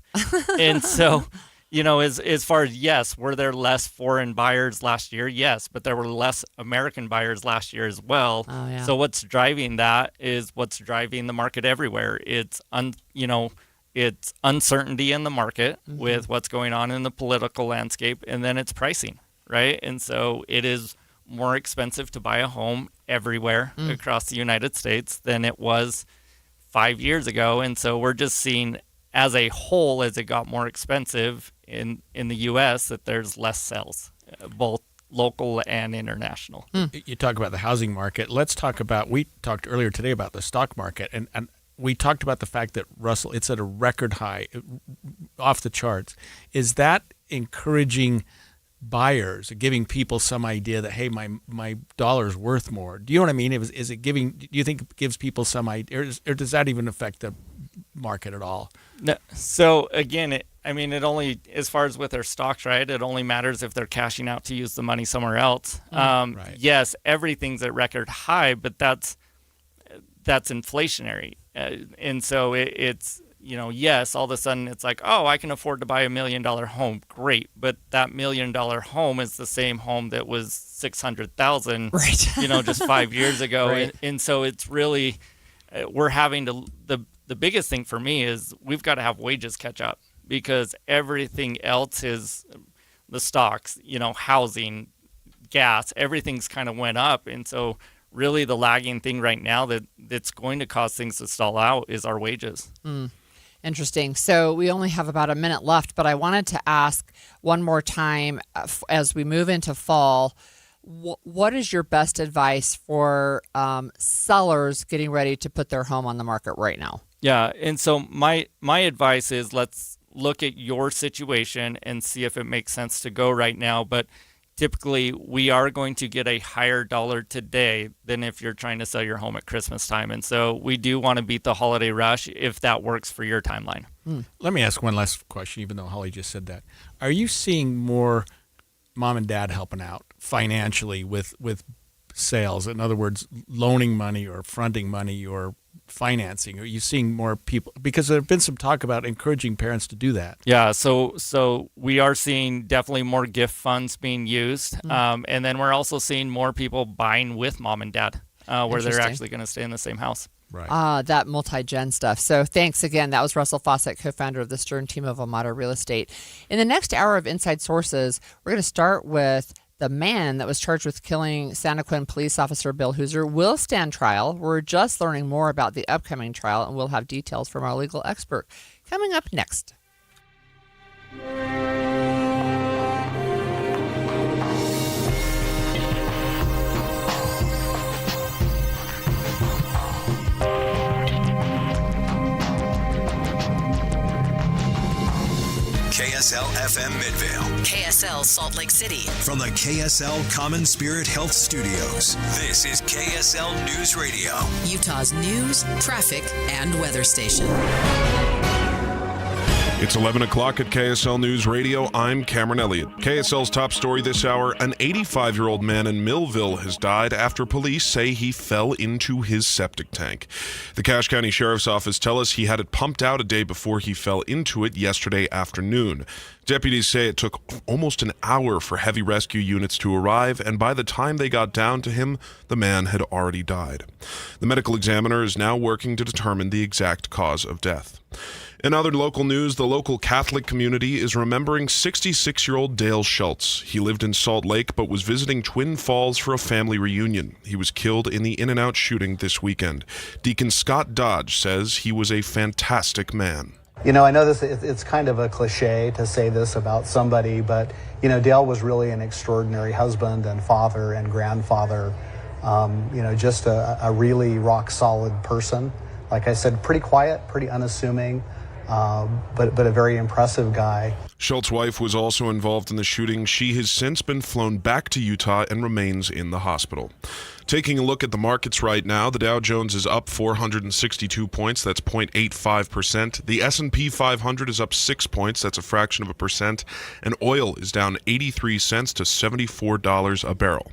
S12: And so, as far as, yes, were there less foreign buyers last year? Yes, but there were less American buyers last year as well.
S10: Oh, yeah.
S12: So what's driving that is what's driving the market everywhere. It's it's uncertainty in the market with what's going on in the political landscape, and then it's pricing, right? And so it is more expensive to buy a home everywhere across the United States than it was 5 years ago. And so we're just seeing, as a whole, as it got more expensive in the U.S., that there's less sales, both local and international.
S5: You talk about the housing market. Let's talk about, we talked earlier today about the stock market, and we talked about the fact that, Russell, it's at a record high, off the charts. Is that encouraging buyers, giving people some idea that, hey, my dollar's worth more? Do you know what I mean? Is it giving? Do you think it gives people some idea, or does that even affect the market at all?
S12: No. So again, it only, as far as with their stocks, right? It only matters if they're cashing out to use the money somewhere else.
S5: Right.
S12: Yes, everything's at record high, but that's inflationary, and so it's yes, all of a sudden it's like, oh, I can afford to buy $1 million home. Great. But that $1 million home is the same home that was $600,000,
S10: right.
S12: Just 5 years ago.
S10: Right.
S12: And so it's really, we're having to, the biggest thing for me is we've got to have wages catch up, because everything else is the stocks, housing, gas, everything's kind of went up. And so really the lagging thing right now that's going to cause things to stall out is our wages.
S10: Interesting. So we only have about a minute left, but I wanted to ask one more time as we move into fall, what is your best advice for sellers getting ready to put their home on the market right now?
S12: Yeah. And so my advice is let's look at your situation and see if it makes sense to go right now. But typically we are going to get a higher dollar today than if you're trying to sell your home at Christmas time. And so we do want to beat the holiday rush if that works for your timeline.
S5: Let me ask one last question, even though Holly just said that. Are you seeing more mom and dad helping out financially with sales? In other words, loaning money or fronting money or financing? Are you seeing more people? Because there have been some talk about encouraging parents to do that.
S12: Yeah, so we are seeing definitely more gift funds being used. And then we're also seeing more people buying with mom and dad, where they're actually going to stay in the same house.
S5: Right.
S10: That multi-gen stuff. So thanks again. That was Russell Fawcett, co-founder of the Stern team of Amato Real Estate. In the next hour of Inside Sources, we're going to start with the man that was charged with killing Santaquin police officer Bill Hooser will stand trial. We're just learning more about the upcoming trial, and we'll have details from our legal expert coming up next.
S8: KSL FM Midvale.
S3: KSL Salt Lake City.
S8: From the KSL Common Spirit Health Studios, this is KSL News Radio.
S3: Utah's news, traffic, and weather station.
S4: It's 11 o'clock at KSL News Radio. I'm Cameron Elliott. KSL's top story this hour, an 85-year-old man in Millville has died after police say he fell into his septic tank. The Cache County Sheriff's Office tell us he had it pumped out a day before he fell into it yesterday afternoon. Deputies say it took almost an hour for heavy rescue units to arrive, and by the time they got down to him, the man had already died. The medical examiner is now working to determine the exact cause of death. In other local news, the local Catholic community is remembering 66-year-old Dale Schultz. He lived in Salt Lake but was visiting Twin Falls for a family reunion. He was killed in the In-N-Out shooting this weekend. Deacon Scott Dodge says he was a fantastic man.
S11: I know it's kind of a cliche to say this about somebody, but, Dale was really an extraordinary husband and father and grandfather, just a really rock-solid person. Like I said, pretty quiet, pretty unassuming, but a very impressive guy.
S4: Schultz's wife was also involved in the shooting. She has since been flown back to Utah and remains in the hospital. Taking a look at the markets right now, the Dow Jones is up 462 points. That's 0.85%. The S&P 500 is up 6 points. That's a fraction of a percent. And oil is down 83 cents to $74 a barrel.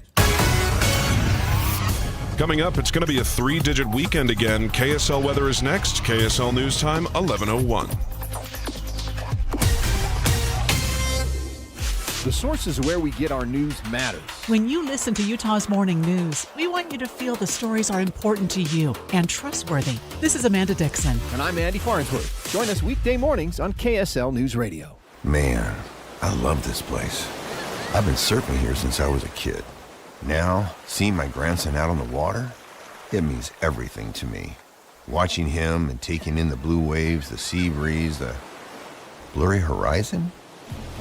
S4: Coming up, it's going to be a 3-digit weekend again. KSL weather is next. KSL News Time, 11:01.
S2: The Source is where we get our news matters.
S19: When you listen to Utah's Morning News, we want you to feel the stories are important to you and trustworthy. This is Amanda Dixon.
S2: And I'm Andy Farnsworth. Join us weekday mornings on KSL News Radio.
S14: Man, I love this place. I've been surfing here since I was a kid. Now, seeing my grandson out on the water, it means everything to me. Watching him and taking in the blue waves, the sea breeze, the blurry horizon.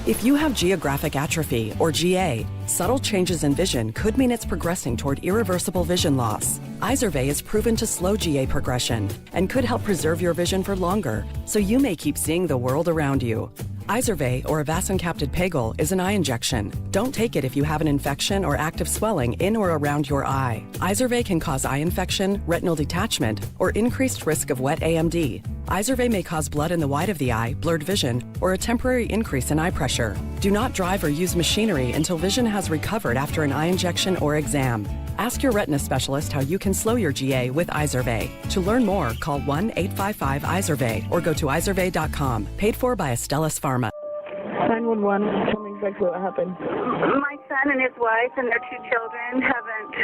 S24: If you have geographic atrophy, or GA, subtle changes in vision could mean it's progressing toward irreversible vision loss. Izervay is proven to slow GA progression and could help preserve your vision for longer, so you may keep seeing the world around you. Izervay, or avacincaptad pegol, is an eye injection. Don't take it if you have an infection or active swelling in or around your eye. Izervay can cause eye infection, retinal detachment, or increased risk of wet AMD. Izervay may cause blood in the white of the eye, blurred vision, or a temporary increase in eye pressure. Do not drive or use machinery until vision has recovered after an eye injection or exam. Ask your retina specialist how you can slow your GA with Izervay. To learn more, call 1-855-IZERVAY or go to izervay.com. Paid for by Astellas Pharma.
S1: 911, tell me exactly what happened.
S7: My son and his wife and their 2 children haven't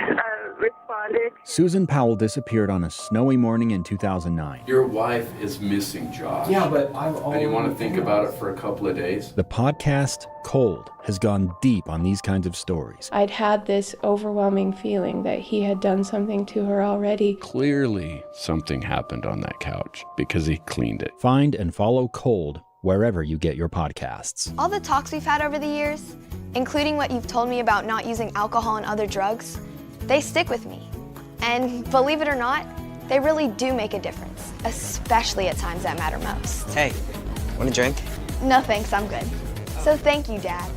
S7: responded.
S17: Susan Powell disappeared on a snowy morning in 2009.
S18: Your wife is missing, Josh.
S17: Yeah, but
S18: And you want to think about it for a couple of days?
S17: The podcast, Cold, has gone deep on these kinds of stories.
S20: I'd had this overwhelming feeling that he had done something to her already.
S18: Clearly, something happened on that couch because he cleaned it.
S17: Find and follow Cold wherever you get your podcasts.
S26: All the talks we've had over the years, including what you've told me about not using alcohol and other drugs, they stick with me. And believe it or not, they really do make a difference, especially at times that matter most.
S27: Hey, want a drink?
S26: No thanks, I'm good. So thank you, Dad,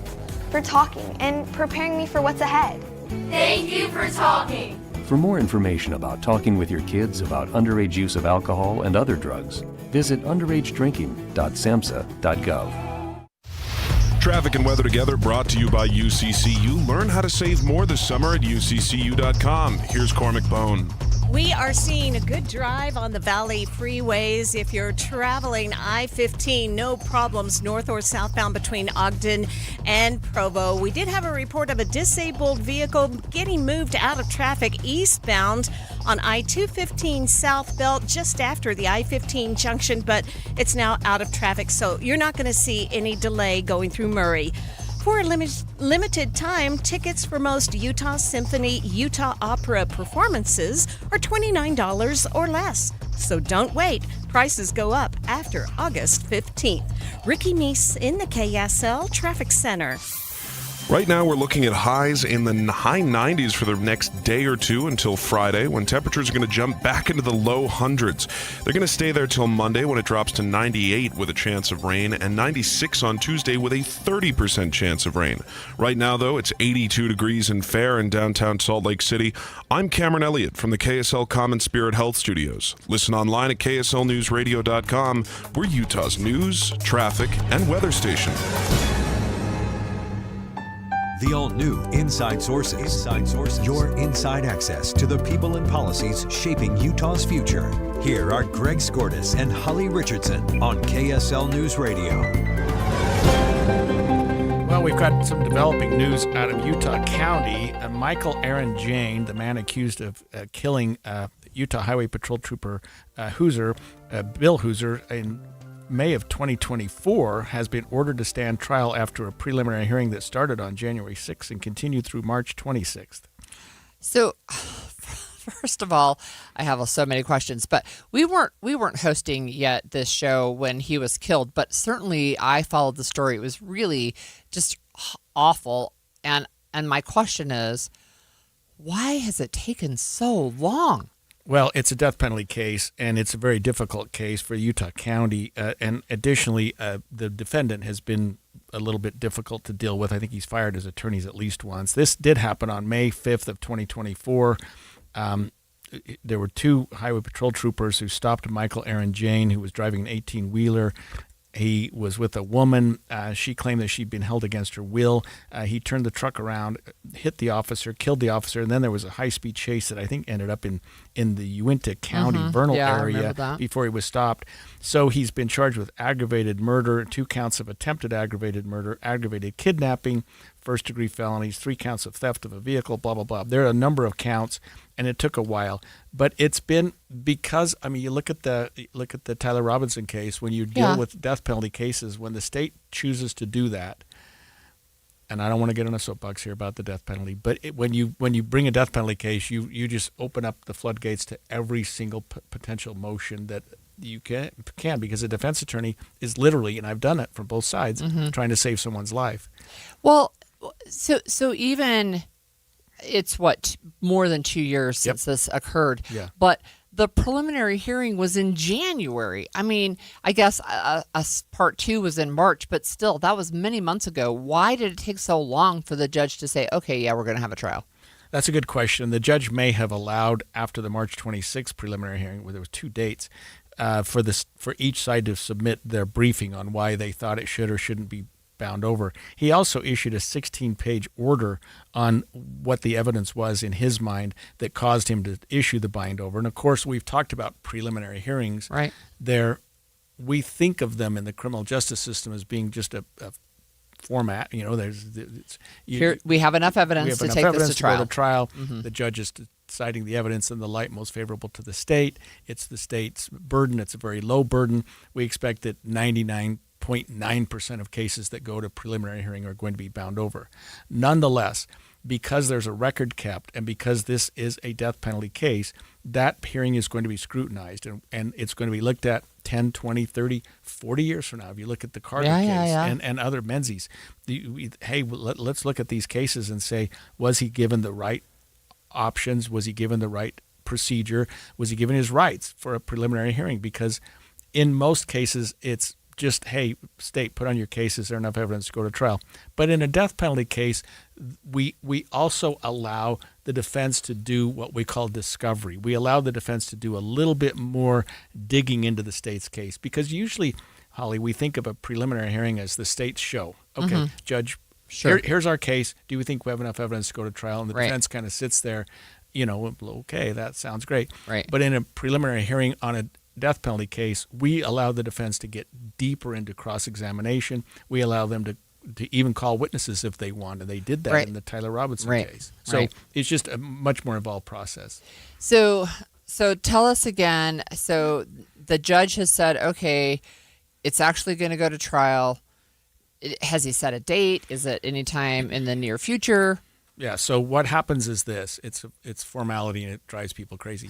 S26: for talking and preparing me for what's ahead.
S28: Thank you for talking.
S29: For more information about talking with your kids about underage use of alcohol and other drugs, visit underagedrinking.samhsa.gov.
S4: Traffic and weather together brought to you by UCCU. Learn how to save more this summer at UCCU.com. Here's Cormac Bone.
S30: We are seeing a good drive on the Valley freeways. If you're traveling I-15, no problems north or southbound between Ogden and Provo. We did have a report of a disabled vehicle getting moved out of traffic eastbound on I-215 South Belt just after the I-15 junction, but it's now out of traffic, so you're not going to see any delay going through Murray. For a limited time, tickets for most Utah Symphony, Utah Opera performances are $29 or less. So don't wait. Prices go up after August 15th. Ricky Meese in the KSL Traffic Center.
S4: Right now, we're looking at highs in the high 90s for the next day or two until Friday, when temperatures are going to jump back into the low hundreds. They're going to stay there till Monday, when it drops to 98 with a chance of rain, and 96 on Tuesday with a 30% chance of rain. Right now, though, it's 82 degrees and fair in downtown Salt Lake City. I'm Cameron Elliott from the KSL Common Spirit Health Studios. Listen online at kslnewsradio.com. We're Utah's news, traffic, and weather station.
S9: The all-new Inside Sources. Inside Sources. Your inside access to the people and policies shaping Utah's future. Here are Greg Skordas and Holly Richardson on KSL News Radio.
S5: Well, we've got some developing news out of Utah County. Michael Aaron Jane, the man accused of killing Utah Highway Patrol Trooper Bill Hooser in May of 2024, has been ordered to stand trial after a preliminary hearing that started on January 6th and continued through March 26th.
S10: So, first of all, I have so many questions, but we weren't hosting yet this show when he was killed, but certainly I followed the story. It was really just awful, and my question is, why has it taken so long?
S5: Well, it's a death penalty case, and it's a very difficult case for Utah County. And additionally, the defendant has been a little bit difficult to deal with. I think he's fired his attorneys at least once. This did happen on May 5th of 2024. There were 2 Highway Patrol troopers who stopped Michael Aaron Jane, who was driving an 18-wheeler. He was with a woman. She claimed that she'd been held against her will. He turned the truck around, hit the officer, killed the officer, and then there was a high-speed chase that I think ended up in the Uinta County Vernal area before he was stopped. So he's been charged with aggravated murder, 2 counts of attempted aggravated murder, aggravated kidnapping, first-degree felonies, 3 counts of theft of a vehicle, blah, blah, blah. There are a number of counts, and it took a while. But it's been because, I mean, you look at the Tyler Robinson case, when you deal with death penalty cases, when the state chooses to do that, and I don't want to get on a soapbox here about the death penalty, but when you bring a death penalty case, you just open up the floodgates to every single potential motion that you can, because a defense attorney is literally, and I've done it from both sides, trying to save someone's life.
S10: Well, so even it's more than 2 years since this occurred.
S5: Yeah.
S10: But the preliminary hearing was in January. I mean, I guess part 2 was in March, but still, that was many months ago. Why did it take so long for the judge to say, okay, yeah, we're going to have a trial?
S5: That's a good question. The judge may have allowed, after the March 26th preliminary hearing, where there was 2 dates, for each side to submit their briefing on why they thought it should or shouldn't be bound over. He also issued a 16-page order on what the evidence was in his mind that caused him to issue the bind over. And of course, we've talked about preliminary hearings.
S10: Right.
S5: We think of them in the criminal justice system as being just a format.
S10: Here we have enough evidence to take this to trial.
S5: Go to trial.
S10: Mm-hmm.
S5: The judge is deciding the evidence in the light most favorable to the state. It's the state's burden. It's a very low burden. We expect that 99.9% of cases that go to preliminary hearing are going to be bound over. Nonetheless, because there's a record kept and because this is a death penalty case, that hearing is going to be scrutinized and it's going to be looked at 10, 20, 30, 40 years from now. If you look at the Carter case and other Menzies, let's look at these cases and say, was he given the right options? Was he given the right procedure? Was he given his rights for a preliminary hearing? Because in most cases, it's just, hey, state, put on your case. Is there enough evidence to go to trial? But in a death penalty case, we also allow the defense to do what we call discovery. We allow the defense to do a little bit more digging into the state's case because usually, Holly, we think of a preliminary hearing as the state's show. Okay, judge, here's our case. Do we think we have enough evidence to go to trial? And the defense kind of sits there, okay, that sounds great.
S10: Right.
S5: But in a preliminary hearing on a death penalty case, we allow the defense to get deeper into cross-examination. We allow them to even call witnesses if they want, and they did that in the Tyler Robinson case. So it's just a much more involved process.
S10: So tell us again. So the judge has said, okay, it's actually going to go to trial. Has he set a date? Is it any time in the near future?
S5: Yeah, so what happens is this. It's formality, and it drives people crazy.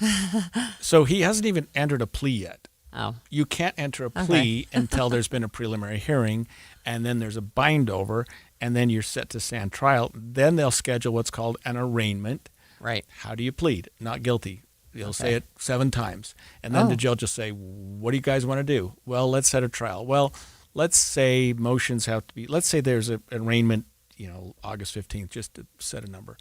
S5: So he hasn't even entered a plea yet.
S10: Oh.
S5: You can't enter a plea until there's been a preliminary hearing, and then there's a bind over, and then you're set to stand trial. Then they'll schedule what's called an arraignment.
S10: Right.
S5: How do you plead? Not guilty. They'll say it 7 times. And then the judge will say, what do you guys want to do? Well, let's set a trial. Well, let's say motions have to be, let's say there's an arraignment, August 15th, just to set a number.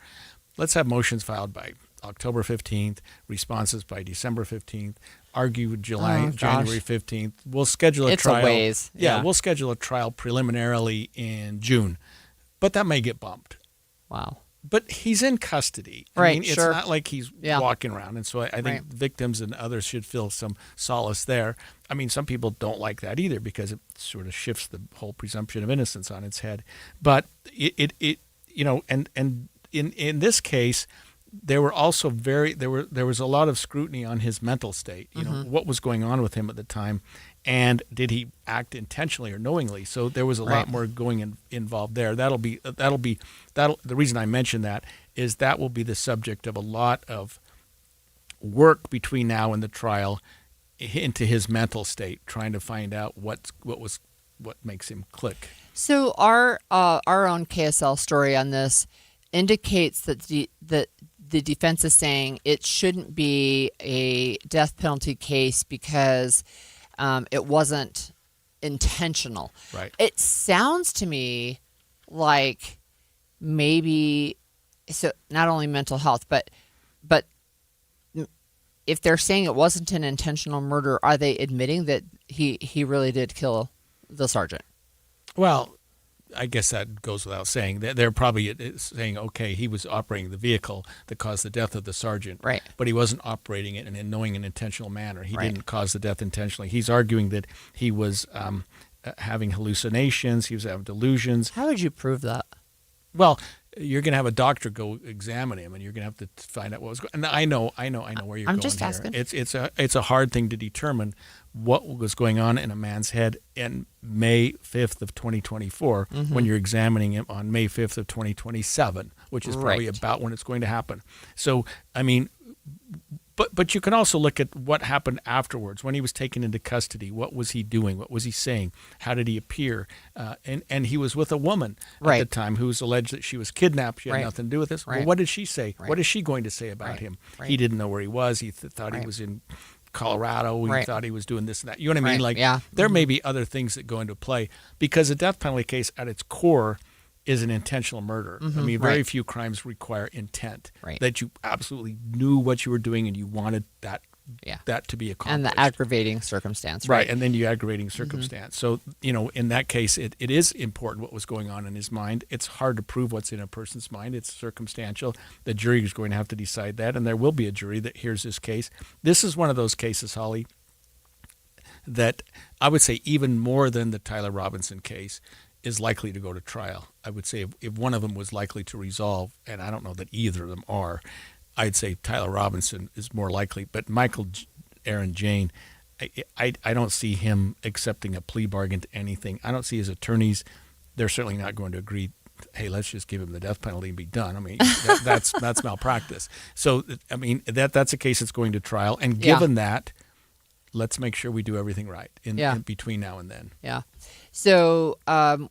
S5: Let's have motions filed by October 15th, responses by December 15th, argue January 15th. We'll schedule a trial.
S10: It's a ways.
S5: Yeah, we'll schedule a trial preliminarily in June. But that may get bumped.
S10: Wow.
S5: But he's in custody.
S10: Right,
S5: It's not like he's walking around. And so I think victims and others should feel some solace there. I mean, some people don't like that either because it sort of shifts the whole presumption of innocence on its head. But in this case, there were also there was a lot of scrutiny on his mental state. What was going on with him at the time, and did he act intentionally or knowingly? So there was a lot more involved there. The reason I mention that is that will be the subject of a lot of work between now and the trial into his mental state, trying to find out what makes him click.
S10: So our own KSL story on this indicates that the defense is saying it shouldn't be a death penalty case because it wasn't intentional.
S5: Right.
S10: It sounds to me like maybe not only mental health, but if they're saying it wasn't an intentional murder, are they admitting that he really did kill the sergeant?
S5: Well, I guess that goes without saying. They're probably saying, okay, he was operating the vehicle that caused the death of the sergeant,
S10: right? But
S5: he wasn't operating it in a knowing and intentional manner. He didn't cause the death intentionally. He's arguing that he was having hallucinations. He was having delusions.
S10: How would you prove that?
S5: Well, you're going to have a doctor go examine him, and you're going to have to find out what was going on. And I know where you're going.
S10: I'm just
S5: here.
S10: asking.
S5: It's a hard thing to determine what was going on in a man's head in May 5th of 2024 when you're examining him on May 5th of 2027, which is probably about when it's going to happen. So, I mean, but you can also look at what happened afterwards when he was taken into custody. What was he doing? What was he saying? How did he appear? And he was with a woman at the time who was alleged that she was kidnapped. She had nothing to do with this. Well, what did she say? What is she going to say about him? He didn't know where he was. He thought he was in Colorado. He thought he was doing this and that. You know what I mean? There may be other things that go into play because a death penalty case at its core is an intentional murder. I mean, very few crimes require intent, that you absolutely knew what you were doing and you wanted that that to be accomplished.
S10: And the aggravating circumstance,
S5: right? And then the aggravating circumstance. So, in that case, it is important what was going on in his mind. It's hard to prove what's in a person's mind. It's circumstantial. The jury is going to have to decide that, and there will be a jury that hears this case. This is one of those cases, Holly, that I would say even more than the Tyler Robinson case is likely to go to trial. I would say if one of them was likely to resolve, and I don't know that either of them are, I'd say Tyler Robinson is more likely. But Michael Aaron Jane, I don't see him accepting a plea bargain to anything. I don't see his attorneys, they're certainly not going to agree, hey, let's just give him the death penalty and be done. I mean, that's malpractice. So, I mean, that's a case that's going to trial. And given that, let's make sure we do everything right in between now and then.
S10: Yeah. So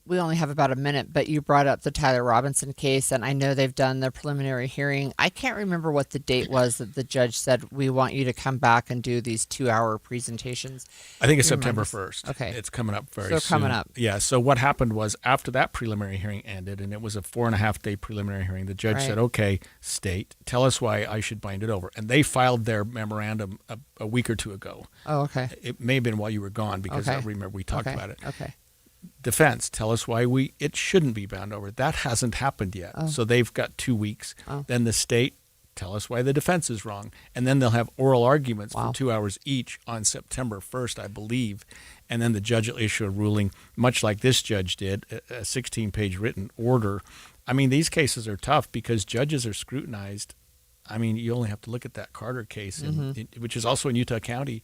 S10: we only have about a minute, but you brought up the Tyler Robinson case, and I know they've done their preliminary hearing. I can't remember what the date was that the judge said, we want you to come back and do these 2-hour presentations.
S5: I think it's September 1st.
S10: Okay.
S5: It's coming up very soon.
S10: So coming up.
S5: Yeah. So what happened was after that preliminary hearing ended, and it was a 4.5-day preliminary hearing, the judge said, okay, state, tell us why I should bind it over. And they filed their memorandum a week or two ago.
S10: Oh, okay.
S5: It may have been while you were gone because I remember we talked about it.
S10: Okay.
S5: Defense, tell us why it shouldn't be bound over. That hasn't happened yet.
S10: Oh.
S5: So they've got 2 weeks.
S10: Oh.
S5: Then the state, tell us why the defense is wrong. And then they'll have oral arguments for 2 hours each on September 1st, I believe. And then the judge will issue a ruling, much like this judge did, a 16-page written order. I mean, these cases are tough because judges are scrutinized. I mean, you only have to look at that Carter case, which is also in Utah County.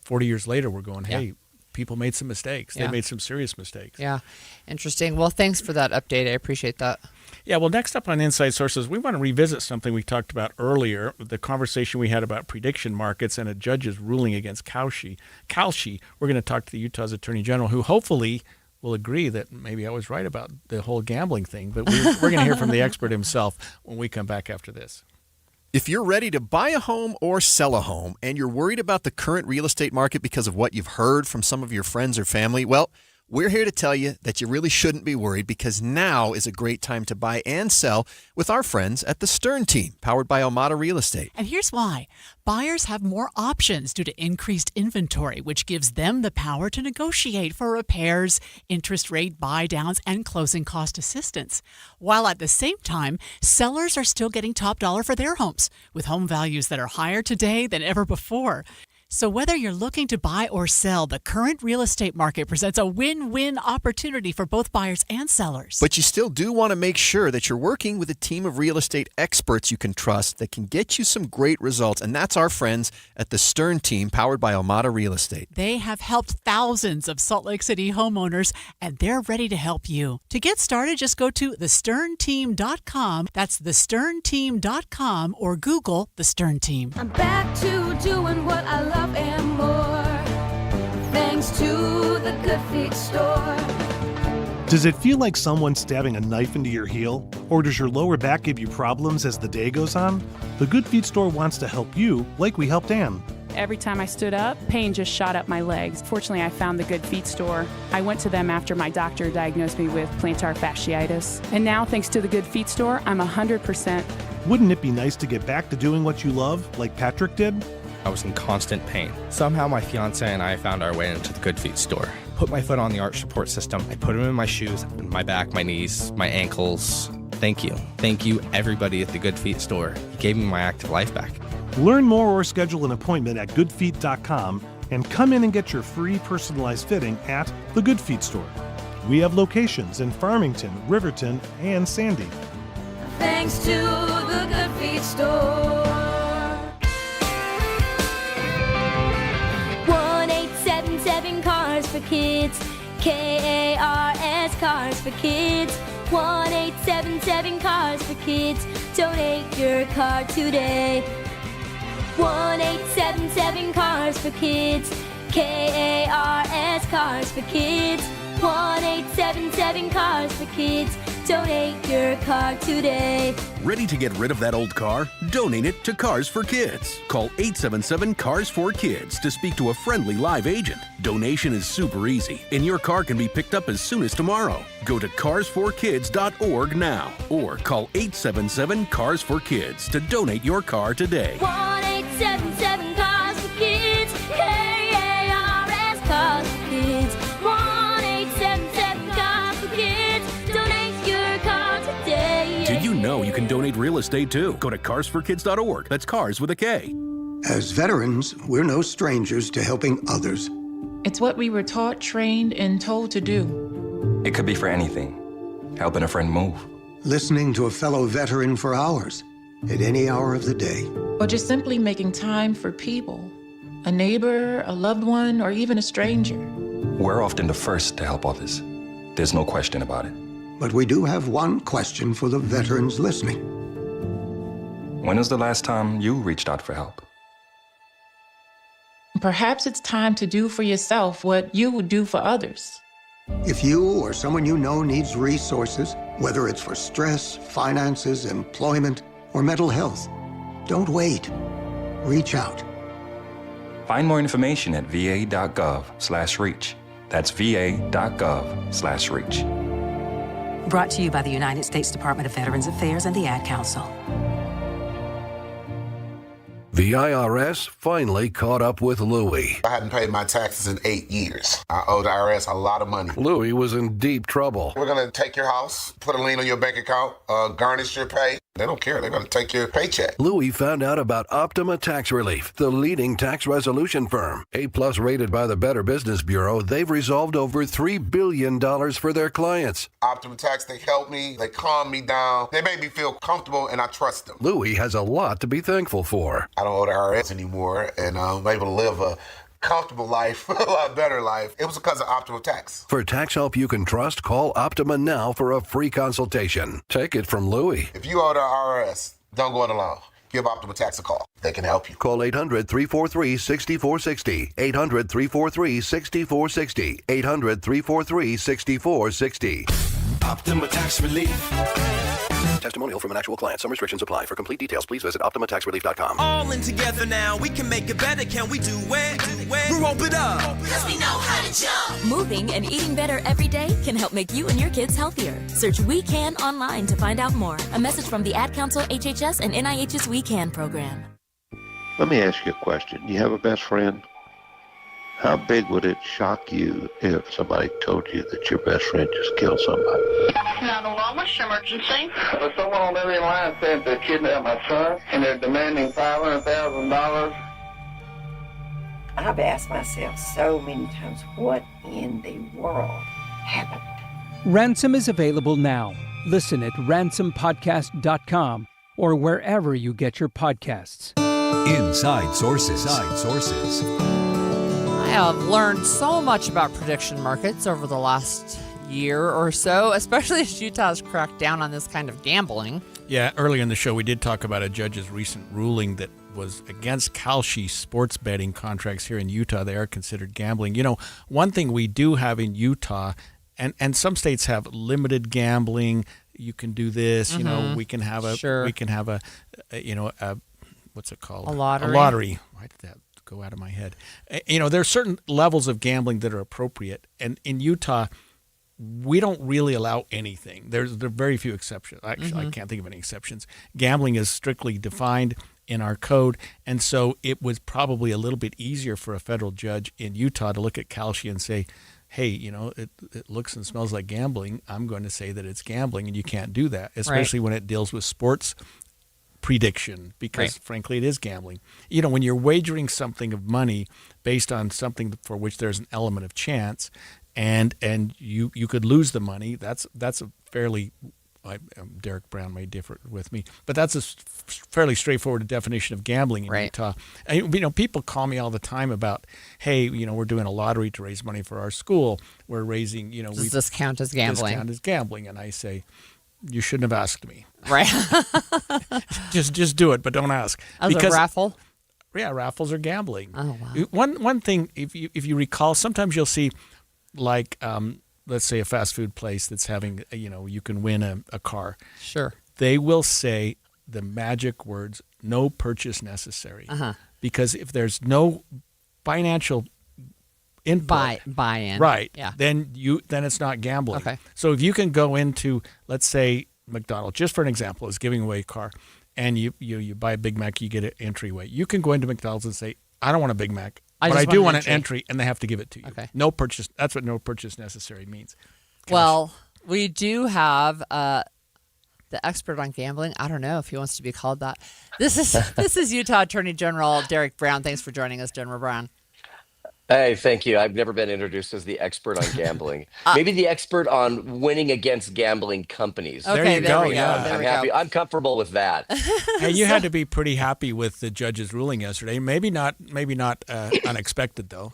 S5: 40 years later, we're going, hey, people made some mistakes. They made some serious mistakes.
S10: Yeah. Interesting. Well, thanks for that update. I appreciate that.
S5: Yeah, well, next up on Inside Sources, we want to revisit something we talked about earlier, the conversation we had about prediction markets and a judge's ruling against Kalshi. We're going to talk to the Utah's Attorney General, who hopefully will agree that maybe I was right about the whole gambling thing. But we're going to hear from the expert himself when we come back after this.
S2: If you're ready to buy a home or sell a home and you're worried about the current real estate market because of what you've heard from some of your friends or family, well, we're here to tell you that you really shouldn't be worried because now is a great time to buy and sell with our friends at the Stern Team, powered by Almada Real Estate.
S19: And here's why. Buyers have more options due to increased inventory, which gives them the power to negotiate for repairs, interest rate buy downs, and closing cost assistance. While at the same time, sellers are still getting top dollar for their homes, with home values that are higher today than ever before. So whether you're looking to buy or sell, the current real estate market presents a win-win opportunity for both buyers and sellers.
S2: But you still do want to make sure that you're working with a team of real estate experts you can trust that can get you some great results. And that's our friends at the Stern Team, powered by Almada Real Estate.
S19: They have helped thousands of Salt Lake City homeowners, and they're ready to help you. To get started, just go to thesternteam.com. That's thesternteam.com, or Google The Stern Team.
S28: I'm back to doing what I love and more, thanks to the Good Feet store.
S6: Does it feel like someone's stabbing a knife into your heel? Or does your lower back give you problems as the day goes on? The Good Feet store wants to help you like we helped Ann.
S12: Every time I stood up, pain just shot up my legs. Fortunately, I found the Good Feet store. I went to them after my doctor diagnosed me with plantar fasciitis. And now, thanks to the Good Feet store, I'm 100%.
S6: Wouldn't it be nice to get back to doing what you love, like Patrick did?
S13: I was in constant pain. Somehow my fiance and I found our way into the Good Feet store. Put my foot on the arch support system. I put them in my shoes, my back, my knees, my ankles. Thank you. Thank you, everybody at the Good Feet store. You gave me my active life back.
S6: Learn more or schedule an appointment at goodfeet.com and come in and get your free personalized fitting at the Good Feet store. We have locations in Farmington, Riverton, and Sandy.
S28: Thanks to the Good Feet store.
S15: 1-877 Cars for Kids. KARS Cars for Kids. 1-877 Cars for Kids. Donate your car today. 1-877 Cars for Kids. KARS Cars for Kids. 1-877 Cars for Kids. Donate your car today.
S16: Ready to get rid of that old car? Donate it to Cars for Kids. Call 877-CARS-4-KIDS to speak to a friendly live agent. Donation is super easy, and your car can be picked up as soon as tomorrow. Go to cars4kids.org now, or call 877-CARS-4-KIDS to donate your car today.
S15: 1-877 Cars for
S16: real estate too. Go to carsforkids.org. That's cars with a K.
S3: As veterans, we're no strangers to helping others.
S8: It's what we were taught, trained, and told to do.
S11: It could be for anything. Helping a friend move.
S3: Listening to a fellow veteran for hours, at any hour of the day.
S8: Or just simply making time for people. A neighbor, a loved one, or even a stranger.
S11: We're often the first to help others. There's no question about it.
S3: But we do have one question for the veterans listening.
S11: When was the last time you reached out for help?
S8: Perhaps it's time to do for yourself what you would do for others.
S3: If you or someone you know needs resources, whether it's for stress, finances, employment, or mental health, don't wait. Reach out.
S11: Find more information at va.gov/reach. That's va.gov/reach.
S14: Brought to you by the United States Department of Veterans Affairs and the Ad Council.
S21: The IRS finally caught up with Louie.
S22: I hadn't paid my taxes in 8 years. I owed the IRS a lot of money.
S21: Louie was in deep trouble.
S22: We're going to take your house, put a lien on your bank account, garnish your pay. They don't care. They're going to take your paycheck.
S21: Louie found out about Optima Tax Relief, the leading tax resolution firm. A-plus rated by the Better Business Bureau, they've resolved over $3 billion for their clients.
S22: Optima Tax, they helped me. They calmed me down. They made me feel comfortable, and I trust them.
S21: Louie has a lot to be thankful for.
S22: I don't owe the IRS anymore, and I'm able to live a comfortable life, a lot better life. It was because of Optima Tax.
S21: For tax help you can trust, call Optima now for a free consultation. Take it from Louie.
S22: If you owe the IRS, don't go it alone. Give Optima Tax a call. They can help you.
S21: Call 800-343-6460. 800-343-6460. 800-343-6460.
S23: Optima Tax Relief.
S21: Testimonial from an actual client. Some restrictions apply. For complete details, please visit OptimaTaxRelief.com.
S24: All in together now. We can make it better. Can we do it? We rope it up.
S25: Because we know how to jump. Moving and eating better every day can help make you and your kids healthier. Search We Can online to find out more. A message from the Ad Council, HHS, and NIH's We Can program.
S27: Let me ask you a question. You have a best friend? How big would it shock you if somebody told you that your best friend just killed somebody?
S31: 911, what's your emergency?
S27: Someone on the other line said they kidnapped my son, and they're demanding $500,000.
S32: I've asked myself so many times, what in the world happened?
S33: Ransom is available now. Listen at ransompodcast.com or wherever you get your podcasts.
S9: Inside Sources. Inside Sources.
S10: I have learned so much about prediction markets over the last year or so, especially as Utah's cracked down on this kind of gambling.
S5: Yeah, earlier in the show, we did talk about a judge's recent ruling that was against Kalshi sports betting contracts here in Utah. They are considered gambling. You know, one thing we do have in Utah, and some states have limited gambling. You can do this. You know, we can have a what's it called?
S10: A lottery.
S5: A lottery. Why did that go out of my head? You know, there are certain levels of gambling that are appropriate, and in Utah, we don't really allow anything. There are very few exceptions. Actually, I can't think of any exceptions. Gambling is strictly defined in our code, and so it was probably a little bit easier for a federal judge in Utah to look at Kalshi and say, hey, you know, it looks and smells like gambling. I'm going to say that it's gambling, and you can't do that, especially when it deals with sports prediction, because frankly, it is gambling. You know, when you're wagering something of money based on something for which there's an element of chance, and you could lose the money, that's a fairly, Derek Brown may differ with me, but that's a fairly straightforward definition of gambling in Utah. And, you know, people call me all the time about, hey, you know, we're doing a lottery to raise money for our school. We're raising, you know,
S10: does this count as gambling?
S5: This count as gambling, and I say, you shouldn't have asked me.
S10: Right.
S5: just do it, but don't ask.
S10: Because a raffle?
S5: Yeah, raffles are gambling.
S10: Oh, wow.
S5: One thing, if you recall, sometimes you'll see, like, let's say a fast food place that's having, you know, you can win a car.
S10: Sure.
S5: They will say the magic words, no purchase necessary. Because if there's no financial input,
S10: buy-in,
S5: right?
S10: Yeah.
S5: Then it's not gambling.
S10: Okay.
S5: So if you can go into, let's say, McDonald's, just for an example, is giving away a car, and you buy a Big Mac, you get an entryway. You can go into McDonald's and say, I don't want a Big Mac, but I do want an entry, and they have to give it to you.
S10: Okay.
S5: No purchase. That's what no purchase necessary means.
S10: Well, we do have The expert on gambling. I don't know if he wants to be called that. This is Utah Attorney General Derek Brown. Thanks for joining us, General Brown.
S1: Hey, thank you. I've never been introduced as the expert on gambling. Maybe the expert on winning against gambling companies.
S10: Okay, there we go.
S1: I'm happy. I'm comfortable with that.
S5: Hey, you had to be pretty happy with the judge's ruling yesterday. Maybe not unexpected though.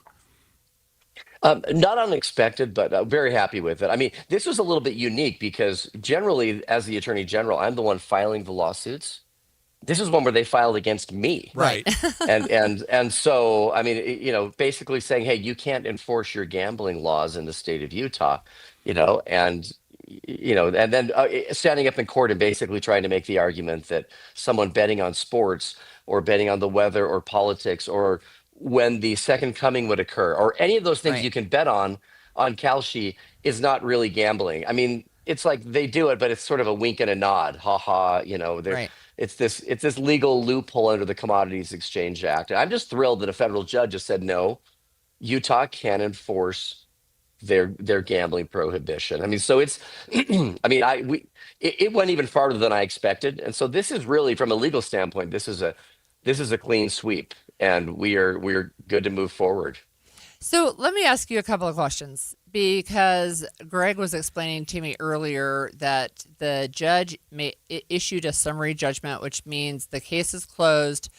S1: Not unexpected, but very happy with it. I mean, this was a little bit unique because generally, as the Attorney General, I'm the one filing the lawsuits. This is one where they filed against me.
S5: Right.
S1: And so, I mean, basically saying, hey, you can't enforce your gambling laws in the state of Utah, and then standing up in court and basically trying to make the argument that someone betting on sports or betting on the weather or politics or when the second coming would occur or any of those things you can bet on Kalshi is not really gambling. I mean, it's like they do it, but it's sort of a wink and a nod. Ha ha, It's this legal loophole under the Commodities Exchange Act. And I'm just thrilled that a federal judge has said, no, Utah can enforce their gambling prohibition. I mean, so it's, it went even farther than I expected. And so this is really, from a legal standpoint, this is a clean sweep, and we're good to move forward.
S10: So let me ask you a couple of questions, because Greg was explaining to me earlier that the judge issued a summary judgment, which means the case is closed.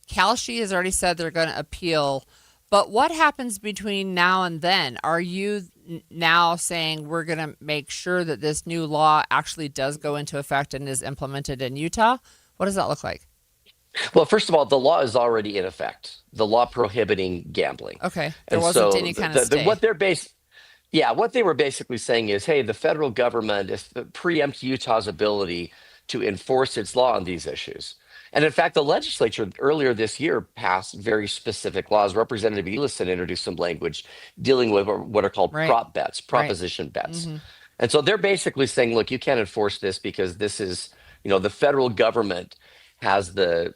S10: Kalshi has already said they're going to appeal. But what happens between now and then? Are you now saying we're going to make sure that this new law actually does go into effect and is implemented in Utah? What does that look like?
S1: Well, first of all, the law is already in effect. The law prohibiting gambling.
S10: Okay. There wasn't any kind of stay.
S1: What they were basically saying is, hey, the federal government preempts Utah's ability to enforce its law on these issues. And in fact, the legislature earlier this year passed very specific laws. Representative Elison introduced some language dealing with what are called prop bets, proposition bets. Mm-hmm. And so they're basically saying, look, you can't enforce this because this is, the federal government has the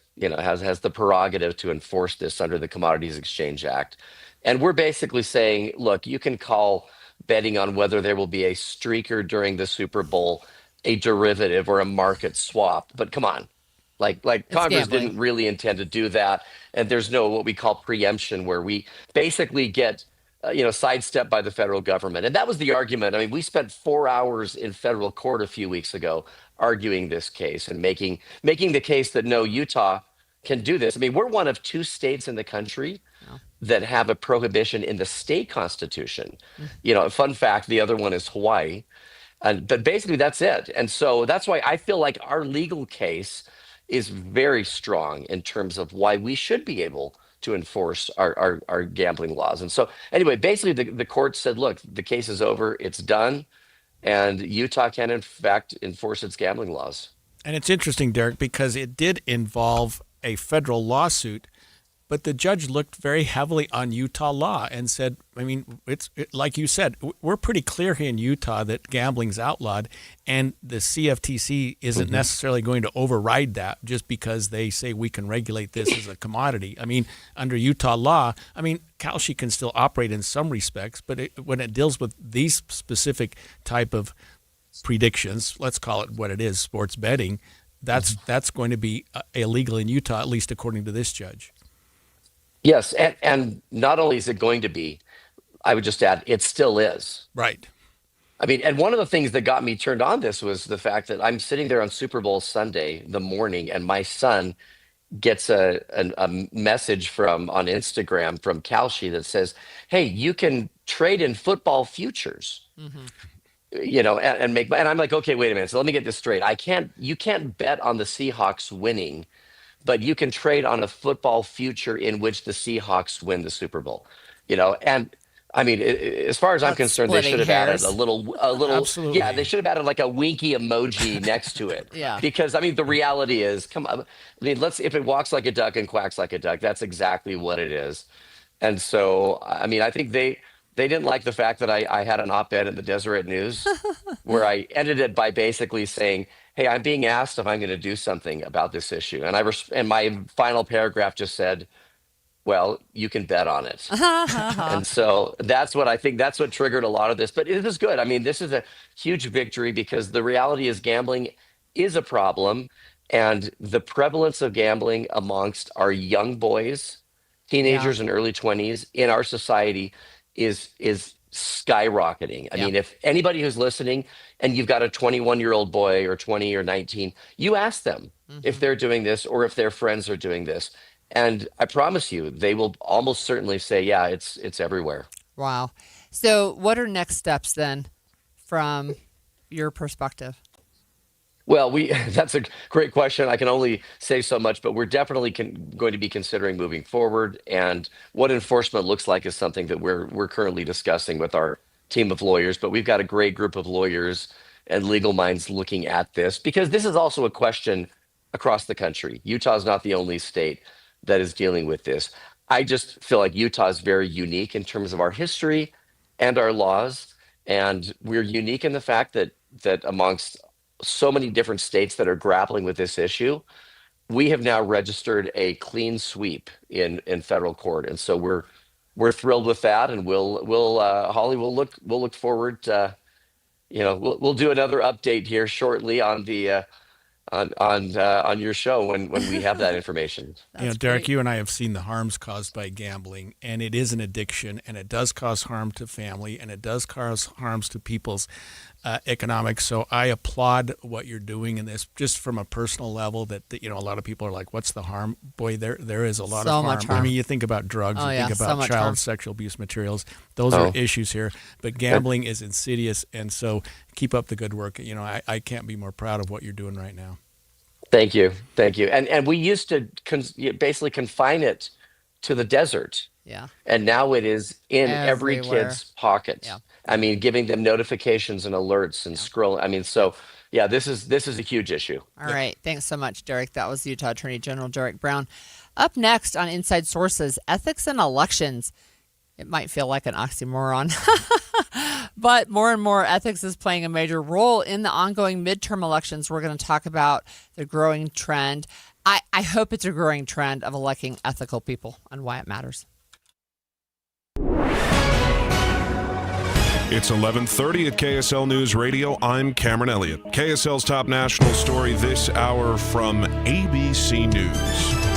S1: prerogative to enforce this under the Commodities Exchange Act. And we're basically saying, look, you can call betting on whether there will be a streaker during the Super Bowl a derivative or a market swap. But come on, like Congress didn't really intend to do that. And there's no what we call preemption, where we basically get sidestepped by the federal government. And that was the argument. I mean, we spent 4 hours in federal court a few weeks ago arguing this case and making the case that no, Utah can do this. I mean, we're one of 2 states in the country that have a prohibition in the state constitution. Fun fact, the other one is Hawaii. But basically that's it. And so that's why I feel like our legal case is very strong in terms of why we should be able to enforce our gambling laws. And so anyway, basically the court said, look, the case is over, it's done, and Utah can in fact enforce its gambling laws.
S5: And it's interesting, Derek, because it did involve a federal lawsuit, but the judge looked very heavily on Utah law and said, I mean, like you said, we're pretty clear here in Utah that gambling's outlawed, and the CFTC isn't necessarily going to override that just because they say we can regulate this as a commodity. I mean, under Utah law, Kalshi can still operate in some respects, but when it deals with these specific type of predictions, let's call it what it is, sports betting, that's going to be illegal in Utah, at least according to this judge.
S1: Yes, and not only is it going to be, I would just add, it still is.
S5: Right.
S1: I mean, and one of the things that got me turned on this was the fact that I'm sitting there on Super Bowl Sunday, the morning, and my son gets a message on Instagram from Kalshi that says, hey, you can trade in football futures. And make, and I'm like, okay, wait a minute. So let me get this straight. You can't bet on the Seahawks winning, but you can trade on a football future in which the Seahawks win the Super Bowl, and I mean, as far as I'm concerned, they should have added a little,
S5: Absolutely.
S1: Yeah, they should have added like a winky emoji next to it.
S10: Yeah.
S1: Because the reality is, come on, if it walks like a duck and quacks like a duck, that's exactly what it is. And so, I think they didn't like the fact that I had an op-ed in the Deseret News where I ended it by basically saying, hey, I'm being asked if I'm going to do something about this issue. And my final paragraph just said, well, you can bet on it. And so that's what triggered a lot of this. But it is good. I mean, this is a huge victory because the reality is gambling is a problem. And the prevalence of gambling amongst our young boys, teenagers and early 20s in our society is skyrocketing. I mean, if anybody who's listening and you've got a 21-year-old boy or 20 or 19, you ask them if they're doing this or if their friends are doing this. And I promise you, they will almost certainly say, yeah, it's everywhere.
S10: Wow. So what are next steps then from your perspective?
S1: Well, that's a great question. I can only say so much, but we're definitely going to be considering moving forward. And what enforcement looks like is something that we're currently discussing with our team of lawyers. But we've got a great group of lawyers and legal minds looking at this, because this is also a question across the country. Utah is not the only state that is dealing with this. I just feel like Utah is very unique in terms of our history and our laws. And we're unique in the fact that amongst so many different states that are grappling with this issue, we have now registered a clean sweep in federal court, and so we're thrilled with that. And Holly, we'll look forward to, we'll do another update here shortly on the on your show when we have that information.
S5: Derek, you and I have seen the harms caused by gambling, and it is an addiction, and it does cause harm to family, and it does cause harms to people's economics. So I applaud what you're doing in this, just from a personal level. That a lot of people are like, "What's the harm?" Boy, there is a lot of harm.
S10: Much harm.
S5: I mean, you think about drugs, you think about child sexual abuse materials. Those are issues here, but gambling is insidious, and so keep up the good work. I can't be more proud of what you're doing right now.
S1: Thank you. And we used to basically confine it to the desert.
S10: Yeah.
S1: And now it is in every
S10: Everywhere.
S1: kid's pocket.
S10: Yeah.
S1: I mean, giving them notifications and alerts and scrolling. I mean, so yeah, this is a huge issue.
S10: All right. Thanks so much, Derek. That was Utah Attorney General Derek Brown. Up next on Inside Sources, ethics in elections. It might feel like an oxymoron, but more and more ethics is playing a major role in the ongoing midterm elections. We're going to talk about the growing trend. I hope it's a growing trend of electing ethical people and why it matters.
S2: It's 11:30 at KSL News Radio. I'm Cameron Elliott. KSL's top national story this hour from ABC News.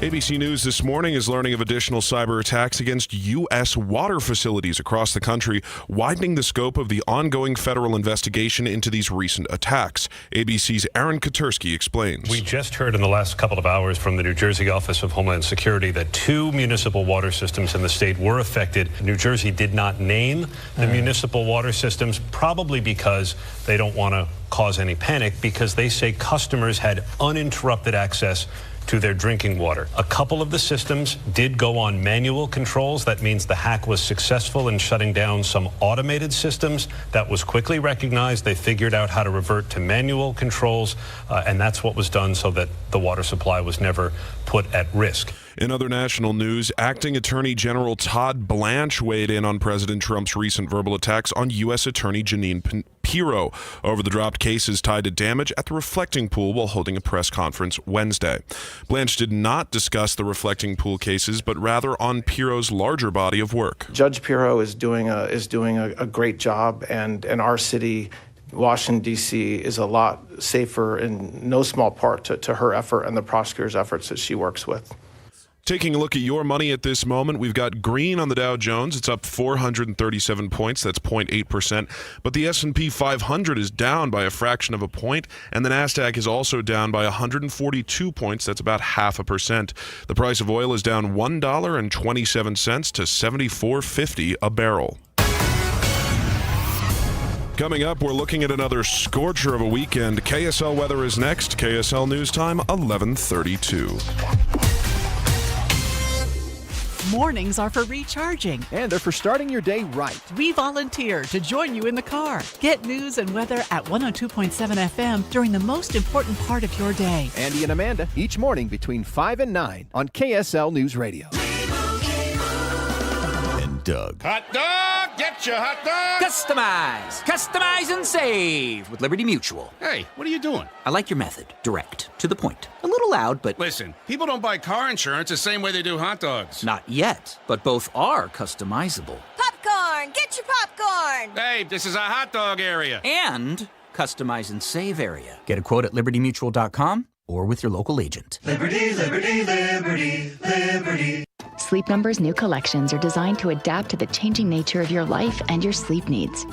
S2: ABC News this morning is learning of additional cyber attacks against U.S. water facilities across the country, widening the scope of the ongoing federal investigation into these recent attacks. ABC's Aaron Katersky explains.
S4: We just heard in the last couple of hours from the New Jersey Office of Homeland Security that 2 municipal water systems in the state were affected. New Jersey did not name the municipal water systems, probably because they don't want to cause any panic, because they say customers had uninterrupted access to their drinking water. A couple of the systems did go on manual controls. That means the hack was successful in shutting down some automated systems. That was quickly recognized. They figured out how to revert to manual controls, and that's what was done so that the water supply was never put at risk.
S2: In other national news, Acting Attorney General Todd Blanche weighed in on President Trump's recent verbal attacks on U.S. Attorney Jeanine Pirro over the dropped cases tied to damage at the Reflecting Pool while holding a press conference Wednesday. Blanche did not discuss the Reflecting Pool cases, but rather on Pirro's larger body of work.
S6: Judge Pirro is doing a great job, and our city, Washington, D.C., is a lot safer in no small part to her effort and the prosecutor's efforts that she works with.
S2: Taking a look at your money at this moment, we've got green on the Dow Jones. It's up 437 points. That's 0.8%. But the S&P 500 is down by a fraction of a point, and the Nasdaq is also down by 142 points. That's about 0.5%. The price of oil is down $1.27 to $74.50 a barrel. Coming up, we're looking at another scorcher of a weekend. KSL weather is next. KSL News Time, 11:32.
S7: Mornings are for recharging.
S12: And they're for starting your day right.
S7: We volunteer to join you in the car. Get news and weather at 102.7 FM during the most important part of your day.
S12: Andy and Amanda, each morning between 5 and 9 on KSL News Radio.
S9: And Doug.
S13: Hot dog! Get your hot dog!
S17: Customize and save with Liberty Mutual.
S13: Hey, what are you doing?
S17: I like your method. Direct. To the point. A little loud, but...
S13: Listen, people don't buy car insurance the same way they do hot dogs.
S17: Not yet, but both are customizable.
S18: Popcorn! Get your popcorn!
S13: Hey, this is a hot dog area.
S17: And customize and save area. Get a quote at libertymutual.com or with your local agent.
S23: Liberty, liberty, liberty, liberty.
S3: Sleep Number's new collections are designed to adapt to the changing nature of your life and your sleep needs.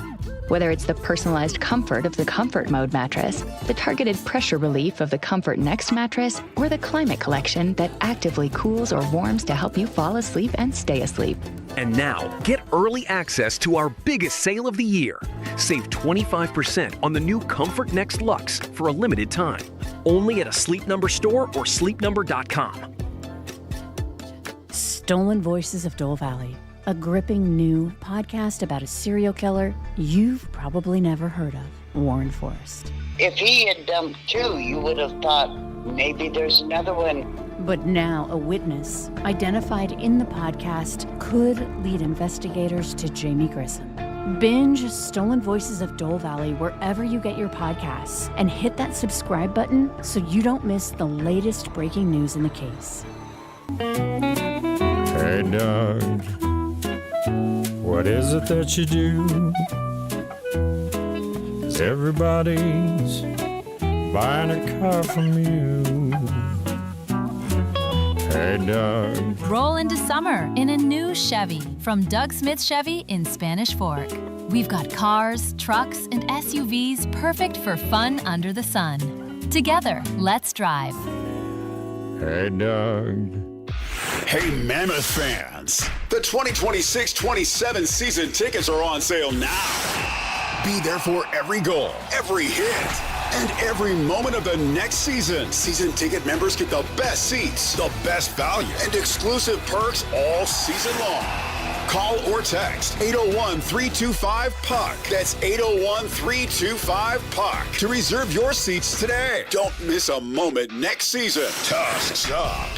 S3: Whether it's the personalized comfort of the Comfort Mode mattress, the targeted pressure relief of the Comfort Next mattress, or the Climate Collection that actively cools or warms to help you fall asleep and stay asleep.
S8: And now, get early access to our biggest sale of the year. Save 25% on the new Comfort Next Luxe for a limited time. Only at a Sleep Number store or sleepnumber.com.
S11: Stolen Voices of Dole Valley, a gripping new podcast about a serial killer you've probably never heard of, Warren Forrest.
S32: If he had dumped two, you would have thought maybe there's another one.
S11: But now a witness, identified in the podcast, could lead investigators to Jamie Grissom. Binge Stolen Voices of Dole Valley wherever you get your podcasts and hit that subscribe button so you don't miss the latest breaking news in the case.
S14: Hey, Doug, what is it that you do? 'Cause everybody's buying a car from you. Hey, Doug.
S15: Roll into summer in a new Chevy from Doug Smith Chevy in Spanish Fork. We've got cars, trucks, and SUVs perfect for fun under the sun. Together, let's drive.
S14: Hey, Doug.
S16: Hey, Mammoth fans. The 2026-27 season tickets are on sale now. Be there for every goal, every hit, and every moment of the next season. Season ticket members get the best seats, the best value, and exclusive perks all season long. Call or text 801-325-PUCK. That's 801-325-PUCK to reserve your seats today. Don't miss a moment next season. Tusks up.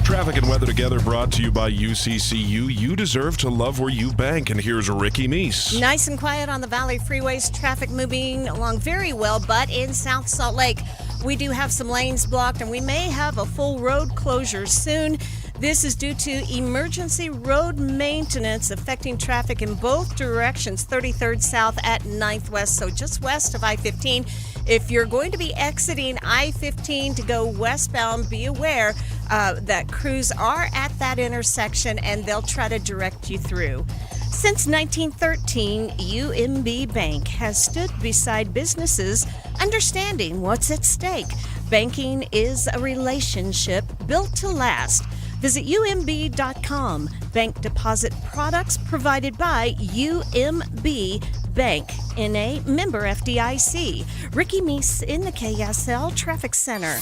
S2: Traffic and weather together brought to you by UCCU. You deserve to love where you bank. And here's Ricky Meese.
S18: Nice and quiet on the Valley freeways. Traffic moving along very well, but in South Salt Lake, we do have some lanes blocked, and we may have a full road closure soon. This is due to emergency road maintenance affecting traffic in both directions, 33rd South at 9th West, so just west of I-15. If you're going to be exiting I-15 to go westbound, be aware that crews are at that intersection and they'll try to direct you through. Since 1913, UMB Bank has stood beside businesses understanding what's at stake. Banking is a relationship built to last. Visit UMB.com. Bank deposit products provided by UMB Bank, N.A., member FDIC. Ricky Meese in the KSL Traffic Center.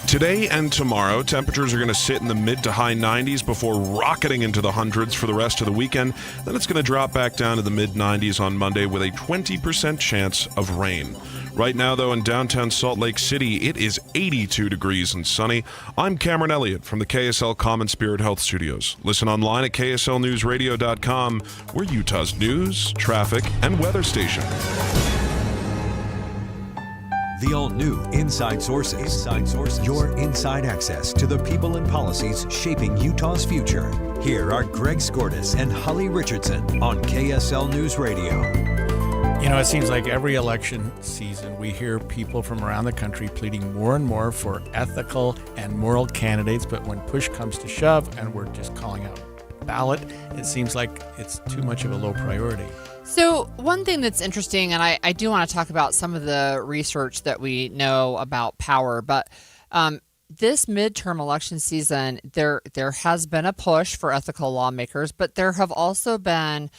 S2: Today and tomorrow, temperatures are going to sit in the mid to high 90s before rocketing into the hundreds for the rest of the weekend. Then it's going to drop back down to the mid 90s on Monday with a 20% chance of rain. Right now, though, in downtown Salt Lake City, it is 82 degrees and sunny. I'm Cameron Elliott from the KSL Common Spirit Health Studios. Listen online at kslnewsradio.com. We're Utah's news, traffic, and weather station.
S9: The all-new Inside Sources. Inside Sources. Your inside access to the people and policies shaping Utah's future. Here are Greg Skordas and Holly Richardson on KSL News Radio.
S5: You know, it seems like every election season we hear people from around the country pleading more and more for ethical and moral candidates, but when push comes to shove and we're just calling out ballot, it seems like it's too much of a low priority.
S10: So one thing that's interesting, and I do want to talk about some of the research that we know about power, but this midterm election season, there has been a push for ethical lawmakers, but there have also been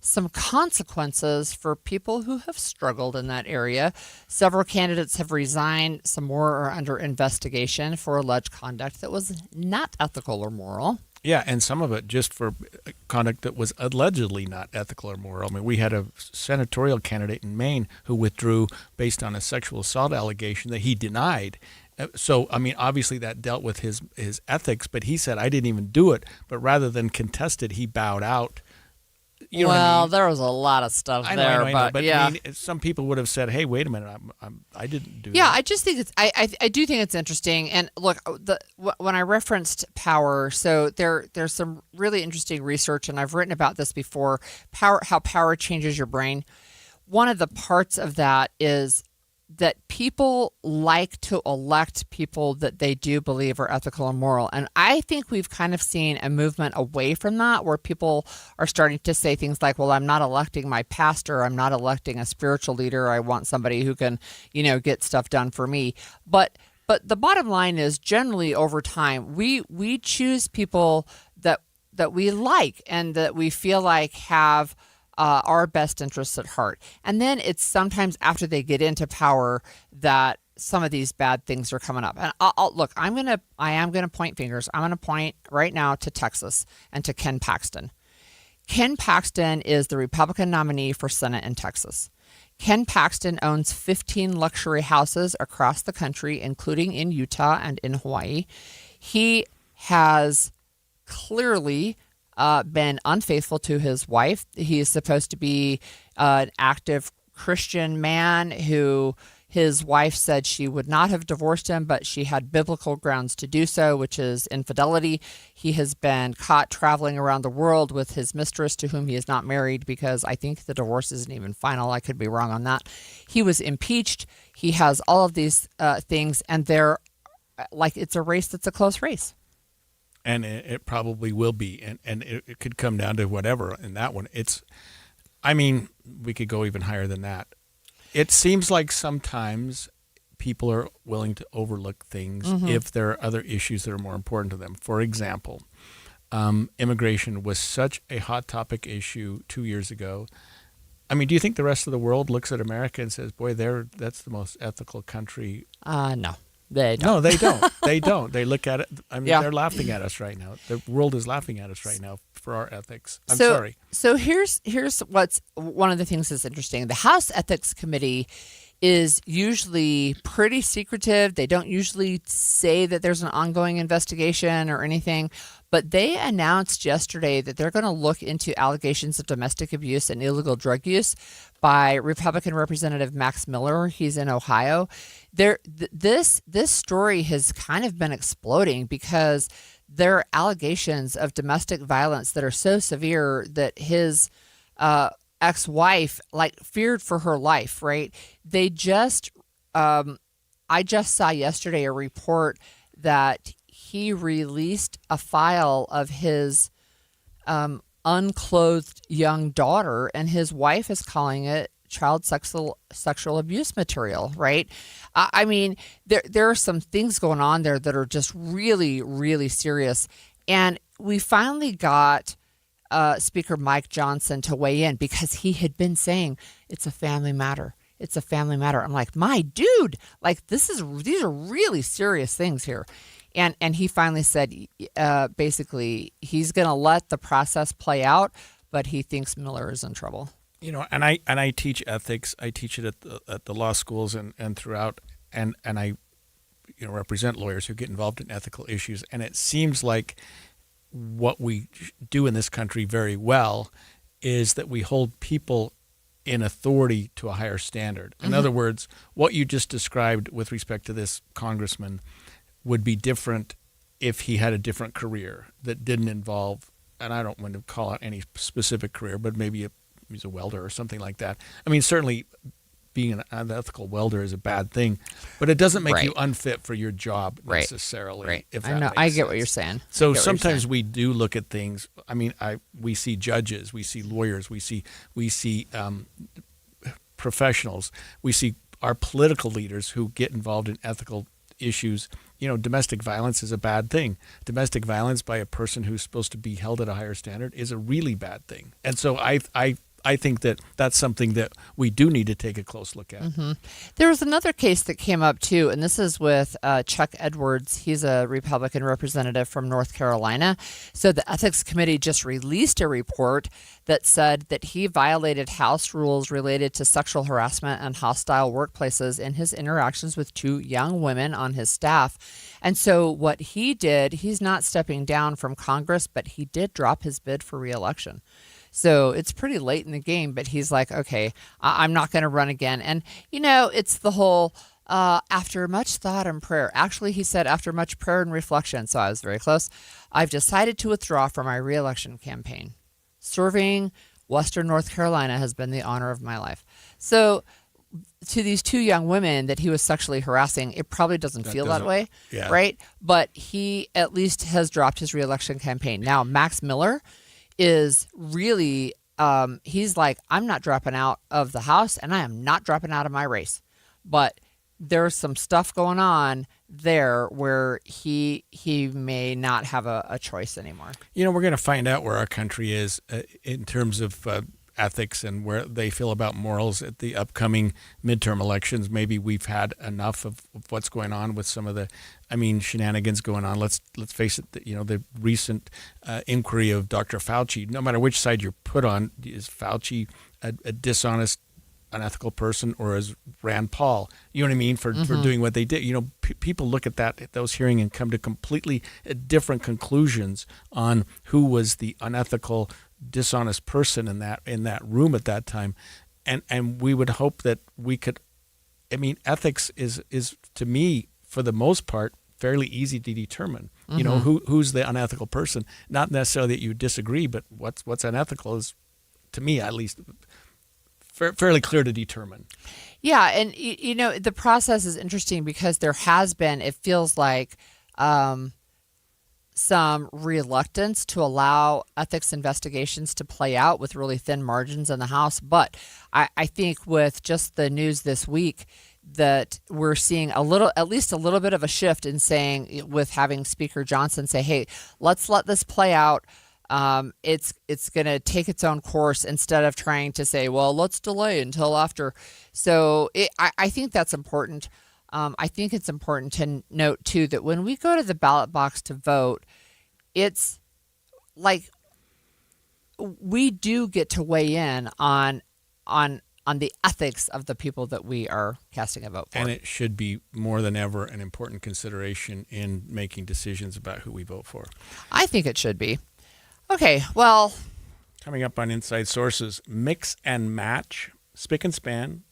S10: some consequences for people who have struggled in that area. Several candidates have resigned. Some more are under investigation for alleged conduct that was not ethical or moral.
S5: Yeah, and some of it just for conduct that was allegedly not ethical or moral. I mean, we had a senatorial candidate in Maine who withdrew based on a sexual assault allegation that he denied. So, I mean, obviously that dealt with his ethics, but he said, I didn't even do it. But rather than contest it, he bowed out. You know what I mean?
S10: There was a lot of stuff
S5: I
S10: there,
S5: know,
S10: but yeah.
S5: I mean, some people would have said, "Hey, wait a minute, I didn't do that."
S10: Yeah, I just think it's. I do think it's interesting. And look, when I referenced power, so there's some really interesting research, and I've written about this before. How power changes your brain. one of the parts of that is that people like to elect people that they do believe are ethical and moral. And I think we've kind of seen a movement away from that, where people are starting to say things like, well, I'm not electing my pastor. I'm not electing a spiritual leader. I want somebody who can, get stuff done for me. But the bottom line is, generally over time, we choose people that we like and that we feel like have our best interests at heart. And then it's sometimes after they get into power that some of these bad things are coming up. And I am gonna point fingers. I'm gonna point right now to Texas and to Ken Paxton. Ken Paxton is the Republican nominee for Senate in Texas. Ken Paxton owns 15 luxury houses across the country, including in Utah and in Hawaii. He has clearly been unfaithful to his wife. He is supposed to be an active Christian man who his wife said she would not have divorced him, but she had biblical grounds to do so, which is infidelity. He has been caught traveling around the world with his mistress, to whom he is not married, because I think the divorce isn't even final. I could be wrong on that. He was impeached. He has all of these things, and they're like, it's a race that's a close race.
S5: And it probably will be, and it could come down to whatever in that one. We could go even higher than that. It seems like sometimes people are willing to overlook things if there are other issues that are more important to them. For example, immigration was such a hot topic issue 2 years ago. Do you think the rest of the world looks at America and says, boy, that's the most ethical country?
S10: No. They don't.
S5: No, they don't. They don't. They look at it. They're laughing at us right now. The world is laughing at us right now for our ethics. I'm sorry.
S10: So here's what's one of the things that's interesting. The House Ethics Committee is usually pretty secretive. They don't usually say that there's an ongoing investigation or anything, but they announced yesterday that they're going to look into allegations of domestic abuse and illegal drug use by Republican Representative Max Miller. He's in Ohio. This story has kind of been exploding because there are allegations of domestic violence that are so severe that his ex-wife feared for her life, right? They just, I just saw yesterday a report that he released a file of his unclothed young daughter, and his wife is calling it child sexual abuse material, right? There are some things going on there that are just really, really serious. And we finally got Speaker Mike Johnson to weigh in because he had been saying it's a family matter. It's a family matter. I'm like, my dude, these are really serious things here. And he finally said, basically, he's going to let the process play out, but he thinks Miller is in trouble.
S5: And I teach ethics. I teach it at the law schools and throughout, and I represent lawyers who get involved in ethical issues. And it seems like what we do in this country very well is that we hold people in authority to a higher standard. In other words, what you just described with respect to this congressman would be different if he had a different career that didn't involve, and I don't want to call out any specific career, but maybe he's a welder or something like that. Certainly being an unethical welder is a bad thing, but it doesn't make you unfit for your job necessarily.
S10: Right.
S5: If
S10: I know. I get what you're saying.
S5: So sometimes we do look at things. We see judges, we see lawyers, we see professionals, we see our political leaders who get involved in ethical issues. Domestic violence is a bad thing. Domestic violence by a person who's supposed to be held at a higher standard is a really bad thing. And so I think that that's something that we do need to take a close look at.
S10: There was another case that came up too, and this is with Chuck Edwards. He's a Republican representative from North Carolina. So the Ethics Committee just released a report that said that he violated House rules related to sexual harassment and hostile workplaces in his interactions with 2 young women on his staff. And so what he did, he's not stepping down from Congress, but he did drop his bid for re-election. So it's pretty late in the game, but he's like, okay, I'm not going to run again. And, it's the whole after much thought and prayer. Actually, he said after much prayer and reflection, so I was very close, I've decided to withdraw from my re-election campaign. Serving Western North Carolina has been the honor of my life. So to these two young women that he was sexually harassing, it probably doesn't feel that way, right? But he at least has dropped his reelection campaign. Now, Max Miller is really, he's like, I'm not dropping out of the House and I am not dropping out of my race. But there's some stuff going on there where he may not have a choice anymore.
S5: You know, we're going to find out where our country is in terms of ethics and where they feel about morals at the upcoming midterm elections. Maybe we've had enough of what's going on with some of the, shenanigans going on. Let's face it, the recent inquiry of Dr. Fauci, no matter which side you're put on, is Fauci a dishonest, unethical person, or is Rand Paul, you know what I mean, for doing what they did? People look at those hearings and come to completely different conclusions on who was the unethical, dishonest person in that room at that time, and we would hope that we could. Ethics is to me, for the most part, fairly easy to determine. Who's the unethical person. Not necessarily that you disagree, but what's unethical is, to me at least, fairly clear to determine.
S10: Yeah, and the process is interesting because there has been, it feels like, some reluctance to allow ethics investigations to play out with really thin margins in the House. But I think with just the news this week that we're seeing at least a little bit of a shift in saying, with having Speaker Johnson say, hey, let's let this play out. It's going to take its own course instead of trying to say, well, let's delay until after. So I think that's important. I think it's important to note, too, that when we go to the ballot box to vote, it's like we do get to weigh in on the ethics of the people that we are casting a vote for.
S5: And it should be more than ever an important consideration in making decisions about who we vote for.
S10: I think it should be. Okay, well.
S5: Coming up on Inside Sources, mix and match, spick and span,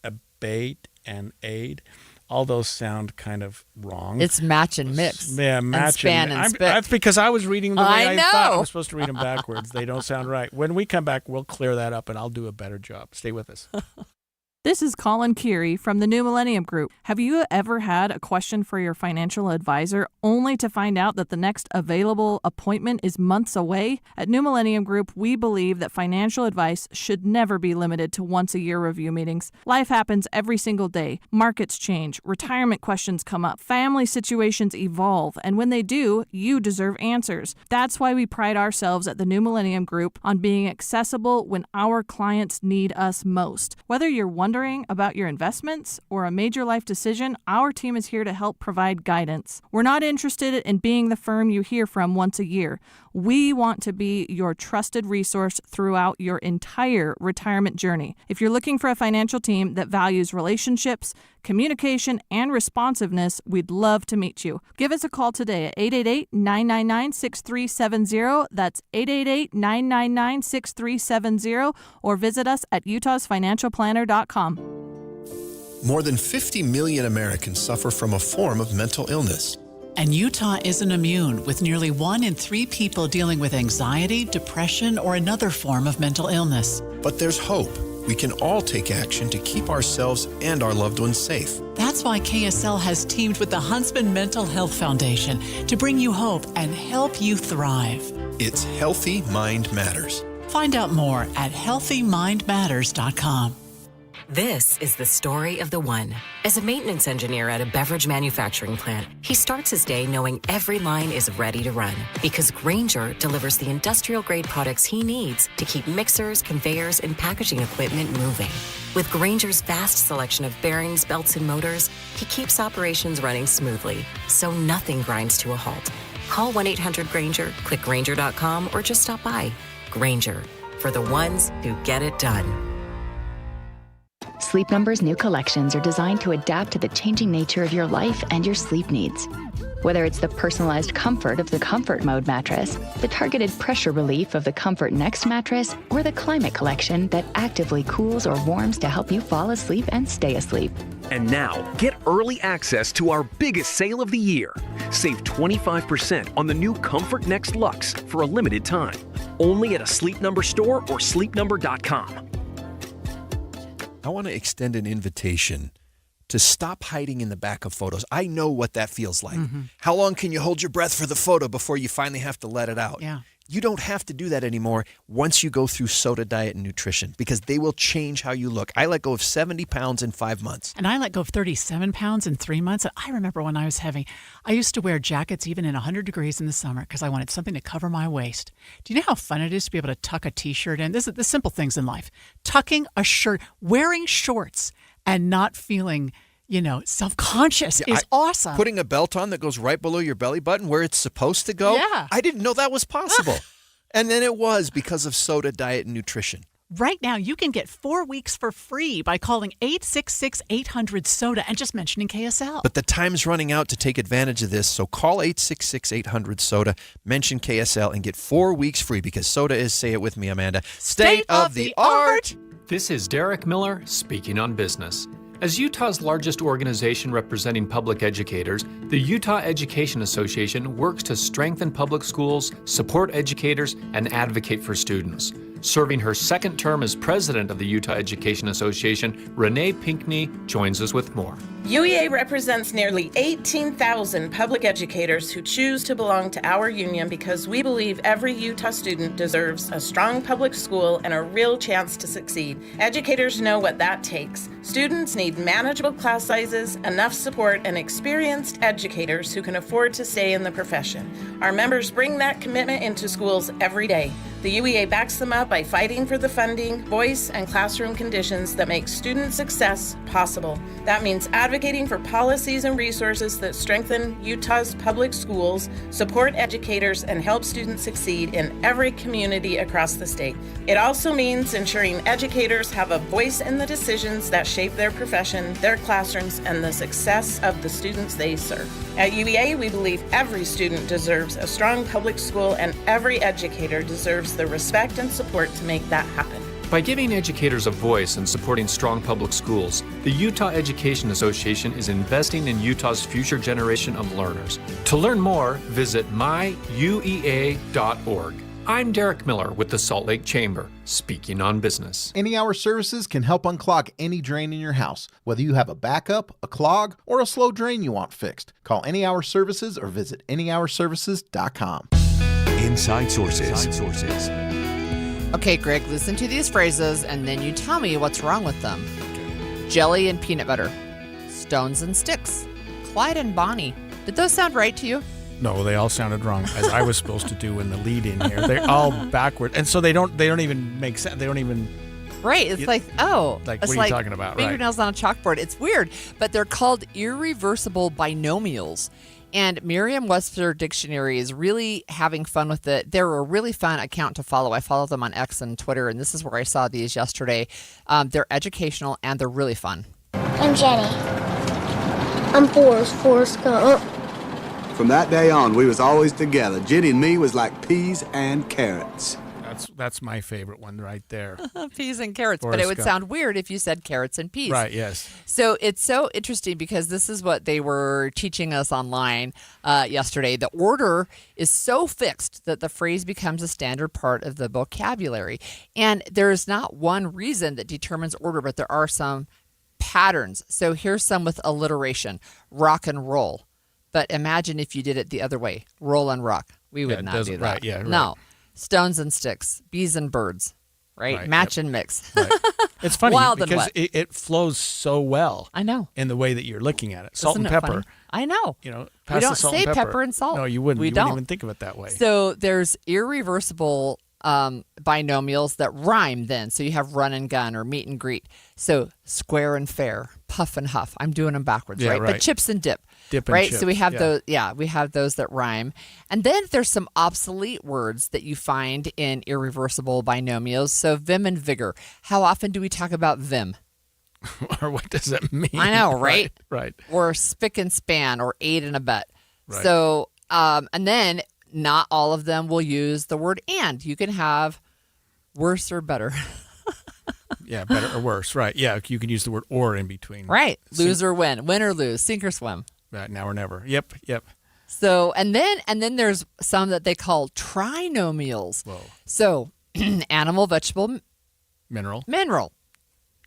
S5: abate and aid. All those sound kind of wrong.
S10: It's match and mix.
S5: Yeah, match
S10: and span and spit.
S5: That's because I was reading the way I thought I was supposed to read them
S10: backwards.
S5: backwards. They don't sound right. When we come back, we'll clear that up and I'll do a better job. Stay with us.
S19: This is Colin Keary from the New Millennium Group. Have you ever had a question for your financial advisor only to find out that the next available appointment is months away? At New Millennium Group, we believe that financial advice should never be limited to once-a-year review meetings. Life happens every single day. Markets change, retirement questions come up, family situations evolve, and when they do, you deserve answers. That's why we pride ourselves at the New Millennium Group on being accessible when our clients need us most. Whether you're wondering about your investments or a major life decision, our team is here to help provide guidance. We're not interested in being the firm you hear from once a year. We want to be your trusted resource throughout your entire retirement journey. If you're looking for a financial team that values relationships, communication, and responsiveness, we'd love to meet you. Give us a call today at 888-999-6370. That's 888-999-6370, or visit us at utahsfinancialplanner.com.
S20: More than 50 million Americans suffer from a form of mental illness.
S7: And Utah isn't immune, with nearly 1 in 3 people dealing with anxiety, depression, or another form of mental illness.
S20: But there's hope. We can all take action to keep ourselves and our loved ones safe.
S7: That's why KSL has teamed with the Huntsman Mental Health Foundation to bring you hope and help you thrive.
S20: It's Healthy Mind Matters.
S7: Find out more at healthymindmatters.com.
S21: This is the story of the one. As a maintenance engineer at a beverage manufacturing plant, he starts his day knowing every line is ready to run because Grainger delivers the industrial-grade products he needs to keep mixers, conveyors, and packaging equipment moving. With Grainger's vast selection of bearings, belts, and motors, he keeps operations running smoothly, so nothing grinds to a halt. Call 1-800-GRAINGER, click Grainger.com, or just stop by. Grainger, for the ones who get it done.
S3: Sleep Number's new collections are designed to adapt to the changing nature of your life and your sleep needs. Whether it's the personalized comfort of the Comfort Mode mattress, the targeted pressure relief of the Comfort Next mattress, or the Climate Collection that actively cools or warms to help you fall asleep and stay asleep.
S8: And now, get early access to our biggest sale of the year. Save 25% on the new Comfort Next Luxe for a limited time. Only at a Sleep Number store or sleepnumber.com.
S12: I want to extend an invitation to stop hiding in the back of photos. I know what that feels like. How long can you hold your breath for the photo before you finally have to let it out?
S7: Yeah.
S12: You don't have to do that anymore once you go through Soda Diet and Nutrition, because they will change how you look. I let go of 70 pounds in 5 months.
S7: And I let go of 37 pounds in 3 months. And I remember when I used to wear jackets even in 100 degrees in the summer because I wanted something to cover my waist. Do you know how fun it is to be able to tuck a T-shirt in? This is the simple things in life. Tucking a shirt, wearing shorts, and not feeling, self-conscious is awesome.
S12: Putting a belt on that goes right below your belly button where it's supposed to go?
S7: Yeah.
S12: I didn't know that was possible. And then it was because of Soda Diet and Nutrition.
S7: Right now, you can get 4 weeks for free by calling 866-800-SODA and just mentioning KSL.
S12: But the time's running out to take advantage of this, so call 866-800-SODA, mention KSL, and get 4 weeks free because Soda is, say it with me, Amanda, state of the art.
S1: This is Derek Miller speaking on business. As Utah's largest organization representing public educators, the Utah Education Association works to strengthen public schools, support educators, and advocate for students. Serving her second term as president of the Utah Education Association, Renee Pinkney joins us with more.
S4: UEA represents nearly 18,000 public educators who choose to belong to our union because we believe every Utah student deserves a strong public school and a real chance to succeed. Educators know what that takes. Students need manageable class sizes, enough support, and experienced educators who can afford to stay in the profession. Our members bring that commitment into schools every day. The UEA backs them up by fighting for the funding, voice, and classroom conditions that make student success possible. That means advocating for policies and resources that strengthen Utah's public schools, support educators, and help students succeed in every community across the state. It also means ensuring educators have a voice in the decisions that shape their profession, their classrooms, and the success of the students they serve. At UEA, we believe every student deserves a strong public school and every educator deserves the respect and support to make that happen.
S1: By giving educators a voice and supporting strong public schools, the Utah Education Association is investing in Utah's future generation of learners. To learn more, visit myuea.org. I'm Derek Miller with the Salt Lake Chamber, speaking on business.
S6: Any Hour Services can help unclog any drain in your house. Whether you have a backup, a clog, or a slow drain you want fixed, call Any Hour Services or visit anyhourservices.com.
S9: Inside Sources.
S10: Okay, Greg, listen to these phrases and then you tell me what's wrong with them. Jelly and peanut butter. Stones and sticks. Clyde and Bonnie. Did those sound right to you?
S5: No, they all sounded wrong, as I was supposed to do in the lead in here. They're all backward. And so they don't even make sense. They don't even...
S10: Right. It's like, oh.
S5: Like,
S10: it's
S5: what are you talking about?
S10: Fingernails on a chalkboard. It's weird, but they're called irreversible binomials. And Merriam-Webster Dictionary is really having fun with it. They're a really fun account to follow. I follow them on X and Twitter, and this is where I saw these yesterday. They're educational, and they're really fun.
S22: I'm Jenny. I'm Forrest Gump.
S24: From that day on, we was always together. Jenny and me was like peas and carrots.
S5: That's my favorite one right there.
S10: Peas and carrots.
S5: Forrest
S10: But it would
S5: Gump.
S10: sound weird if you said carrots and peas.
S5: Right, yes.
S10: So it's so interesting because this is what they were teaching us online yesterday. The order is so fixed that the phrase becomes a standard part of the vocabulary. And there's not one reason that determines order, but there are some patterns. So here's some with alliteration. Rock and roll. But imagine if you did it the other way. Roll and rock. We would not do that.
S5: Right, yeah, right.
S10: No. Stones and sticks. Bees and birds. Right? Match and mix.
S5: Right. It's funny
S10: Wild and
S5: because
S10: wet.
S5: it flows so well.
S10: I know.
S5: In the way that you're looking at it. Salt
S10: Isn't
S5: and
S10: it
S5: pepper.
S10: funny? I know.
S5: You know,
S10: We
S5: pass
S10: don't
S5: the salt
S10: say
S5: and
S10: pepper and salt.
S5: No, you wouldn't.
S10: We
S5: You
S10: don't.
S5: wouldn't even think of it that way.
S10: So there's irreversible binomials that rhyme then. So you have run and gun or meet and greet. So square and fair, puff and huff. I'm doing them backwards,
S5: Yeah,
S10: right?
S5: right.
S10: But chips and dip.
S5: Dip and
S10: right?
S5: chip,
S10: So we have
S5: yeah.
S10: those, we have those that rhyme. And then there's some obsolete words that you find in irreversible binomials. So vim and vigor. How often do we talk about vim?
S5: Or what does that mean?
S10: I know, right?
S5: Right.
S10: Or spick and span or aid and abet.
S5: Right.
S10: So, and then not all of them will use the word and. You can have worse or better.
S5: Yeah, better or worse. Right. Yeah, you can use the word or in between.
S10: Right. Lose or win. Win or lose. Sink or swim.
S5: Right, now or never. Yep.
S10: So and then there's some that they call trinomials.
S5: Whoa.
S10: So animal, vegetable,
S5: Mineral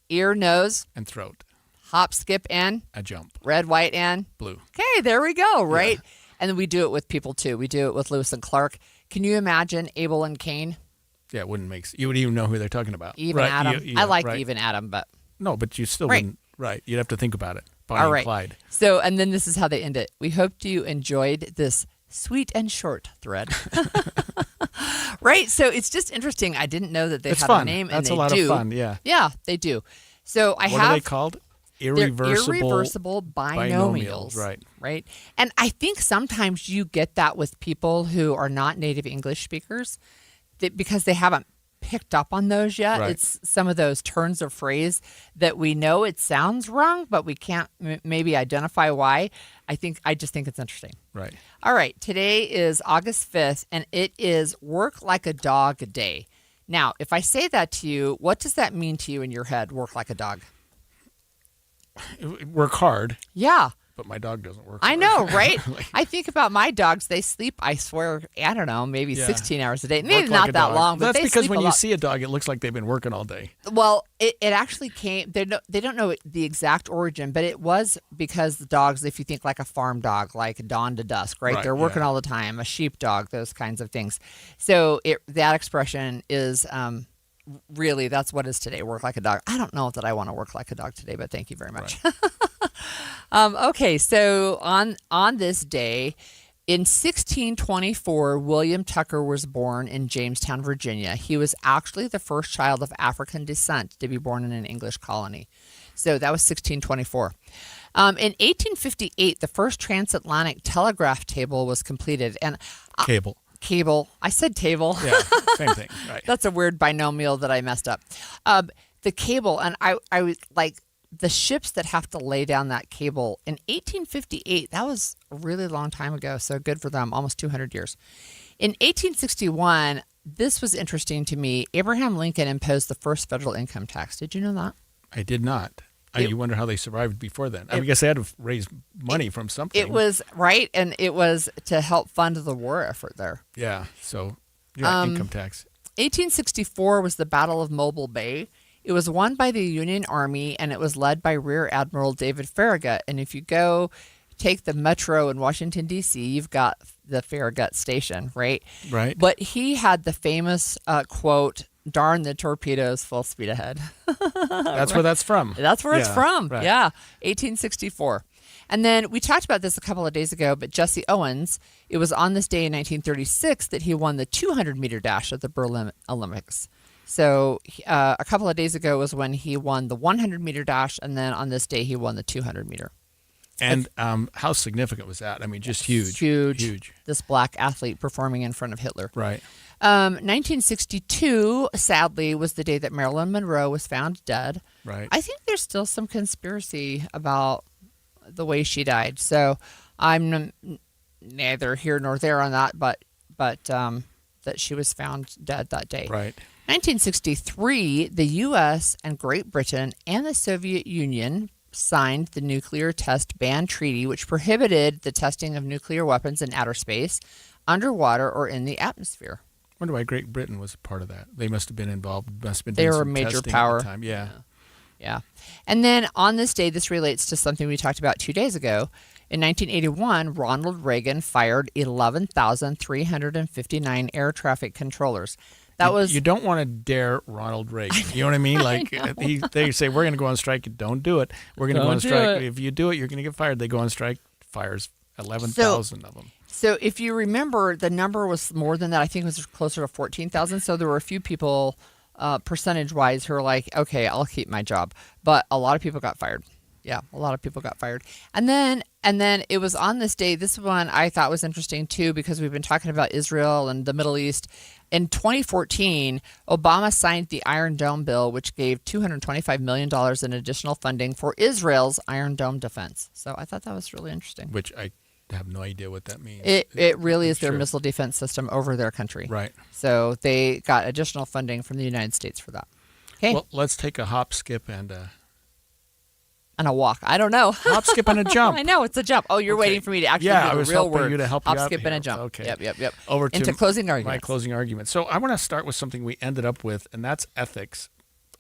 S10: ear, nose,
S5: and throat.
S10: hop, skip, and
S5: A jump.
S10: red, white, and
S5: Blue.
S10: Okay, there we go. Right, and then we do it with people too. We do it with Lewis and Clark. Can you imagine Abel and Cain?
S5: Yeah, it wouldn't you would even know who they're talking about.
S10: Even
S5: right.
S10: Adam.
S5: Yeah,
S10: I like
S5: right.
S10: even Adam, but
S5: No, but you still
S10: Right.
S5: wouldn't. Right. You'd have to think about it. Bonnie
S10: all right.
S5: and Clyde.
S10: So, and then this is how they end it. We hope you enjoyed this sweet and short thread. Right. So it's just interesting. I didn't know that they
S5: It's
S10: had
S5: fun.
S10: a name.
S5: That's
S10: and
S5: a lot
S10: they
S5: of
S10: do.
S5: fun, yeah.
S10: Yeah, they do. So I
S5: What
S10: have.
S5: are they called?
S10: They're irreversible binomials.
S5: Right.
S10: Right. And I think sometimes you get that with people who are not native English speakers because they haven't picked up on those yet.
S5: Right.
S10: It's some of those turns of phrase that we know it sounds wrong, but we can't maybe identify why. I just think it's interesting.
S5: Right.
S10: All right. Today is August 5th, and it is Work Like a Dog Day. Now, if I say that to you, what does that mean to you in your head, work like a dog?
S5: Work hard.
S10: Yeah.
S5: But my dog doesn't work.
S10: I
S5: hard.
S10: know, right?
S5: Like,
S10: I think about my dogs. They sleep, I swear, I don't know, maybe
S5: Yeah.
S10: 16 hours a day.
S5: work
S10: Maybe
S5: like
S10: not
S5: a
S10: that
S5: dog.
S10: long, but
S5: That's
S10: they
S5: because
S10: sleep
S5: when
S10: a
S5: you
S10: lot.
S5: see a dog, it looks like they've been working all day.
S10: Well, it actually came, they don't know the exact origin, but it was because the dogs, if you think like a farm dog, like dawn to dusk, right?
S5: Right,
S10: They're working
S5: yeah.
S10: all the time, a sheep dog, those kinds of things. So that expression is really, that's what is today, work like a dog. I don't know that I want to work like a dog today, but thank you very much. Okay, so on this day, in 1624, William Tucker was born in Jamestown, Virginia. He was actually the first child of African descent to be born in an English colony. So that was 1624. In 1858, the first transatlantic telegraph cable was completed. And Cable. I said table.
S5: Yeah, same thing. Right.
S10: That's a weird binomial that I messed up. The cable, and I was like, the ships that have to lay down that cable in 1858, that was a really long time ago, so good for them, almost 200 years. In 1861, this was interesting to me. Abraham Lincoln imposed the first federal income tax. Did you know that?
S5: I did not. You wonder how they survived before then. I guess they had to raise money from something.
S10: It was, right, and it was to help fund the war effort there.
S5: Yeah, so income tax.
S10: 1864 was the Battle of Mobile Bay. It was won by the Union Army, and it was led by Rear Admiral David Farragut. And if you go take the metro in Washington, D.C., you've got the Farragut Station, right?
S5: Right.
S10: But he had the famous quote, "Darn the torpedoes, full speed ahead."
S5: That's where that's from.
S10: That's where it's from.
S5: Right.
S10: Yeah, 1864. And then we talked about this a couple of days ago, but Jesse Owens, it was on this day in 1936 that he won the 200-meter dash at the Berlin Olympics. So a couple of days ago was when he won the 100-meter dash, and then on this day he won the 200-meter.
S5: And how significant was that? I mean, just huge.
S10: Huge. This black athlete performing in front of Hitler.
S5: Right.
S10: 1962, sadly, was the day that Marilyn Monroe was found dead.
S5: Right.
S10: I think there's still some conspiracy about the way she died. So I'm neither here nor there on that, but that she was found dead that day.
S5: Right.
S10: 1963, the U.S. and Great Britain and the Soviet Union signed the Nuclear Test Ban Treaty, which prohibited the testing of nuclear weapons in outer space, underwater, or in the atmosphere.
S5: I wonder why Great Britain was a part of that. They must have been involved. Must have been
S10: They
S5: doing
S10: were a
S5: some
S10: major
S5: testing
S10: power.
S5: at the time. Yeah.
S10: Yeah. And then on this day, this relates to something we talked about 2 days ago. In 1981, Ronald Reagan fired 11,359 air traffic controllers.
S5: You don't want to dare Ronald Reagan. You know what I mean? Like they say, we're going to go on strike. Don't do it. We're going to go on strike. If you do it, you're going to get fired. They go on strike. Fires 11,000 of them.
S10: So if you remember, the number was more than that. I think it was closer to 14,000. So there were a few people, percentage-wise, who were like, okay, I'll keep my job. But a lot of people got fired. Yeah, a lot of people got fired. And then it was on this day, this one I thought was interesting too, because we've been talking about Israel and the Middle East. In 2014, Obama signed the Iron Dome bill, which gave $225 million in additional funding for Israel's Iron Dome defense. So I thought that was really interesting.
S5: Which I have no idea what that means.
S10: It really is their missile defense system over their country.
S5: Right.
S10: So they got additional funding from the United States for that. Okay.
S5: Well, let's take a hop, skip, and
S10: And a walk. I don't know.
S5: Hop, skip, and a jump.
S10: I know, it's a jump. Oh, you're waiting for me to actually
S5: Yeah, I
S10: do
S5: was
S10: the real
S5: helping
S10: word.
S5: you to help you
S10: Hop,
S5: out
S10: skip, and
S5: here.
S10: a jump.
S5: Okay.
S10: Yep.
S5: Over to
S10: Into closing arguments.
S5: my closing argument. So I want to start with something we ended up with, and that's ethics.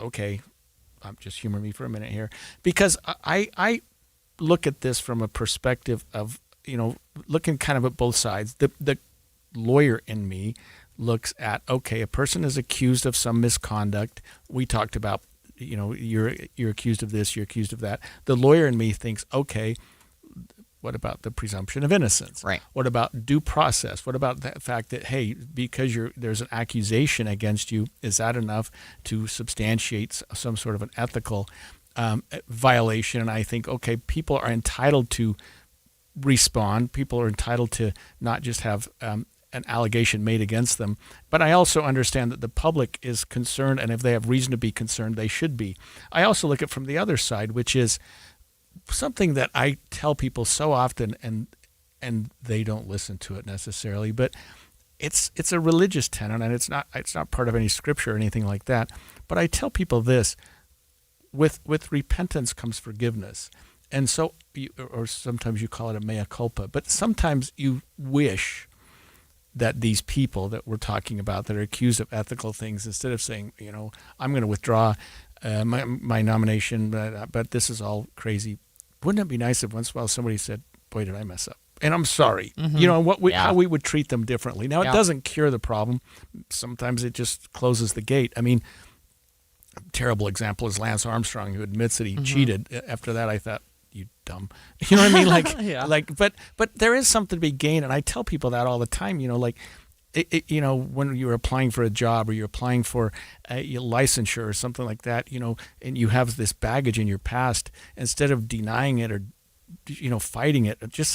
S5: Okay, just humor me for a minute here, because I look at this from a perspective of, looking kind of at both sides. The lawyer in me looks at, okay, a person is accused of some misconduct. We talked about, you're accused of this, you're accused of that. The lawyer in me thinks, okay, what about the presumption of innocence?
S10: Right.
S5: What about due process? What about the fact that, hey, because there's an accusation against you, is that enough to substantiate some sort of an ethical violation? And I think, okay, people are entitled to respond. People are entitled to not just have an allegation made against them. But I also understand that the public is concerned, and if they have reason to be concerned, they should be. I also look at it from the other side, which is something that I tell people so often, and they don't listen to it necessarily, but it's a religious tenet, and it's not part of any scripture or anything like that. But I tell people this: with repentance comes forgiveness. And so, or sometimes you call it a mea culpa, but sometimes you wish that these people that we're talking about that are accused of ethical things, instead of saying, I'm going to withdraw my nomination, but this is all crazy. Wouldn't it be nice if once in a while somebody said, boy, did I mess up? And I'm sorry.
S10: Mm-hmm.
S5: How we would treat them differently. Now, it doesn't cure the problem. Sometimes it just closes the gate. I mean, a terrible example is Lance Armstrong, who admits that he cheated. After that, I thought, you dumb. You know what I mean? But there is something to be gained. And I tell people that all the time, when you're applying for a job or you're applying for a licensure or something like that, and you have this baggage in your past, instead of denying it or, fighting it, just